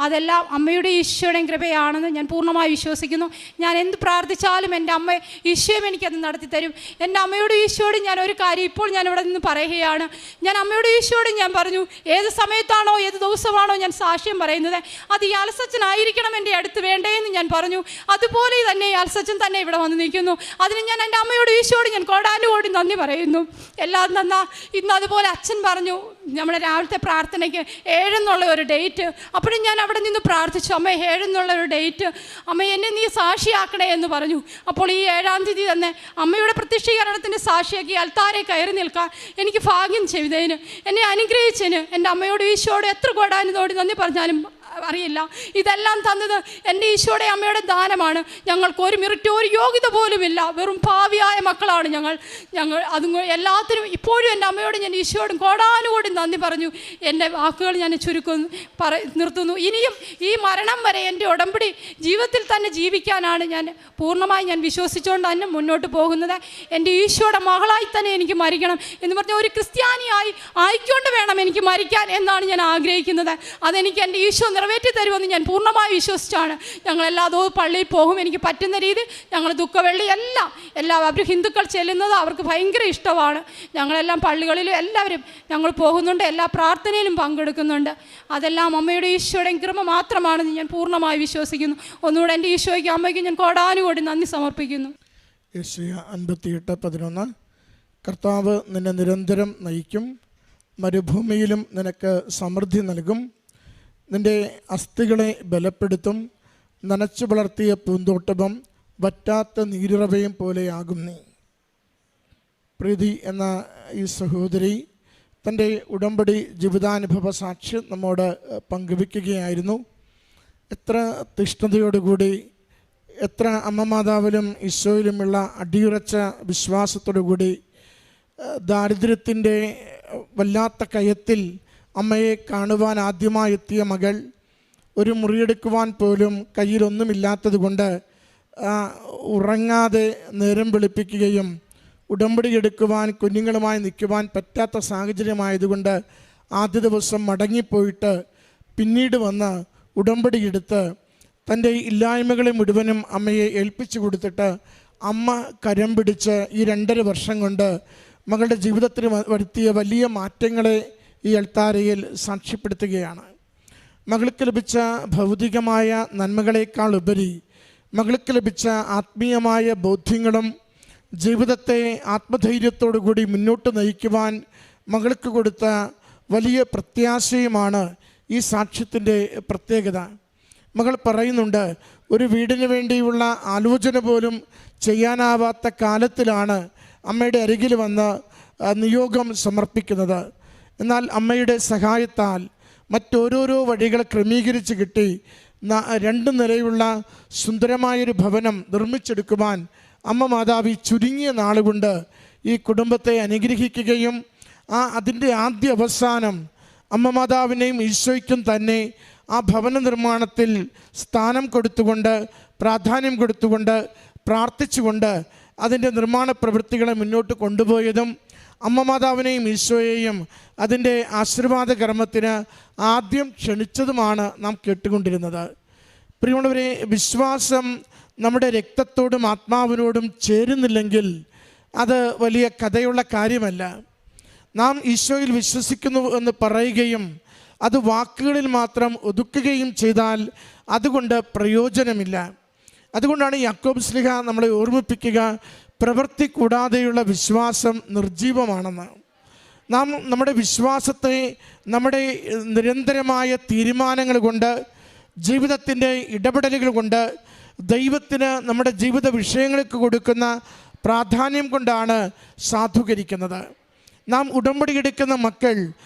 അതെല്ലാം അമ്മയുടെ ഈശോയുടെയും കൃപയാണെന്ന് ഞാൻ പൂർണ്ണമായി വിശ്വസിക്കുന്നു. ഞാൻ എന്ത് പ്രാർത്ഥിച്ചാലും എൻ്റെ അമ്മ ഈശോയും എനിക്കത് നടത്തി തരും. എൻ്റെ അമ്മയോട് ഈശോയോട് ഞാൻ ഒരു കാര്യം ഇപ്പോൾ ഞാൻ ഇവിടെ നിന്ന് പറയുകയാണ്. ഞാൻ അമ്മയോട് ഈശോയോട് ഞാൻ പറഞ്ഞു, ഏത് സമയത്താണോ ഏത് ദിവസമാണോ ഞാൻ സാക്ഷ്യം പറയുന്നത്, അത് ഈ അൽസച്ചനായിരിക്കണം എൻ്റെ അടുത്ത് വേണ്ടേന്ന് ഞാൻ പറഞ്ഞു. അതുപോലെ തന്നെ ഈ അൽസച്ചൻ തന്നെ ഇവിടെ വന്ന് നിൽക്കുന്നു. അതിന് ഞാൻ എൻ്റെ അമ്മയോട് ഈശോയോട് ഞാൻ കോടാനുകോടി നന്ദി പറയുന്നു. എല്ലാം നന്നാ. ഇന്ന് അതുപോലെ അച്ഛൻ പറഞ്ഞു നമ്മുടെ രാവിലത്തെ പ്രാർത്ഥനയ്ക്ക് 7 എന്നുള്ള ഒരു ഡേറ്റ്. അപ്പോഴും ഞാൻ അവിടെ നിന്ന് പ്രാർത്ഥിച്ചു, അമ്മ 7 എന്നുള്ള ഒരു ഡേറ്റ്, അമ്മ എന്നെ നീ സാക്ഷിയാക്കണേ എന്ന് പറഞ്ഞു. അപ്പോൾ ഈ 7-ാം തീയതി തന്നെ അമ്മയുടെ പ്രത്യക്ഷീകരണത്തിൻ്റെ സാക്ഷിയാക്കി അൽത്താരെ കയറി നിൽക്കാൻ എനിക്ക് ഭാഗ്യം ചെയ്തതിന്, എന്നെ അനുഗ്രഹിച്ചതിന് എൻ്റെ അമ്മയോട് ഈശോയോട് എത്ര കോടാനുകോടി നന്ദി പറഞ്ഞാലും അറിയില്ല. ഇതെല്ലാം തന്നത് എൻ്റെ ഈശോയുടെ അമ്മയുടെ ദാനമാണ്. ഞങ്ങൾക്ക് ഒരു മിനിറ്റ് ഒരു യോഗ്യത പോലുമില്ല, വെറും ഭാവിയായ മക്കളാണ് ഞങ്ങൾ. അതും എല്ലാത്തിനും ഇപ്പോഴും എൻ്റെ അമ്മയോട് ഞാൻ ഈശോയോടും കോടാനുകോടി നന്ദി പറഞ്ഞു. എൻ്റെ വാക്കുകൾ ഞാൻ നിർത്തുന്നു. ഇനിയും ഈ മരണം വരെ എൻ്റെ ഉടമ്പടി ജീവിതത്തിൽ തന്നെ ജീവിക്കാനാണ് ഞാൻ പൂർണ്ണമായി ഞാൻ വിശ്വസിച്ചുകൊണ്ട് തന്നെ മുന്നോട്ട് പോകുന്നത്. എൻ്റെ ഈശോയുടെ മകളായി തന്നെ എനിക്ക് മരിക്കണം എന്ന് പറഞ്ഞ ഒരു ക്രിസ്ത്യാനിയായി ആയിക്കൊണ്ട് വേണം എനിക്ക് മരിക്കാൻ എന്നാണ് ഞാൻ ആഗ്രഹിക്കുന്നത്. അതെനിക്ക് എൻ്റെ ഈശോ നിറവേറ്റി തരുമെന്ന് ഞാൻ പൂർണ്ണമായി വിശ്വസിച്ചാണ്. ഞങ്ങളെല്ലാ ദിവസവും പള്ളിയിൽ പോകും. എനിക്ക് പറ്റുന്ന രീതി ഞങ്ങൾ ദുഃഖവെള്ളി എല്ലാം അവർ ഹിന്ദുക്കൾ ചെല്ലുന്നത് അവർക്ക് ഭയങ്കര ഇഷ്ടമാണ്. ഞങ്ങളെല്ലാം പള്ളികളിലും എല്ലാവരും ഞങ്ങൾ പോകുന്നുണ്ട്, എല്ലാ പ്രാർത്ഥനയിലും പങ്കെടുക്കുന്നുണ്ട്. അതെല്ലാം അമ്മയുടെ ഈശോയുടെയും കൃപ മാത്രമാണെന്ന് ഞാൻ പൂർണ്ണമായി വിശ്വസിക്കുന്നു. ഒന്നുകൂടെ എൻ്റെ ഈശോയ്ക്ക് അമ്മയ്ക്ക് ഞാൻ കോടാനുകോടി നന്ദി സമർപ്പിക്കുന്നു. യെശയ്യാ 58:11 കർത്താവ് നിന്നെ നിരന്തരം നയിക്കും, മരുഭൂമിയിലും നിനക്ക് സമൃദ്ധി നൽകും, നിൻ്റെ അസ്ഥികളെ ബലപ്പെടുത്തും, നനച്ചു വളർത്തിയ പൂന്തോട്ടവും വറ്റാത്ത നീരുറവയും പോലെയാകും നീ. പ്രീതി എന്ന ഈ സഹോദരി തൻ്റെ ഉടമ്പടി ജീവിതാനുഭവ സാക്ഷ്യം നമ്മോട് പങ്കുവയ്ക്കുകയായിരുന്നു. എത്ര തീഷ്ണതയോടുകൂടി, എത്ര അമ്മമാതാവിലും ഈശോയിലുമുള്ള അടിയുറച്ച വിശ്വാസത്തോടുകൂടി ദാരിദ്ര്യത്തിൻ്റെ വല്ലാത്ത കയത്തിൽ അമ്മയെ കാണുവാൻ ആദ്യമായി എത്തിയ മകൾ ഒരു മുറിയെടുക്കുവാൻ പോലും കയ്യിലൊന്നുമില്ലാത്തത് കൊണ്ട് ഉറങ്ങാതെ നേരം വെളുപ്പിക്കുകയും ഉടമ്പടി എടുക്കുവാൻ കുഞ്ഞുങ്ങളുമായി നിൽക്കുവാൻ പറ്റാത്ത സാഹചര്യമായതുകൊണ്ട് ആദ്യ ദിവസം മടങ്ങിപ്പോയിട്ട് പിന്നീട് വന്ന് ഉടമ്പടി എടുത്ത് തൻ്റെ ഇല്ലായ്മകളെ മുഴുവനും അമ്മയെ ഏൽപ്പിച്ചു കൊടുത്തിട്ട് അമ്മ കരം പിടിച്ച് ഈ 2.5 വർഷം കൊണ്ട് മകളുടെ ജീവിതത്തിൽ വരുത്തിയ വലിയ മാറ്റങ്ങളെ ഈ അൾത്താരയിൽ സാക്ഷ്യപ്പെടുത്തുകയാണ്. മകൾക്ക് ലഭിച്ച ഭൗതികമായ നന്മകളേക്കാൾ ഉപരി മകൾക്ക് ലഭിച്ച ആത്മീയമായ ബോധ്യങ്ങളും ജീവിതത്തെ ആത്മധൈര്യത്തോടു കൂടി മുന്നോട്ട് നയിക്കുവാൻ മകൾക്ക് കൊടുത്ത വലിയ പ്രത്യാശയുമാണ് ഈ സാക്ഷ്യത്തിൻ്റെ പ്രത്യേകത. മകൾ പറയുന്നുണ്ട്, ഒരു വീടിന് വേണ്ടിയുള്ള ആലോചന പോലും ചെയ്യാനാവാത്ത കാലത്തിലാണ് അമ്മയുടെ അരികിൽ വന്ന് നിയോഗം സമർപ്പിക്കുന്നത്. എന്നാൽ അമ്മയുടെ സഹായത്താൽ മറ്റോരോരോ വഴികൾ ക്രമീകരിച്ച് കിട്ടി 2 നിലയുള്ള സുന്ദരമായൊരു ഭവനം നിർമ്മിച്ചെടുക്കുവാൻ അമ്മ മാതാവ് ചുരുങ്ങിയ നാളുകൊണ്ട് ഈ കുടുംബത്തെ അനുഗ്രഹിക്കുകയും അതിൻ്റെ ആദ്യ അവസാനം അമ്മ മാതാവിനെയും ഈശോയ്ക്കും തന്നെ ആ ഭവന നിർമ്മാണത്തിൽ സ്ഥാനം കൊടുത്തുകൊണ്ട്, പ്രാധാന്യം കൊടുത്തുകൊണ്ട്, പ്രാർത്ഥിച്ചുകൊണ്ട് അതിൻ്റെ നിർമ്മാണ പ്രവൃത്തികളെ മുന്നോട്ട് കൊണ്ടുപോയതും അമ്മ മാതാവിനെയും ഈശോയെയും അതിൻ്റെ ആശീർവാദ കർമ്മത്തിന് ആദ്യം ക്ഷണിച്ചതുമാണ് നാം കേട്ടുകൊണ്ടിരുന്നത്. പ്രിയമുള്ളവരെ, വിശ്വാസം നമ്മുടെ രക്തത്തോടും ആത്മാവിനോടും ചേരുന്നില്ലെങ്കിൽ അത് വലിയ കഥയുള്ള കാര്യമല്ല. നാം ഈശോയിൽ വിശ്വസിക്കുന്നു എന്ന് പറയുകയും അത് വാക്കുകളിൽ മാത്രം ഒതുക്കുകയും ചെയ്താൽ അതുകൊണ്ട് പ്രയോജനമില്ല. അതുകൊണ്ടാണ് യാക്കോബ് ശ്ലീഹ നമ്മളെ ഓർമ്മിപ്പിക്കുക, പ്രവൃത്തി കൂടാതെയുള്ള വിശ്വാസം നിർജീവമാണെന്ന്. നാം നമ്മുടെ വിശ്വാസത്തെ നമ്മുടെ നിരന്തരമായ തീരുമാനങ്ങൾ കൊണ്ട്, ജീവിതത്തിൻ്റെ ഇടപെടലുകൾ കൊണ്ട്, ദൈവത്തിന് നമ്മുടെ ജീവിത വിഷയങ്ങൾക്ക് കൊടുക്കുന്ന പ്രാധാന്യം കൊണ്ടാണ് സാധൂകരിക്കുന്നത്. നാം ഉടമ്പടി എടുക്കുന്ന മക്കൾ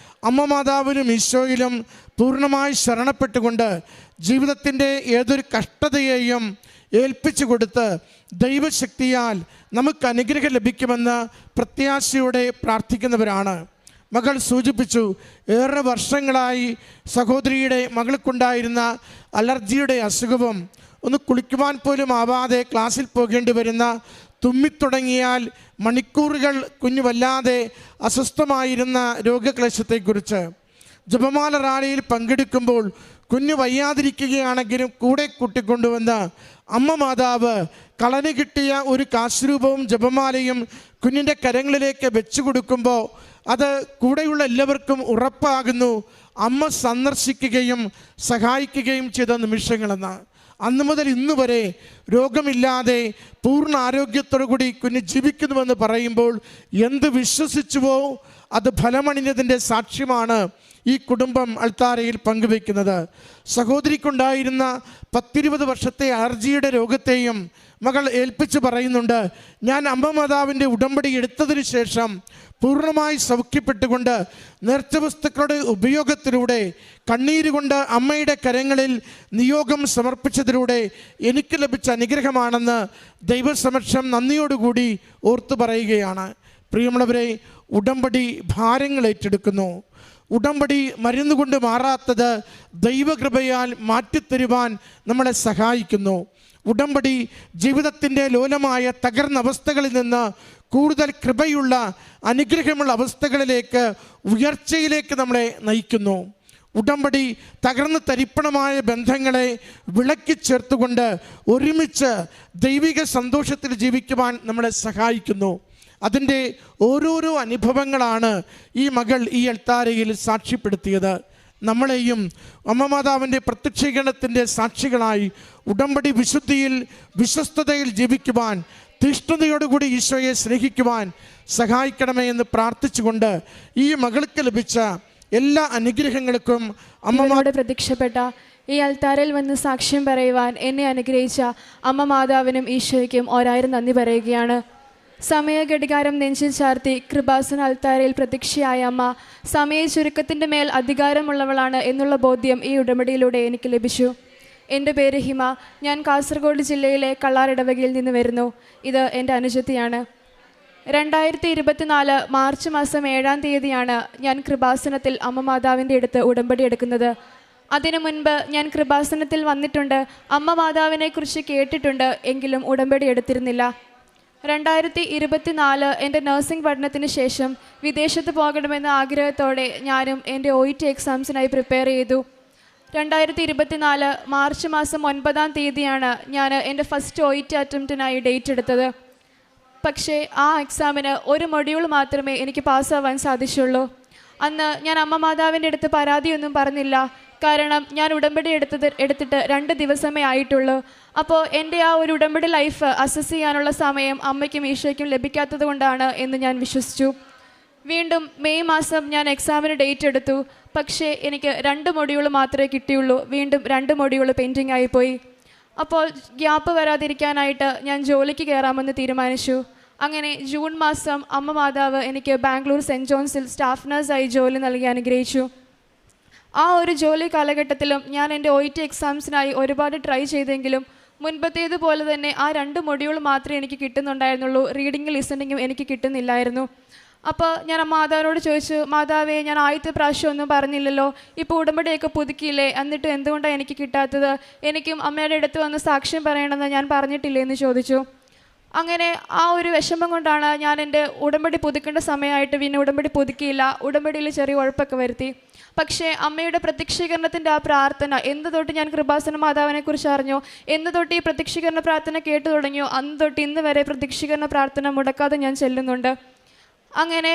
അമ്മ മാതാവിനും ഈശോയിലും പൂർണ്ണമായി ശരണപ്പെട്ടുകൊണ്ട് ജീവിതത്തിൻ്റെ ഏതൊരു കഷ്ടതയെയും ഏൽപ്പിച്ചു കൊടുത്ത് ദൈവശക്തിയാൽ നമുക്ക് അനുഗ്രഹം ലഭിക്കുമെന്ന് പ്രത്യാശയോടെ പ്രാർത്ഥിക്കുന്നവരാണ്. മകൾ സൂചിപ്പിച്ചു, ഏറെ വർഷങ്ങളായി സഹോദരിയുടെ മകൾക്കുണ്ടായിരുന്ന അലർജിയുടെ അസുഖവും ഒന്ന് കുളിക്കുവാൻ പോലും ആവാതെ ക്ലാസ്സിൽ പോകേണ്ടി വരുന്ന, തുമ്മിത്തുടങ്ങിയാൽ മണിക്കൂറുകൾ കുഞ്ഞു വല്ലാതെ അസ്വസ്ഥമായിരുന്ന രോഗക്ലേശത്തെക്കുറിച്ച്, ജപമാല റാലിയിൽ പങ്കെടുക്കുമ്പോൾ കുഞ്ഞു വയ്യാതിരിക്കുകയാണെങ്കിലും കൂടെ കൂട്ടിക്കൊണ്ടുവന്ന് അമ്മ മാതാവ് കളന് കിട്ടിയ ഒരു കാശുരൂപവും ജപമാലയും കുഞ്ഞിൻ്റെ കരങ്ങളിലേക്ക് വെച്ചു കൊടുക്കുമ്പോൾ അത് കൂടെയുള്ള എല്ലാവർക്കും ഉറപ്പാകുന്നു അമ്മ സന്ദർശിക്കുകയും സഹായിക്കുകയും ചെയ്ത നിമിഷങ്ങളെന്ന്. അന്ന് മുതൽ ഇന്ന് വരെ രോഗമില്ലാതെ പൂർണ്ണ ആരോഗ്യത്തോടു കൂടി കുഞ്ഞ് ജീവിക്കുന്നുവെന്ന് പറയുമ്പോൾ എന്ത് വിശ്വസിച്ചുവോ അത് ഫലമണിഞ്ഞതിൻ്റെ സാക്ഷ്യമാണ് ഈ കുടുംബം അൾത്താരയിൽ പങ്കുവയ്ക്കുന്നത്. സഹോദരിക്കുണ്ടായിരുന്ന 10-20 വർഷത്തെ അലർജിയുടെ രോഗത്തെയും മകൾ ഏൽപ്പിച്ച് പറയുന്നുണ്ട്, ഞാൻ അമ്മ മാതാവിൻ്റെ ഉടമ്പടി എടുത്തതിന് ശേഷം പൂർണ്ണമായി സൗഖ്യപ്പെട്ടുകൊണ്ട് നേർച്ച വസ്തുക്കളുടെ ഉപയോഗത്തിലൂടെ കണ്ണീരുകൊണ്ട് അമ്മയുടെ കരങ്ങളിൽ നിയോഗം സമർപ്പിച്ചതിലൂടെ എനിക്ക് ലഭിച്ച അനുഗ്രഹമാണെന്ന് ദൈവസമക്ഷം നന്ദിയോടുകൂടി ഓർത്തു പറയുകയാണ്. പ്രിയമുള്ളവരെ, ഉടമ്പടി ഭാരങ്ങൾ ഏറ്റെടുക്കുന്നു. ഉടമ്പടി മരുന്നുകൊണ്ട് മാറാത്തത് ദൈവകൃപയാൽ മാറ്റിത്തരുവാൻ നമ്മളെ സഹായിക്കുന്നു. ഉടമ്പടി ജീവിതത്തിൻ്റെ ലോലമായ തകർന്ന അവസ്ഥകളിൽ നിന്ന് കൂടുതൽ കൃപയുള്ള അനുഗ്രഹമുള്ള അവസ്ഥകളിലേക്ക്, ഉയർച്ചയിലേക്ക് നമ്മളെ നയിക്കുന്നു. ഉടമ്പടി തകർന്ന് തരിപ്പണമായ ബന്ധങ്ങളെ വിളക്കി ചേർത്തുകൊണ്ട് ഒരുമിച്ച് ദൈവിക സന്തോഷത്തിൽ ജീവിക്കുവാൻ നമ്മളെ സഹായിക്കുന്നു. അതിൻ്റെ ഓരോരോ അനുഭവങ്ങളാണ് ഈ മകൾ ഈ അൾത്താരയിൽ സാക്ഷ്യപ്പെടുത്തിയത്. നമ്മളെയും അമ്മ മാതാവിൻ്റെ പ്രത്യക്ഷീകരണത്തിൻ്റെ സാക്ഷികളായി ഉടമ്പടി വിശുദ്ധിയിൽ വിശ്വസ്തതയിൽ ജീവിക്കുവാൻ, തീഷ്ണതയോടുകൂടി ഈശോയെ സ്നേഹിക്കുവാൻ സഹായിക്കണമേ എന്ന് പ്രാർത്ഥിച്ചുകൊണ്ട് ഈ മകൾക്ക് ലഭിച്ച എല്ലാ അനുഗ്രഹങ്ങൾക്കും അമ്മമാരോട് പ്രത്യക്ഷപ്പെട്ട ഈ അൾത്താരയിൽ വന്ന് സാക്ഷ്യം പറയുവാൻ എന്നെ അനുഗ്രഹിച്ച അമ്മ മാതാവിനും ഈശോയ്ക്കും 1000 നന്ദി പറയുകയാണ്. സമയഘടികാരം നെഞ്ചിൽ ചാർത്തി കൃപാസന അൾത്താരയിൽ പ്രത്യക്ഷയായ അമ്മ സമയ ചുരുക്കത്തിൻ്റെ മേൽ അധികാരമുള്ളവളാണ് എന്നുള്ള ബോധ്യം ഈ ഉടമ്പടിയിലൂടെ എനിക്ക് ലഭിച്ചു. എൻ്റെ പേര് ഹിമ. ഞാൻ കാസർഗോഡ് ജില്ലയിലെ കള്ളാർ ഇടവകയിൽ നിന്ന് വരുന്നു. ഇത് എൻ്റെ അനുജത്തിയാണ്. 2024 മാർച്ച് മാസം 7-ാം തീയതിയാണ് ഞാൻ കൃപാസനത്തിൽ അമ്മ മാതാവിൻ്റെ അടുത്ത് ഉടമ്പടി എടുക്കുന്നത്. അതിനു മുൻപ് ഞാൻ കൃപാസനത്തിൽ വന്നിട്ടുണ്ട്, അമ്മ മാതാവിനെക്കുറിച്ച് കേട്ടിട്ടുണ്ട്, എങ്കിലും ഉടമ്പടി എടുത്തിരുന്നില്ല. 2024 എൻ്റെ നഴ്സിംഗ് പഠനത്തിന് ശേഷം വിദേശത്ത് പോകണമെന്ന ആഗ്രഹത്തോടെ ഞാനും എൻ്റെ OET എക്സാംസിനായി പ്രിപ്പയർ ചെയ്തു. 2024 മാർച്ച് മാസം 9-ാം തീയതിയാണ് ഞാൻ എൻ്റെ ഫസ്റ്റ് OET അറ്റംപ്റ്റിനായി ഡേറ്റ് എടുത്തത്. പക്ഷേ ആ എക്സാമിന് ഒരു മൊഡ്യൂൾ മാത്രമേ എനിക്ക് പാസ്സാവാൻ സാധിച്ചുള്ളൂ. അന്ന് ഞാൻ അമ്മ മാതാവിൻ്റെ അടുത്ത് പരാതിയൊന്നും പറഞ്ഞില്ല. കാരണം ഞാൻ ഉടമ്പടി എടുത്തിട്ട് 2 ദിവസമേ ആയിട്ടുള്ളൂ. അപ്പോൾ എൻ്റെ ആ ഒരു ഉടമ്പടി ലൈഫ് അസസ് ചെയ്യാനുള്ള സമയം അമ്മയ്ക്കും ഈശോയ്ക്കും ലഭിക്കാത്തത് കൊണ്ടാണ് എന്ന് ഞാൻ വിശ്വസിച്ചു. വീണ്ടും മെയ് മാസം ഞാൻ എക്സാമിന് ഡേറ്റ് എടുത്തു. പക്ഷേ എനിക്ക് 2 മൊഡ്യൂൾ മാത്രമേ കിട്ടിയുള്ളൂ. വീണ്ടും 2 മൊഡ്യൂൾ പെൻഡിങ് ആയിപ്പോയി. അപ്പോൾ ഗ്യാപ്പ് വരാതിരിക്കാനായിട്ട് ഞാൻ ജോലിക്ക് കയറാമെന്ന് തീരുമാനിച്ചു. അങ്ങനെ ജൂൺ മാസം അമ്മ മാതാവ് എനിക്ക് ബാംഗ്ലൂർ സെൻറ്റ് ജോൺസിൽ സ്റ്റാഫ് നഴ്സായി ജോലി നൽകി അനുഗ്രഹിച്ചു. ആ ഒരു ജോലി കാലഘട്ടത്തിലും ഞാൻ എൻ്റെ OET എക്സാംസിനായി ഒരുപാട് ട്രൈ ചെയ്തെങ്കിലും മുൻപത്തേതുപോലെ തന്നെ ആ 2 മൊഡ്യൂൾ മാത്രമേ എനിക്ക് കിട്ടുന്നുണ്ടായിരുന്നുള്ളൂ. റീഡിങ്ങും ലിസണിങ്ങും എനിക്ക് കിട്ടുന്നില്ലായിരുന്നു. അപ്പോൾ ഞാൻ മാതാവിനോട് ചോദിച്ചു, മാതാവേ, ഞാൻ ആദ്യത്തെ പ്രാവശ്യം ഒന്നും പറഞ്ഞില്ലല്ലോ, ഇപ്പോൾ ഉടമ്പടിയൊക്കെ പുതുക്കിയില്ലേ, എന്നിട്ട് എന്തുകൊണ്ടാണ് എനിക്ക് കിട്ടാത്തത്? എനിക്കും അമ്മയുടെ അടുത്ത് വന്ന് സാക്ഷ്യം പറയണമെന്ന് ഞാൻ പറഞ്ഞിട്ടില്ലേ എന്ന് ചോദിച്ചു. അങ്ങനെ ആ ഒരു വിഷമം കൊണ്ടാണ് ഞാൻ എൻ്റെ ഉടമ്പടി പുതുക്കേണ്ട സമയമായിട്ട് പിന്നെ ഉടമ്പടി പുതുക്കിയില്ല. ഉടമ്പടിയിൽ ചെറിയ ഉഴപ്പൊക്കെ വരുത്തി. പക്ഷേ അമ്മയുടെ പ്രത്യക്ഷീകരണത്തിൻ്റെ ആ പ്രാർത്ഥന എന്ന് തൊട്ട് ഞാൻ കൃപാസന മാതാവിനെക്കുറിച്ച് അറിഞ്ഞോ, എന്ന് തൊട്ട് ഈ പ്രത്യക്ഷീകരണ പ്രാർത്ഥന കേട്ടു തുടങ്ങിയോ, അന്ന് തൊട്ട് ഇന്ന് വരെ പ്രത്യക്ഷീകരണ പ്രാർത്ഥന മുടക്കാതെ ഞാൻ ചെല്ലുന്നുണ്ട്. അങ്ങനെ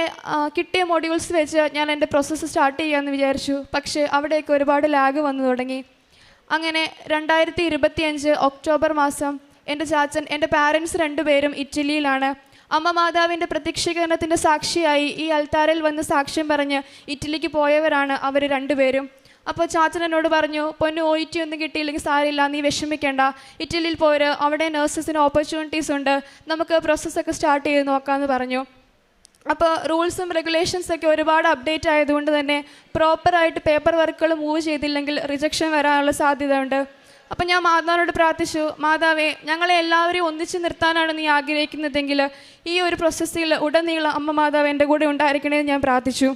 കിട്ടിയ മൊഡ്യൂൾസ് വെച്ച് ഞാൻ എൻ്റെ പ്രോസസ്സ് സ്റ്റാർട്ട് ചെയ്യാമെന്ന് വിചാരിച്ചു. പക്ഷേ അവിടെയൊക്കെ ഒരുപാട് ലാഗ് വന്നു തുടങ്ങി. അങ്ങനെ 2025 ഒക്ടോബർ മാസം എൻ്റെ ചാച്ചൻ, എൻ്റെ പാരൻസ് 2 പേരും ഇറ്റലിയിലാണ്. അമ്മ മാതാവിൻ്റെ പ്രത്യക്ഷീകരണത്തിൻ്റെ സാക്ഷിയായി ഈ അൽത്താരയിൽ വന്ന് സാക്ഷ്യം പറഞ്ഞ് ഇറ്റലിക്ക് പോയവരാണ് അവർ 2 പേരും. അപ്പോൾ ചാച്ചൻ എന്നോട് പറഞ്ഞു, പൊന്നു OET ഒന്നും കിട്ടിയില്ലെങ്കിൽ സാരില്ല, നീ വിഷമിക്കേണ്ട, ഇറ്റലിയിൽ പോര്, അവിടെ നഴ്സസിന് ഓപ്പർച്യൂണിറ്റീസ് ഉണ്ട്, നമുക്ക് പ്രോസസ്സൊക്കെ സ്റ്റാർട്ട് ചെയ്ത് നോക്കാമെന്ന് പറഞ്ഞു. അപ്പോൾ റൂൾസും റെഗുലേഷൻസൊക്കെ ഒരുപാട് അപ്ഡേറ്റ് ആയതുകൊണ്ട് തന്നെ പ്രോപ്പറായിട്ട് പേപ്പർ വർക്കുകൾ മൂവ് ചെയ്തില്ലെങ്കിൽ റിജക്ഷൻ വരാനുള്ള സാധ്യത ഉണ്ട്. അപ്പം ഞാൻ മാതാവിനോട് പ്രാർത്ഥിച്ചു, മാതാവേ, ഞങ്ങളെ എല്ലാവരെയും ഒന്നിച്ച് നിർത്താനാണ് നീ ആഗ്രഹിക്കുന്നതെങ്കിൽ ഈ ഒരു പ്രോസസ്സിൽ ഉടനീളം അമ്മ മാതാവ് എൻ്റെ കൂടെ ഉണ്ടായിരിക്കണമെന്ന് ഞാൻ പ്രാർത്ഥിച്ചു.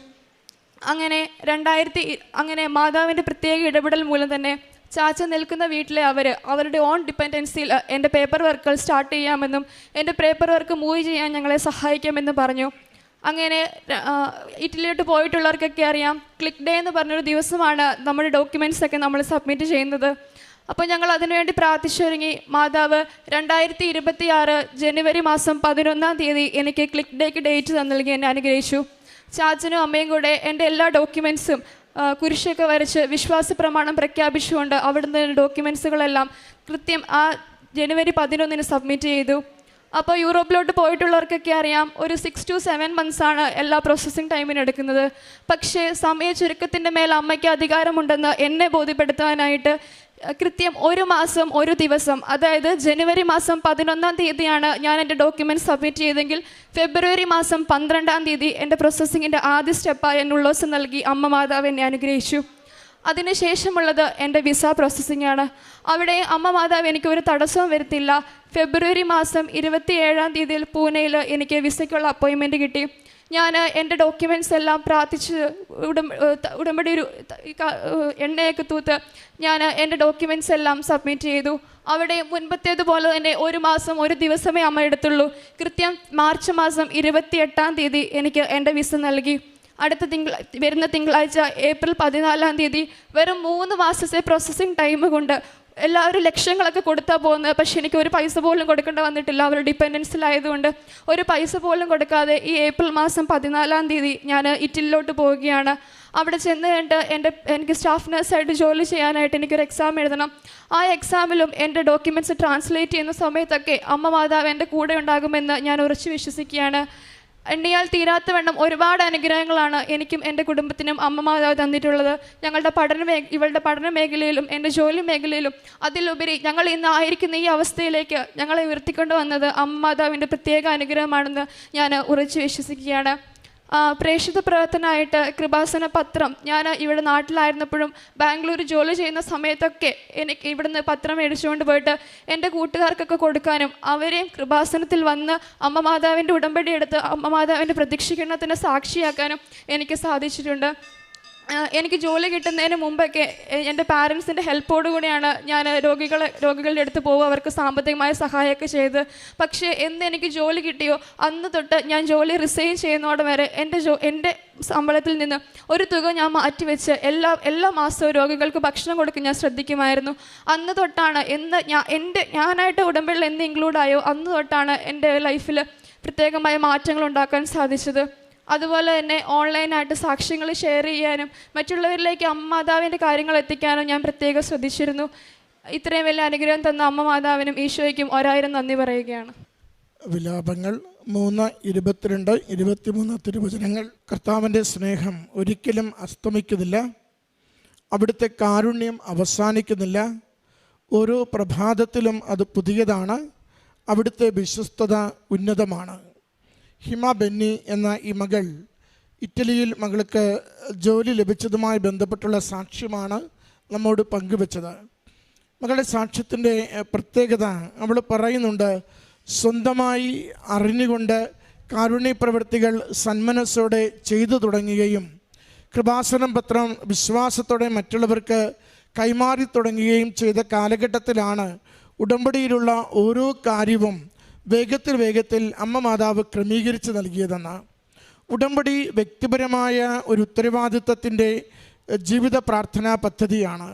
അങ്ങനെ മാതാവിൻ്റെ പ്രത്യേക ഇടപെടൽ മൂലം തന്നെ ചാച്ച നിൽക്കുന്ന വീട്ടിലെ അവരുടെ ഓൺ ഡിപ്പെൻഡൻസിയിൽ എൻ്റെ പേപ്പർ വർക്കുകൾ സ്റ്റാർട്ട് ചെയ്യാമെന്നും എൻ്റെ പേപ്പർ വർക്ക് മൂവ് ചെയ്യാൻ ഞങ്ങളെ സഹായിക്കാമെന്നും പറഞ്ഞു. അങ്ങനെ ഇറ്റലിയിലോട്ട് പോയിട്ടുള്ളവർക്കൊക്കെ അറിയാം, ക്ലിക്ക് ഡേ എന്ന് പറഞ്ഞൊരു ദിവസമാണ് നമ്മുടെ ഡോക്യുമെൻറ്റ്സൊക്കെ നമ്മൾ സബ്മിറ്റ് ചെയ്യുന്നത്. അപ്പോൾ ഞങ്ങൾ അതിനുവേണ്ടി പ്രാർത്ഥിച്ചൊരുങ്ങി. മാതാവ് 2026 ജനുവരി മാസം 11-ാം തീയതി എനിക്ക് ക്ലിക്ക് ഡേക്ക് ഡേറ്റ് നൽകി എന്നെ അനുഗ്രഹിച്ചു. ചാച്ചനും അമ്മയും കൂടെ എൻ്റെ എല്ലാ ഡോക്യുമെൻറ്റ്സും കുരിശൊക്കെ വരച്ച് വിശ്വാസ പ്രമാണം പ്രഖ്യാപിച്ചുകൊണ്ട് അവിടുന്ന് ഡോക്യുമെൻറ്റ്സുകളെല്ലാം കൃത്യം ആ ജനുവരി 11-ന് സബ്മിറ്റ് ചെയ്തു. അപ്പോൾ യൂറോപ്പിലോട്ട് പോയിട്ടുള്ളവർക്കൊക്കെ അറിയാം, ഒരു 6 to 7 months ആണ് എല്ലാ പ്രോസസ്സിങ് ടൈമിന് എടുക്കുന്നത്. പക്ഷേ സമയ ചുരുക്കത്തിൻ്റെ മേൽ അമ്മയ്ക്ക് അധികാരമുണ്ടെന്ന് എന്നെ ബോധ്യപ്പെടുത്താനായിട്ട് കൃത്യം 1 മാസം 1 ദിവസം, അതായത് ജനുവരി മാസം 11-ാം തീയതിയാണ് ഞാൻ എൻ്റെ ഡോക്യുമെൻറ്റ്സ് സബ്മിറ്റ് ചെയ്തെങ്കിൽ ഫെബ്രുവരി മാസം 12-ാം തീയതി എൻ്റെ പ്രോസസ്സിങ്ങിൻ്റെ ആദ്യ സ്റ്റെപ്പായ എന്നുള്ളോസ് നൽകി അമ്മ മാതാവ് എന്നെ അനുഗ്രഹിച്ചു. അതിനുശേഷമുള്ളത് എൻ്റെ വിസ പ്രോസസ്സിംഗ് ആണ്. അവിടെ അമ്മ മാതാവ് എനിക്ക് ഒരു തടസ്സവും വരുത്തില്ല. ഫെബ്രുവരി മാസം 27-ാം തീയതിയിൽ പൂനെയിൽ എനിക്ക് വിസയ്ക്കുള്ള അപ്പോയിൻമെൻറ്റ് കിട്ടി. ഞാൻ എൻ്റെ ഡോക്യുമെൻറ്റ്സ് എല്ലാം പ്രാർത്ഥിച്ച് ഉടമ്പടി എണ്ണയൊക്കെ തൂത്ത് ഞാൻ എൻ്റെ ഡോക്യുമെൻറ്റ്സ് എല്ലാം സബ്മിറ്റ് ചെയ്തു. അവിടെ മുൻപത്തേതുപോലെ തന്നെ 1 മാസം 1 ദിവസമേ അമ്മ എടുത്തുള്ളൂ. കൃത്യം മാർച്ച് മാസം 28-ാം തീയതി എനിക്ക് എൻ്റെ വിസ നൽകി. വരുന്ന തിങ്കളാഴ്ച ഏപ്രിൽ 14-ാം തീയതി വെറും 3 മാസത്തെ പ്രോസസ്സിങ് ടൈം കൊണ്ട് എല്ലാവരും ലക്ഷങ്ങളൊക്കെ കൊടുത്താൽ പോകുന്നത്. പക്ഷേ എനിക്ക് ഒരു പൈസ പോലും കൊടുക്കേണ്ട വന്നിട്ടില്ല. അവർ ഡിപ്പെൻഡൻസിലായതുകൊണ്ട് ഒരു പൈസ പോലും കൊടുക്കാതെ ഈ ഏപ്രിൽ മാസം 14-ാം തീയതി ഞാൻ ഇറ്റലിയിലോട്ട് പോവുകയാണ്. അവിടെ ചെന്ന് കഴിഞ്ഞിട്ട് എനിക്ക് സ്റ്റാഫ് നഴ്സായിട്ട് ജോലി ചെയ്യാനായിട്ട് എനിക്കൊരു എക്സാം എഴുതണം. ആ എക്സാമിലും എൻ്റെ ഡോക്യുമെൻറ്റ്സ് ട്രാൻസ്ലേറ്റ് ചെയ്യുന്ന സമയത്തൊക്കെ അമ്മ മാതാവ് എൻ്റെ കൂടെ ഉണ്ടാകുമെന്ന് ഞാൻ ഉറച്ചു വിശ്വസിക്കുകയാണ്. എണ്ണിയാൽ തീരാത്തവണ്ണം ഒരുപാട് അനുഗ്രഹങ്ങളാണ് എനിക്കും എൻ്റെ കുടുംബത്തിനും അമ്മ മാതാവ് തന്നിട്ടുള്ളത്. ഇവളുടെ പഠന മേഖലയിലും എൻ്റെ ജോലി മേഖലയിലും അതിലുപരി ഞങ്ങൾ ഇന്ന് ആയിരിക്കുന്ന ഈ അവസ്ഥയിലേക്ക് ഞങ്ങളെ ഉയർത്തിക്കൊണ്ട് വന്നത് അമ്മ മാതാവിൻ്റെ പ്രത്യേക അനുഗ്രഹമാണെന്ന് ഞാൻ ഉറച്ചു വിശ്വസിക്കുകയാണ്. പ്രേക്ഷിത പ്രവർത്തനമായിട്ട് കൃപാസന പത്രം ഞാൻ ഇവിടെ നാട്ടിലായിരുന്നപ്പോഴും ബാംഗ്ലൂർ ജോലി ചെയ്യുന്ന സമയത്തൊക്കെ എനിക്ക് ഇവിടുന്ന് പത്രം മേടിച്ചുകൊണ്ട് പോയിട്ട് എൻ്റെ കൂട്ടുകാർക്കൊക്കെ കൊടുക്കാനും അവരെയും കൃപാസനത്തിൽ വന്ന് അമ്മ മാതാവിൻ്റെ ഉടമ്പടി എടുത്ത് അമ്മ മാതാവിൻ്റെ പ്രത്യക്ഷീകരണത്തിന് സാക്ഷിയാക്കാനും എനിക്ക് സാധിച്ചിട്ടുണ്ട്. എനിക്ക് ജോലി കിട്ടുന്നതിന് മുമ്പൊക്കെ എൻ്റെ പാരൻസിൻ്റെ ഹെൽപ്പോടുകൂടിയാണ് ഞാൻ രോഗികളുടെ അടുത്ത് പോകും, അവർക്ക് സാമ്പത്തികമായ സഹായമൊക്കെ ചെയ്ത്. പക്ഷേ എന്ന് എനിക്ക് ജോലി കിട്ടിയോ അന്ന് തൊട്ട് ഞാൻ ജോലി റിസൈൻ ചെയ്യുന്നതോടെ വരെ എൻ്റെ ശമ്പളത്തിൽ നിന്ന് ഒരു തുക ഞാൻ മാറ്റിവെച്ച് എല്ലാ മാസവും രോഗികൾക്ക് ഭക്ഷണം കൊടുക്കാൻ ഞാൻ ശ്രദ്ധിക്കുമായിരുന്നു. അന്ന് തൊട്ടാണ് ഞാനായിട്ട് ഉടമ്പടിയിൽ എന്ന് ഇൻക്ലൂഡായോ അന്ന് തൊട്ടാണ് എൻ്റെ ലൈഫിൽ പ്രത്യേകമായ മാറ്റങ്ങൾ ഉണ്ടാക്കാൻ സാധിച്ചത്. അതുപോലെ തന്നെ ഓൺലൈനായിട്ട് സാക്ഷ്യങ്ങൾ ഷെയർ ചെയ്യാനും മറ്റുള്ളവരിലേക്ക് അമ്മ മാതാവിൻ്റെ കാര്യങ്ങൾ എത്തിക്കാനും ഞാൻ പ്രത്യേകം ശ്രദ്ധിച്ചിരുന്നു. ഇത്രയും വലിയ അനുഗ്രഹം തന്ന അമ്മ മാതാവിനും ഈശോയ്ക്കും 1000 നന്ദി പറയുകയാണ്. വിലാപങ്ങൾ 3:22, 23 തിരുവചനങ്ങൾ. കർത്താവിൻ്റെ സ്നേഹം ഒരിക്കലും അസ്തമിക്കുന്നില്ല, അവിടുത്തെ കാരുണ്യം അവസാനിക്കുന്നില്ല, ഓരോ പ്രഭാതത്തിലും അത് പുതിയതാണ്, അവിടുത്തെ വിശ്വസ്തത ഉന്നതമാണ്. ഹിമ ബെന്നി എന്ന ഈ മകൾ ഇറ്റലിയിൽ മകൾക്ക് ജോലി ലഭിച്ചതുമായി ബന്ധപ്പെട്ടുള്ള സാക്ഷ്യമാണ് നമ്മോട് പങ്കുവെച്ചത്. മകളുടെ സാക്ഷ്യത്തിൻ്റെ പ്രത്യേകത അവൾ പറയുന്നുണ്ട്, സ്വന്തമായി അറിഞ്ഞുകൊണ്ട് കാരുണ്യ പ്രവൃത്തികൾ സന്മനസ്സോടെ ചെയ്തു തുടങ്ങുകയും കൃപാസനം പത്രം വിശ്വാസത്തോടെ മറ്റുള്ളവർക്ക് കൈമാറി തുടങ്ങുകയും ചെയ്ത കാലഘട്ടത്തിലാണ് ഉടമ്പടിയിലുള്ള ഓരോ കാര്യവും വേഗത്തിൽ അമ്മ മാതാവ് ക്രമീകരിച്ച് നൽകിയതെന്ന്. ഉടമ്പടി വ്യക്തിപരമായ ഒരു ഉത്തരവാദിത്വത്തിൻ്റെ ജീവിത പ്രാർത്ഥനാ പദ്ധതിയാണ്.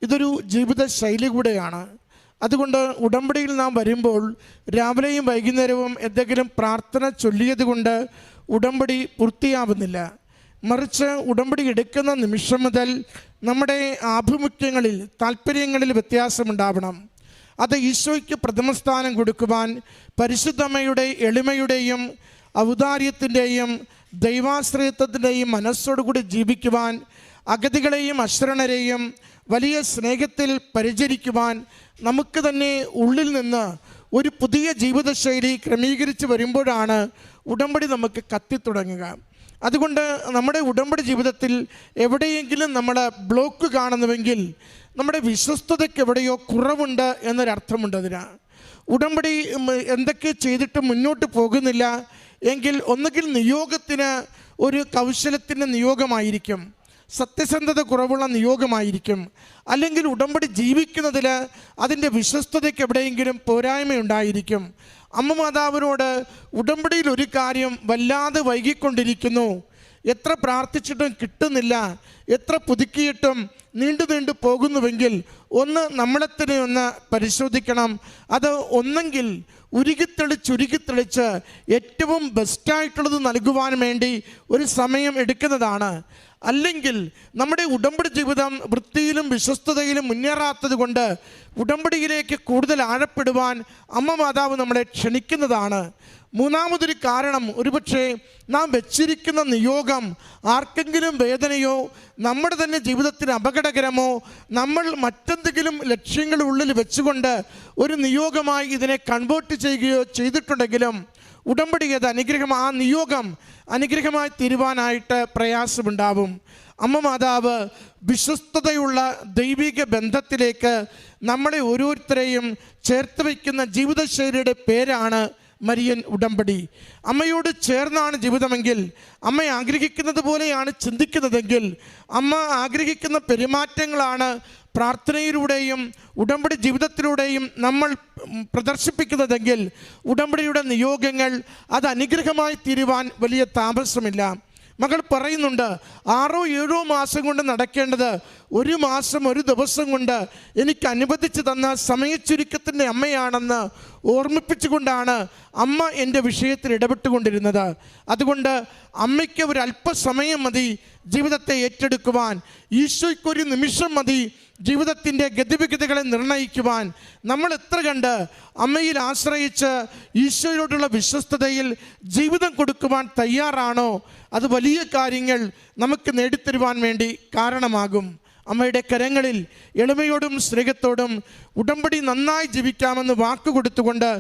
ഇതൊരു ജീവിത ശൈലി കൂടെയാണ്. അതുകൊണ്ട് ഉടമ്പടിയിൽ നാം വരുമ്പോൾ രാവിലെയും വൈകുന്നേരവും എന്തെങ്കിലും പ്രാർത്ഥന ചൊല്ലിയത് കൊണ്ട് ഉടമ്പടി പൂർത്തിയാവുന്നില്ല. മറിച്ച് ഉടമ്പടി എടുക്കുന്ന നിമിഷം മുതൽ നമ്മുടെ ആഭിമുഖ്യങ്ങളിൽ, താല്പര്യങ്ങളിൽ വ്യത്യാസമുണ്ടാവണം. അത് ഈശോയ്ക്ക് പ്രഥമസ്ഥാനം കൊടുക്കുവാൻ പരിശുദ്ധമ്മയുടെ എളിമയുടെയും ഔദാര്യത്തിൻ്റെയും ദൈവാശ്രയത്വത്തിൻ്റെയും മനസ്സോടുകൂടി ജീവിക്കുവാൻ, അഗതികളെയും അശരണരെയും വലിയ സ്നേഹത്തിൽ പരിചരിക്കുവാൻ നമുക്ക് തന്നെ ഉള്ളിൽ നിന്ന് ഒരു പുതിയ ജീവിതശൈലി ക്രമീകരിച്ച് വരുമ്പോഴാണ് ഉടമ്പടി നമുക്ക് കത്തിത്തുടങ്ങുക. അതുകൊണ്ട് നമ്മുടെ ഉടമ്പടി ജീവിതത്തിൽ എവിടെയെങ്കിലും നമ്മൾ ബ്ലോക്ക് കാണുന്നുവെങ്കിൽ നമ്മുടെ വിശ്വസ്തതയ്ക്ക് എവിടെയോ കുറവുണ്ട് എന്നൊരർത്ഥമുണ്ട്. അതിന് ഉടമ്പടി എന്തൊക്കെ ചെയ്തിട്ട് മുന്നോട്ട് പോകുന്നില്ല എങ്കിൽ ഒന്നുകിൽ നിയോഗത്തിന് ഒരു കൗശലത്തിൻ്റെ നിയോഗമായിരിക്കും, സത്യസന്ധത കുറവുള്ള നിയോഗമായിരിക്കും, അല്ലെങ്കിൽ ഉടമ്പടി ജീവിക്കുന്നതിൽ അതിൻ്റെ വിശ്വസ്തതയ്ക്ക് എവിടെയെങ്കിലും പോരായ്മയുണ്ടായിരിക്കും. അമ്മ മാതാവിനോട് ഉടമ്പടിയിൽ ഒരു കാര്യം വല്ലാതെ വൈകിക്കൊണ്ടിരിക്കുന്നു, എത്ര പ്രാർത്ഥിച്ചിട്ടും കിട്ടുന്നില്ല, എത്ര പുതുക്കിയിട്ടും നീണ്ടു പോകുന്നുവെങ്കിൽ ഒന്ന് നമ്മളെ തന്നെ ഒന്ന് പരിശോധിക്കണം. അത് ഒന്നെങ്കിൽ ഉരുകിത്തെളിച്ച് ഏറ്റവും ബെസ്റ്റായിട്ടുള്ളത് നൽകുവാൻ വേണ്ടി ഒരു സമയം എടുക്കുന്നതാണ്, അല്ലെങ്കിൽ നമ്മുടെ ഉടമ്പടി ജീവിതം വൃത്തിയിലും വിശ്വസ്തതയിലും മുന്നേറാത്തത് കൊണ്ട് ഉടമ്പടിയിലേക്ക് കൂടുതൽ ആഴപ്പെടുവാൻ അമ്മ മാതാവ് നമ്മളെ ക്ഷണിക്കുന്നതാണ്. മൂന്നാമതൊരു കാരണം, ഒരുപക്ഷെ നാം വെച്ചിരിക്കുന്ന നിയോഗം ആർക്കെങ്കിലും വേദനയോ നമ്മുടെ തന്നെ ജീവിതത്തിന് അപകടകരമോ, നമ്മൾ മറ്റെന്തെങ്കിലും ലക്ഷ്യങ്ങൾ ഉള്ളിൽ വെച്ചുകൊണ്ട് ഒരു നിയോഗമായി ഇതിനെ കൺവേർട്ട് ചെയ്യുകയോ ചെയ്തിട്ടുണ്ടെങ്കിലും ഉടമ്പടി അത് ആ നിയോഗം അനുഗ്രഹമായി തീരുവാനായിട്ട് പ്രയാസമുണ്ടാവും. അമ്മ മാതാവ് വിശ്വസ്തതയുള്ള ദൈവിക ബന്ധത്തിലേക്ക് നമ്മളെ ഓരോരുത്തരെയും ചേർത്ത് വയ്ക്കുന്ന ജീവിതശൈലിയുടെ പേരാണ് മരിയൻ ഉടമ്പടി. അമ്മയോട് ചേർന്നാണ് ജീവിതമെങ്കിൽ, അമ്മ ആഗ്രഹിക്കുന്നത് പോലെയാണ് ചിന്തിക്കുന്നതെങ്കിൽ, അമ്മ ആഗ്രഹിക്കുന്ന പെരുമാറ്റങ്ങളാണ് പ്രാർത്ഥനയിലൂടെയും ഉടമ്പടി ജീവിതത്തിലൂടെയും നമ്മൾ പ്രദർശിപ്പിക്കുന്നതെങ്കിൽ ഉടമ്പടിയുടെ നിയോഗങ്ങൾ അത് അനുഗ്രഹമായി തീരുവാൻ വലിയ താമസമില്ല. മകൾ പറയുന്നുണ്ട്, 6-7 മാസം കൊണ്ട് നടക്കേണ്ടത് 1 മാസം 1 ദിവസം കൊണ്ട് എനിക്ക് അനുവദിച്ചു തന്ന സമയച്ചുരുക്കത്തിൻ്റെ അമ്മയാണെന്ന് ഓർമ്മിപ്പിച്ചുകൊണ്ടാണ് അമ്മ എൻ്റെ വിഷയത്തിൽ ഇടപെട്ടുകൊണ്ടിരുന്നത്. അതുകൊണ്ട് അമ്മയ്ക്ക് ഒരല്പസമയം മതി ജീവിതത്തെ ഏറ്റെടുക്കുവാൻ, ഈശോയ്ക്കൊരു നിമിഷം മതി ജീവിതത്തിൻ്റെ ഗതിവിഗതികളെ നിർണ്ണയിക്കുവാൻ. നമ്മൾ എത്ര കണ്ട് അമ്മയിൽ ആശ്രയിച്ച് ഈശോയോടുള്ള വിശ്വസ്തതയിൽ ജീവിതം കൊടുക്കുവാൻ തയ്യാറാണോ, അത് വലിയ കാര്യങ്ങൾ നമുക്ക് നേടിത്തരുവാൻ വേണ്ടി കാരണമാകും. അമ്മയുടെ കരങ്ങളിൽ എളിമയോടും സ്നേഹത്തോടും ഉടമ്പടി നന്നായി ജീവിക്കാമെന്ന് വാക്കുകൊടുത്തുകൊണ്ട്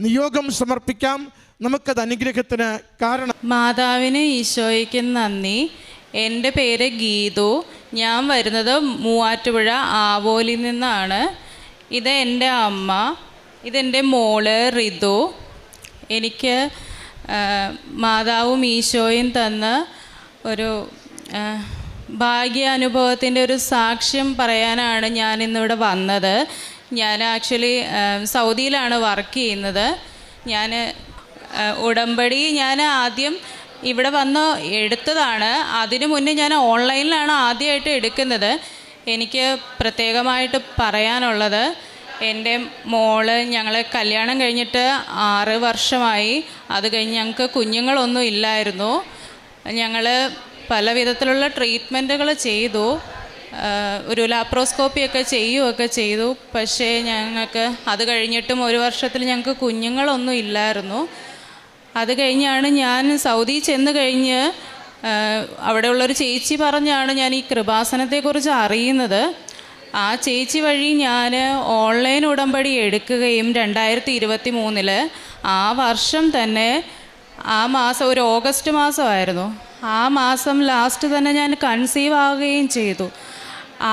നിയോഗം സമർപ്പിക്കാം. നമുക്കത് അനുഗ്രഹത്തിന് കാരണം. മാതാവിന് ഈശോയ്ക്കും നന്ദി. എൻ്റെ പേര് ഗീതു. ഞാൻ വരുന്നത് മൂവാറ്റുപുഴ ആവോലിൽ നിന്നാണ്. ഇത് എൻ്റെ അമ്മ, ഇതെൻ്റെ മോള് റിതു. എനിക്ക് മാതാവും ഈശോയും തന്ന ഒരു ഭാഗ്യാനുഭവത്തിൻ്റെ ഒരു സാക്ഷ്യം പറയാനാണ് ഞാൻ ഇന്നിവിടെ വന്നത്. ഞാൻ ആക്ച്വലി സൗദിയിലാണ് വർക്ക് ചെയ്യുന്നത്. ഞാൻ ഉടമ്പടി ആദ്യം ഇവിടെ വന്ന് എടുത്തതാണ്. അതിനു മുന്നേ ഞാൻ ഓൺലൈനിലാണ് ആദ്യമായിട്ട് എടുക്കുന്നത്. എനിക്ക് പ്രത്യേകമായിട്ട് പറയാനുള്ളത്, എൻ്റെ മോള്, ഞങ്ങൾ കല്യാണം കഴിഞ്ഞിട്ട് 6 വർഷമായി. അത് കഴിഞ്ഞ് ഞങ്ങൾക്ക് കുഞ്ഞുങ്ങളൊന്നും ഇല്ലായിരുന്നു. ഞങ്ങൾ പല വിധത്തിലുള്ള ട്രീറ്റ്മെൻറ്റുകൾ ചെയ്തു, ഒരു ലാപ്രോസ്കോപ്പിയൊക്കെ ചെയ്യുകയൊക്കെ ചെയ്തു. പക്ഷേ ഞങ്ങൾക്ക് അത് കഴിഞ്ഞിട്ടും 1 വർഷത്തിൽ ഞങ്ങൾക്ക് കുഞ്ഞുങ്ങളൊന്നും ഇല്ലായിരുന്നു. അത് കഴിഞ്ഞാണ് ഞാൻ സൗദി ചെന്ന് കഴിഞ്ഞ് അവിടെയുള്ളൊരു ചേച്ചി പറഞ്ഞാണ് ഞാൻ ഈ കൃപാസനത്തെക്കുറിച്ച് അറിയുന്നത്. ആ ചേച്ചി വഴി ഞാൻ ഓൺലൈൻ ഉടമ്പടി എടുക്കുകയും 2023 ആ വർഷം തന്നെ, ആ മാസം ഒരു ഓഗസ്റ്റ് മാസമായിരുന്നു, ആ മാസം ലാസ്റ്റ് തന്നെ ഞാൻ കൺസീവ് ആവുകയും ചെയ്തു.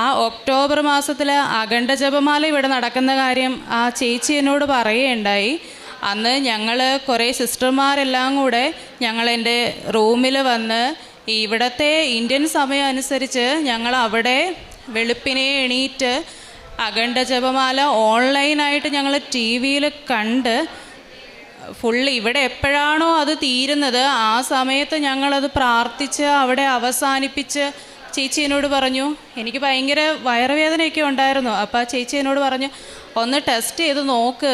ആ ഒക്ടോബർ മാസത്തിൽ അഖണ്ഡ ജപമാല ഇവിടെ നടക്കുന്ന കാര്യം ആ ചേച്ചി എന്നോട് പറയുകയുണ്ടായി. അന്ന് ഞങ്ങൾ കുറേ സിസ്റ്റർമാരെല്ലാം കൂടെ ഞങ്ങൾ എൻ്റെ റൂമിൽ വന്ന് ഇവിടുത്തെ ഇന്ത്യൻ സമയം അനുസരിച്ച് ഞങ്ങൾ അവിടെ വെളുപ്പിനെ എണീറ്റ് അഖണ്ഡ ജപമാല ഓൺലൈനായിട്ട് ഞങ്ങൾ TV-യിൽ കണ്ട് ഫുള്ള് ഇവിടെ എപ്പോഴാണോ അത് തീരുന്നത് ആ സമയത്ത് ഞങ്ങളത് പ്രാർത്ഥിച്ച് അവിടെ അവസാനിപ്പിച്ച് ചേച്ചി എന്നോട് പറഞ്ഞു, എനിക്ക് ഭയങ്കര വയറുവേദനയൊക്കെ ഉണ്ടായിരുന്നു. അപ്പോൾ ആ ചേച്ചി എന്നോട് പറഞ്ഞു, ഒന്ന് ടെസ്റ്റ് ചെയ്ത് നോക്ക്,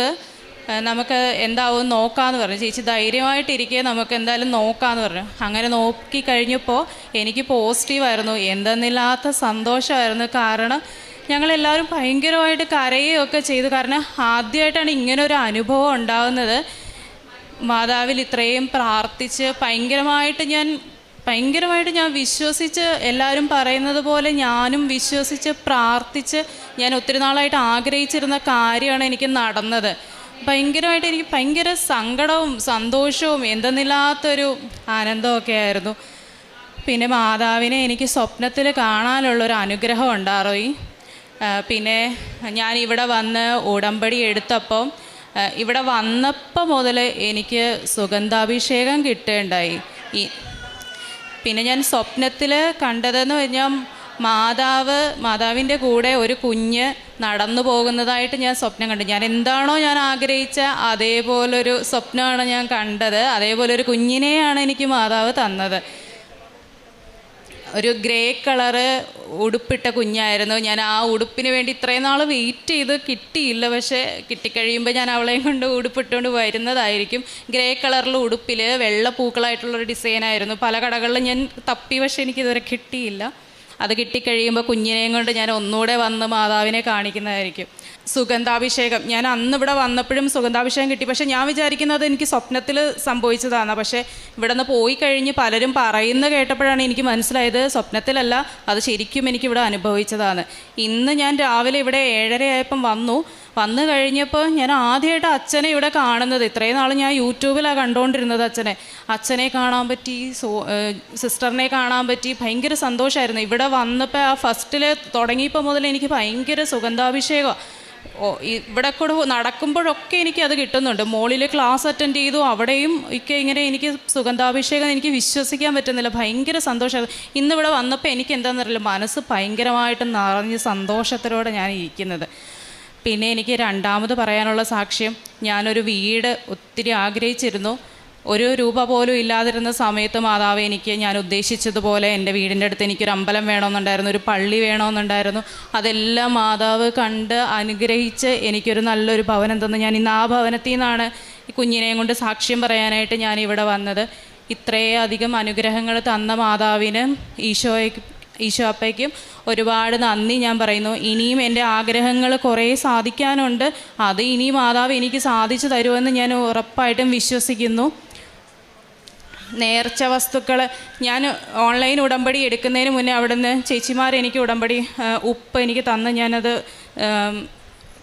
നമുക്ക് എന്താവും നോക്കാമെന്ന് പറഞ്ഞു. ചേച്ചി ധൈര്യമായിട്ടിരിക്കുക, നമുക്ക് എന്തായാലും നോക്കാമെന്ന് പറഞ്ഞു. അങ്ങനെ നോക്കി കഴിഞ്ഞപ്പോൾ എനിക്ക് പോസിറ്റീവായിരുന്നു. എന്തെന്നില്ലാത്ത സന്തോഷമായിരുന്നു. കാരണം ഞങ്ങളെല്ലാവരും ഭയങ്കരമായിട്ട് കരയുകയൊക്കെ ചെയ്തു. കാരണം ആദ്യമായിട്ടാണ് ഇങ്ങനൊരു അനുഭവം ഉണ്ടാകുന്നത്. മാതാവിൽ ഇത്രയും പ്രാർത്ഥിച്ച് ഭയങ്കരമായിട്ട് ഞാൻ വിശ്വസിച്ച്, എല്ലാവരും പറയുന്നത് പോലെ ഞാനും വിശ്വസിച്ച് പ്രാർത്ഥിച്ച് ഞാൻ ഒത്തിരി നാളായിട്ട് ആഗ്രഹിച്ചിരുന്ന കാര്യമാണ് എനിക്ക് നടന്നത്. ഭയങ്കരമായിട്ട് എനിക്ക് ഭയങ്കര സങ്കടവും സന്തോഷവും എന്തെന്നില്ലാത്തൊരു ആനന്ദമൊക്കെ ആയിരുന്നു. പിന്നെ മാതാവിനെ എനിക്ക് സ്വപ്നത്തിൽ കാണാനുള്ളൊരു അനുഗ്രഹം ഉണ്ടായി. പിന്നെ ഞാൻ ഇവിടെ വന്ന് ഉടമ്പടി എടുത്തപ്പം, ഇവിടെ വന്നപ്പോൾ മുതൽ എനിക്ക് സുഗന്ധാഭിഷേകം കിട്ടുകയുണ്ടായി. പിന്നെ ഞാൻ സ്വപ്നത്തിൽ കണ്ടതെന്ന് പറഞ്ഞാൽ മാതാവിൻ്റെ കൂടെ ഒരു കുഞ്ഞ് നടന്നു പോകുന്നതായിട്ട് ഞാൻ സ്വപ്നം കണ്ടു. ഞാൻ എന്താണോ ഞാൻ ആഗ്രഹിച്ച അതേപോലൊരു സ്വപ്നമാണ് ഞാൻ കണ്ടത്. അതേപോലൊരു കുഞ്ഞിനെയാണ് എനിക്ക് മാതാവ് തന്നത്. ഒരു ഗ്രേ കളറ് ഉടുപ്പിട്ട കുഞ്ഞായിരുന്നു. ഞാൻ ആ ഉടുപ്പിന് വേണ്ടി ഇത്രയും നാൾ വെയിറ്റ് ചെയ്ത് കിട്ടിയില്ല. പക്ഷേ കിട്ടിക്കഴിയുമ്പോൾ ഞാൻ അവളെയും കൊണ്ട് ഉടുപ്പിട്ടുകൊണ്ട് വരുന്നതായിരിക്കും. ഗ്രേ കളറിൽ ഉടുപ്പിൽ വെള്ള പൂക്കളായിട്ടുള്ളൊരു ഡിസൈനായിരുന്നു. പല കടകളിലും ഞാൻ തപ്പി, പക്ഷേ എനിക്കിതുവരെ കിട്ടിയില്ല. അത് കിട്ടിക്കഴിയുമ്പോൾ കുഞ്ഞിനെയും കൊണ്ട് ഞാൻ ഒന്നുകൂടെ വന്ന് മാതാവിനെ കാണിക്കുന്നതായിരിക്കും. സുഗന്ധാഭിഷേകം, ഞാൻ അന്ന് ഇവിടെ വന്നപ്പോഴും സുഗന്ധാഭിഷേകം കിട്ടി. പക്ഷേ ഞാൻ വിചാരിക്കുന്നത് എനിക്ക് സ്വപ്നത്തിൽ സംഭവിച്ചതാണ്. പക്ഷേ ഇവിടെ നിന്ന് പോയി കഴിഞ്ഞ് പലരും പറയുന്നത് കേട്ടപ്പോഴാണ് എനിക്ക് മനസ്സിലായത് സ്വപ്നത്തിലല്ല, അത് ശരിക്കും എനിക്കിവിടെ അനുഭവിച്ചതാണ്. ഇന്ന് ഞാൻ രാവിലെ ഇവിടെ 7:30 ആയപ്പം വന്നു കഴിഞ്ഞപ്പോൾ ഞാൻ ആദ്യമായിട്ട് അച്ഛനെ ഇവിടെ കാണുന്നത്. ഇത്രയും നാൾ ഞാൻ യൂട്യൂബിലാണ് കണ്ടുകൊണ്ടിരുന്നത്. അച്ഛനെ കാണാൻ പറ്റി, സിസ്റ്ററിനെ കാണാൻ പറ്റി. ഭയങ്കര സന്തോഷമായിരുന്നു. ഇവിടെ വന്നപ്പോൾ ആ ഫസ്റ്റിൽ തുടങ്ങിയപ്പോൾ മുതൽ എനിക്ക് ഭയങ്കര സുഗന്ധാഭിഷേകം. ഇവിടെ കൂടെ നടക്കുമ്പോഴൊക്കെ എനിക്കത് കിട്ടുന്നുണ്ട്. മോളിൽ ക്ലാസ് അറ്റൻഡ് ചെയ്തു, അവിടെയും ഒക്കെ ഇങ്ങനെ എനിക്ക് സുഗന്ധാഭിഷേകം എനിക്ക് വിശ്വസിക്കാൻ പറ്റുന്നില്ല. ഭയങ്കര സന്തോഷമായിരുന്നു. ഇന്നിവിടെ വന്നപ്പോൾ എനിക്ക് എന്താണെന്നറിയില്ല, മനസ്സ് ഭയങ്കരമായിട്ട് നിറഞ്ഞ് സന്തോഷത്തിലൂടെ ഞാൻ ഇരിക്കുന്നത്. പിന്നെ എനിക്ക് രണ്ടാമത് പറയാനുള്ള സാക്ഷ്യം, ഞാനൊരു വീട് ഒത്തിരി ആഗ്രഹിച്ചിരുന്നു. 1 രൂപ പോലും ഇല്ലാതിരുന്ന സമയത്ത് മാതാവ് എനിക്ക് ഞാൻ ഉദ്ദേശിച്ചതുപോലെ എൻ്റെ വീടിൻ്റെ അടുത്ത് എനിക്കൊരു അമ്പലം വേണമെന്നുണ്ടായിരുന്നു, ഒരു പള്ളി വേണമെന്നുണ്ടായിരുന്നു. അതെല്ലാം മാതാവ് കണ്ട് അനുഗ്രഹിച്ച് എനിക്കൊരു നല്ലൊരു ഭവനം തന്നു. ഞാൻ ഇന്ന് ആ ഭവനത്തിൽ നിന്നാണ് ഈ കുഞ്ഞിനെയും കൊണ്ട് സാക്ഷ്യം പറയാനായിട്ട് ഞാൻ ഇവിടെ വന്നത്. ഇത്രയധികം അനുഗ്രഹങ്ങൾ തന്ന മാതാവിന്, ഈശോ അപ്പയ്ക്കും ഒരുപാട് നന്ദി ഞാൻ പറയുന്നു. ഇനിയും എൻ്റെ ആഗ്രഹങ്ങൾ കുറേ സാധിക്കാനുണ്ട്. അത് ഇനി മാതാവ് എനിക്ക് സാധിച്ചു തരുമെന്ന് ഞാൻ ഉറപ്പായിട്ടും വിശ്വസിക്കുന്നു. നേർച്ച വസ്തുക്കൾ, ഞാൻ ഓൺലൈൻ ഉടമ്പടി എടുക്കുന്നതിന് മുന്നേ അവിടുന്ന് ചേച്ചിമാർ എനിക്ക് ഉടമ്പടി ഉപ്പ് എനിക്ക് തന്ന് ഞാനത്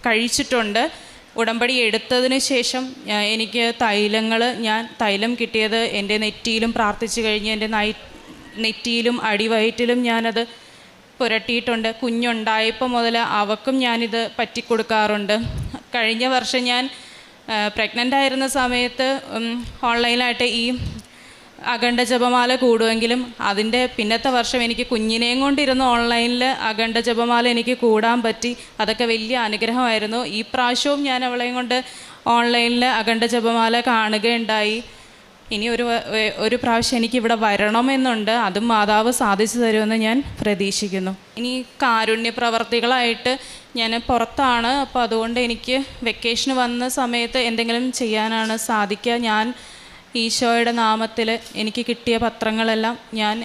കഴിച്ചിട്ടുണ്ട്. ഉടമ്പടി എടുത്തതിന് ശേഷം എനിക്ക് ഞാൻ തൈലം കിട്ടിയത് എൻ്റെ നെറ്റിയിലും പ്രാർത്ഥിച്ചു കഴിഞ്ഞ് എൻ്റെ നെറ്റിയിലും അടിവയറ്റിലും ഞാനത് പുരട്ടിയിട്ടുണ്ട്. കുഞ്ഞുണ്ടായപ്പോൾ മുതൽ അവക്കും ഞാനിത് പറ്റിക്കൊടുക്കാറുണ്ട്. കഴിഞ്ഞ വർഷം ഞാൻ പ്രഗ്നൻ്റ് ആയിരുന്ന സമയത്ത് ഓൺലൈനായിട്ട് ഈ അഖണ്ഡ ജപമാല കൂടുമെങ്കിലും അതിൻ്റെ പിന്നത്തെ വർഷം എനിക്ക് കുഞ്ഞിനെയും കൊണ്ടിരുന്ന് ഓൺലൈനിൽ അഖണ്ഡ ജപമാല എനിക്ക് കൂടാൻ പറ്റി. അതൊക്കെ വലിയ അനുഗ്രഹമായിരുന്നു. ഈ പ്രാവശ്യവും ഞാൻ അവളെയും കൊണ്ട് ഓൺലൈനിൽ അഖണ്ഡ ജപമാല കാണുകയുണ്ടായി. ഇനി ഒരു പ്രാവശ്യം എനിക്കിവിടെ വരണമെന്നുണ്ട്. അതും മാതാവ് സാധിച്ചു തരുമെന്ന് ഞാൻ പ്രതീക്ഷിക്കുന്നു. ഇനി കാരുണ്യ പ്രവർത്തികളായിട്ട് ഞാൻ പുറത്താണ്. അപ്പോൾ അതുകൊണ്ട് എനിക്ക് വെക്കേഷന് വന്ന സമയത്ത് എന്തെങ്കിലും ചെയ്യാനാണ് സാധിക്കുക. ഞാൻ ഈശോയുടെ നാമത്തിൽ എനിക്ക് കിട്ടിയ പത്രങ്ങളെല്ലാം ഞാൻ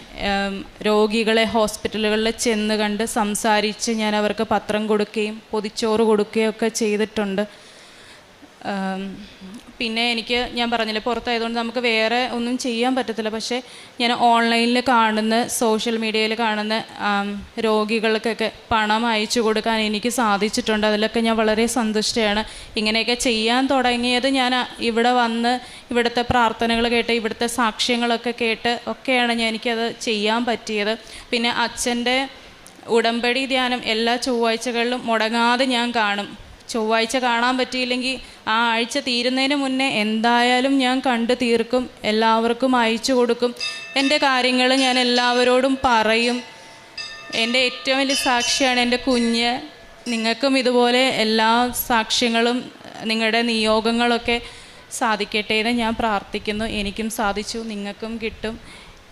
രോഗികളെ ഹോസ്പിറ്റലുകളിൽ ചെന്ന് കണ്ട് സംസാരിച്ച് ഞാൻ അവർക്ക് പത്രം കൊടുക്കുകയും പൊതിച്ചോറ് കൊടുക്കുകയും ഒക്കെ ചെയ്തിട്ടുണ്ട്. പിന്നെ ഞാൻ പറഞ്ഞില്ലേ പുറത്തായതുകൊണ്ട് നമുക്ക് വേറെ ഒന്നും ചെയ്യാൻ പറ്റത്തില്ല. പക്ഷേ ഞാൻ ഓൺലൈനിൽ കാണുന്ന സോഷ്യൽ മീഡിയയിൽ കാണുന്ന രോഗികൾക്കൊക്കെ പണം അയച്ചു കൊടുക്കാൻ എനിക്ക് സാധിച്ചിട്ടുണ്ട്. അതിലൊക്കെ ഞാൻ വളരെ സന്തുഷ്ടയാണ്. ഇങ്ങനെയൊക്കെ ചെയ്യാൻ തുടങ്ങിയത് ഞാൻ ഇവിടെ വന്ന് ഇവിടുത്തെ പ്രാർത്ഥനകൾ കേട്ട് ഇവിടുത്തെ സാക്ഷ്യങ്ങളൊക്കെ കേട്ട് ഒക്കെയാണ് എനിക്കത് ചെയ്യാൻ പറ്റിയത്. പിന്നെ അച്ഛൻ്റെ ഉടമ്പടി ധ്യാനം എല്ലാ ചൊവ്വാഴ്ചകളിലും മുടങ്ങാതെ ഞാൻ കാണും. ചൊവ്വാഴ്ച കാണാൻ പറ്റിയില്ലെങ്കിൽ ആ ആഴ്ച തീരുന്നതിന് മുന്നേ എന്തായാലും ഞാൻ കണ്ടു തീർക്കും, എല്ലാവർക്കും അയച്ചു കൊടുക്കും. എൻ്റെ കാര്യങ്ങൾ ഞാൻ എല്ലാവരോടും പറയും. എൻ്റെ ഏറ്റവും വലിയ സാക്ഷിയാണ് എൻ്റെ കുഞ്ഞ്. നിങ്ങൾക്കും ഇതുപോലെ എല്ലാ സാക്ഷ്യങ്ങളും നിങ്ങളുടെ നിയോഗങ്ങളൊക്കെ സാധിക്കട്ടെ എന്ന് ഞാൻ പ്രാർത്ഥിക്കുന്നു. എനിക്കും സാധിച്ചു, നിങ്ങൾക്കും കിട്ടും.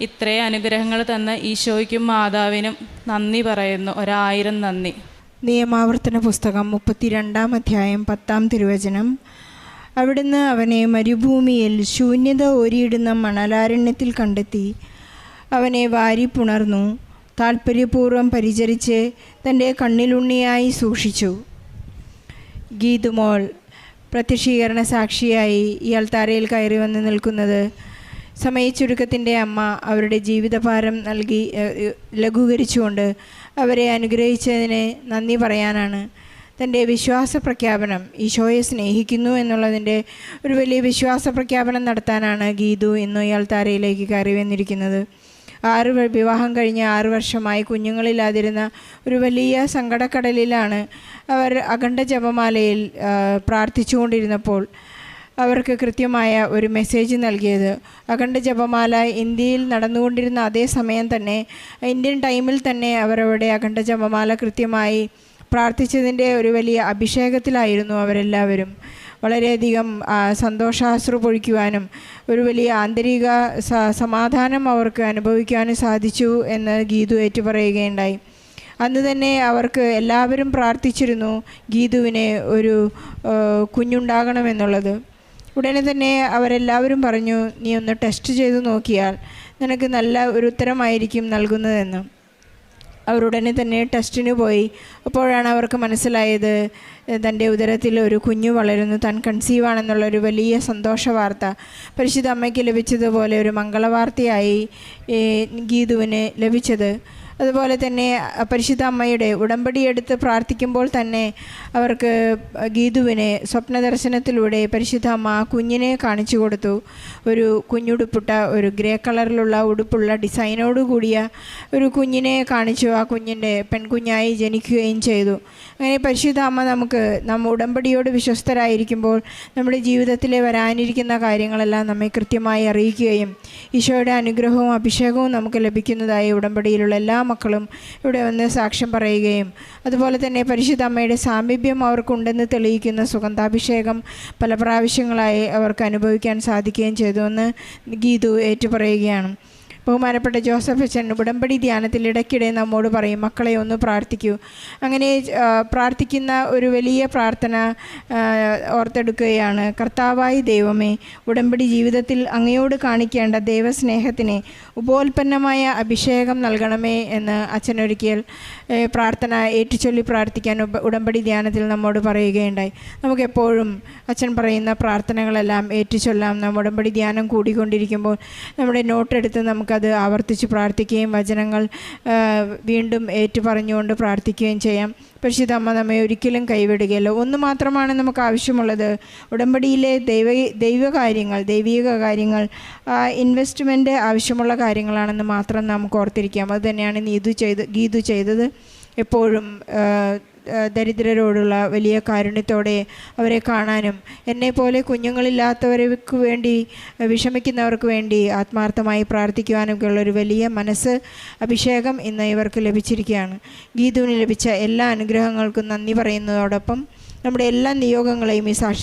ഇത്രയും അനുഗ്രഹങ്ങൾ തന്ന ഈശോയ്ക്കും മാതാവിനും നന്ദി പറയുന്നു. 1000 നന്ദി. നിയമാവർത്തന പുസ്തകം 32-ാം അധ്യായം 10-ാം തിരുവചനം. അവിടുന്ന് അവനെ മരുഭൂമിയിൽ ശൂന്യത ഓരിയിടുന്ന മണലാരണ്യത്തിൽ കണ്ടെത്തി അവനെ വാരിപ്പുണർന്നു. താൽപ്പര്യപൂർവ്വം പരിചരിച്ച് തൻ്റെ കണ്ണിലുണ്ണിയായി സൂക്ഷിച്ചു. ഗീതുമോൾ പ്രത്യക്ഷീകരണ സാക്ഷിയായി ഈ അൾത്താരയിൽ കയറി വന്ന് നിൽക്കുന്നത് സമയച്ചുരുക്കത്തിൻ്റെ അമ്മ അവരുടെ ജീവിതഭാരം നൽകി ലഘൂകരിച്ചുകൊണ്ട് അവരെ അനുഗ്രഹിച്ചതിന് നന്ദി പറയാനാണ്. തൻ്റെ വിശ്വാസ പ്രഖ്യാപനം, ഈശോയെ സ്നേഹിക്കുന്നു എന്നുള്ളതിൻ്റെ ഒരു വലിയ വിശ്വാസ പ്രഖ്യാപനം നടത്താനാണ് ഗീതു ഇന്ന് ഈ അൾത്താരയിലേക്ക് കയറി വന്നിരിക്കുന്നത്. വിവാഹം കഴിഞ്ഞ് 6 വർഷമായി കുഞ്ഞുങ്ങളില്ലാതിരുന്ന ഒരു വലിയ സങ്കടക്കടലിലാണ് അവർ അഖണ്ഡ ജപമാലയിൽ പ്രാർത്ഥിച്ചുകൊണ്ടിരുന്നപ്പോൾ അവർക്ക് കൃത്യമായ ഒരു മെസ്സേജ് നൽകിയത്. അഖണ്ഡ ജപമാല ഇന്ത്യയിൽ നടന്നുകൊണ്ടിരുന്ന അതേ സമയം തന്നെ ഇന്ത്യൻ ടൈമിൽ തന്നെ അവരവിടെ അഖണ്ഡ ജപമാല കൃത്യമായി പ്രാർത്ഥിച്ചതിൻ്റെ ഒരു വലിയ അഭിഷേകത്തിലായിരുന്നു അവരെല്ലാവരും. വളരെയധികം സന്തോഷാശ്രു പൊഴിക്കുവാനും ഒരു വലിയ ആന്തരിക സമാധാനം അവർക്ക് അനുഭവിക്കുവാനും സാധിച്ചു എന്ന് ഗീതു ഏറ്റുപറയുകയുണ്ടായി. അന്ന് തന്നെ അവർക്ക് എല്ലാവരും പ്രാർത്ഥിച്ചിരുന്നു ഗീതുവിന് ഒരു കുഞ്ഞുണ്ടാകണമെന്നുള്ളത്. ഉടനെ തന്നെ അവരെല്ലാവരും പറഞ്ഞു, നീ ഒന്ന് ടെസ്റ്റ് ചെയ്ത് നോക്കിയാൽ നിനക്ക് നല്ല ഒരു ഉത്തരമായിരിക്കും നൽകുന്നതെന്ന്. അവരുടനെ തന്നെ ടെസ്റ്റിന് പോയി. അപ്പോഴാണ് അവർക്ക് മനസ്സിലായത് തൻ്റെ ഉദരത്തിൽ ഒരു കുഞ്ഞു വളരുന്നു, താൻ കൺസീവാണെന്നുള്ളൊരു വലിയ സന്തോഷ വാർത്ത പരിശുദ്ധ അമ്മയ്ക്ക് ലഭിച്ചതുപോലെ ഒരു മംഗളവാർത്തയായി ഗീതുവിന് ലഭിച്ചത്. അതുപോലെ തന്നെ പരിശുദ്ധ അമ്മയുടെ ഉടമ്പടിയെടുത്ത് പ്രാർത്ഥിക്കുമ്പോൾ തന്നെ അവർക്ക് ഗീതുവിനെ സ്വപ്നദർശനത്തിലൂടെ പരിശുദ്ധ അമ്മ കുഞ്ഞിനെ കാണിച്ചു കൊടുത്തു. ഒരു കുഞ്ഞുടുപ്പിട്ട ഒരു ഗ്രേ കളറിലുള്ള ഉടുപ്പുള്ള ഡിസൈനോട് കൂടിയ ഒരു കുഞ്ഞിനെ കാണിച്ചു. ആ കുഞ്ഞിൻ്റെ പെൺകുഞ്ഞായി ജനിക്കുകയും ചെയ്തു. അങ്ങനെ പരിശുദ്ധ അമ്മ നമ്മ ഉടമ്പടിയോട് വിശ്വസ്തരായിരിക്കുമ്പോൾ നമ്മുടെ ജീവിതത്തിലെ വരാനിരിക്കുന്ന കാര്യങ്ങളെല്ലാം നമ്മെ കൃത്യമായി അറിയിക്കുകയും ഈശോയുടെ അനുഗ്രഹവും അഭിഷേകവും നമുക്ക് ലഭിക്കുന്നതായി ഉടമ്പടിയിലുള്ള എല്ലാ മക്കളും ഇവിടെ വന്ന് സാക്ഷ്യം പറയുകയും അതുപോലെ തന്നെ പരിശുദ്ധ അമ്മയുടെ സാമീപ്യം അവർക്കുണ്ടെന്ന് തെളിയിക്കുന്ന സുഗന്ധാഭിഷേകം പല പ്രാവശ്യങ്ങളായി അവർക്ക് അനുഭവിക്കാൻ സാധിക്കുകയും ചെയ്തു എന്ന് ഗീതു ഏറ്റുപറയുകയാണ്. ബഹുമാനപ്പെട്ട ജോസഫ് അച്ഛൻ ഉടമ്പടി ധ്യാനത്തിൽ ഇടയ്ക്കിടെ നമ്മോട് പറയും, മക്കളെ ഒന്ന് പ്രാർത്ഥിക്കൂ. അങ്ങനെ പ്രാർത്ഥിക്കുന്ന ഒരു വലിയ പ്രാർത്ഥന ഓർത്തെടുക്കുകയാണ്. കർത്താവായ ദൈവമേ, ഉടമ്പടി ജീവിതത്തിൽ അങ്ങയോട് കാണിക്കേണ്ട ദൈവസ്നേഹത്തിന് ഉപോൽപ്പന്നമായ അഭിഷേകം നൽകണമേ എന്ന് അച്ഛനൊരിക്കൽ പ്രാർത്ഥന ഏറ്റുചൊല്ലി പ്രാർത്ഥിക്കാൻ ഉടമ്പടി ധ്യാനത്തിൽ നമ്മോട് പറയുകയുണ്ടായി. നമുക്കെപ്പോഴും അച്ഛൻ പറയുന്ന പ്രാർത്ഥനകളെല്ലാം ഏറ്റുചൊല്ലാം. നാം ഉടമ്പടി ധ്യാനം കൂടിക്കൊണ്ടിരിക്കുമ്പോൾ നമ്മുടെ നോട്ടെടുത്ത് നമുക്കത് ആവർത്തിച്ച് പ്രാർത്ഥിക്കുകയും വചനങ്ങൾ വീണ്ടും ഏറ്റുപറഞ്ഞുകൊണ്ട് പ്രാർത്ഥിക്കുകയും ചെയ്യാം. പരിശുദ്ധ അമ്മ നമ്മെ ഒരിക്കലും കൈവിടുകയില്ല. ഒന്ന് മാത്രമാണ് നമുക്ക് ആവശ്യമുള്ളത്, ഉടമ്പടിയിലെ ദൈവിക കാര്യങ്ങൾ ഇൻവെസ്റ്റ്മെൻറ്റ് ആവശ്യമുള്ള കാര്യങ്ങളാണെന്ന് മാത്രം നമുക്ക് ഓർത്തിരിക്കാം. അത് തന്നെയാണ് ഗീതു ചെയ്തത്. എപ്പോഴും ദരിദ്രരോടുള്ള വലിയ കാരുണ്യത്തോടെ അവരെ കാണാനും എന്നെപ്പോലെ കുഞ്ഞുങ്ങളില്ലാത്തവർക്ക് വേണ്ടി വിഷമിക്കുന്നവർക്ക് വേണ്ടി ആത്മാർത്ഥമായി പ്രാർത്ഥിക്കുവാനൊക്കെയുള്ള ഒരു വലിയ മനസ്സ് അഭിഷേകം ഇന്ന് ഇവർക്ക് ലഭിച്ചിരിക്കുകയാണ്. ഗീതുവിന് ലഭിച്ച എല്ലാ അനുഗ്രഹങ്ങൾക്കും നന്ദി പറയുന്നതോടൊപ്പം നമ്മുടെ എല്ലാ നിയോഗങ്ങളെയും ഈ സാക്ഷി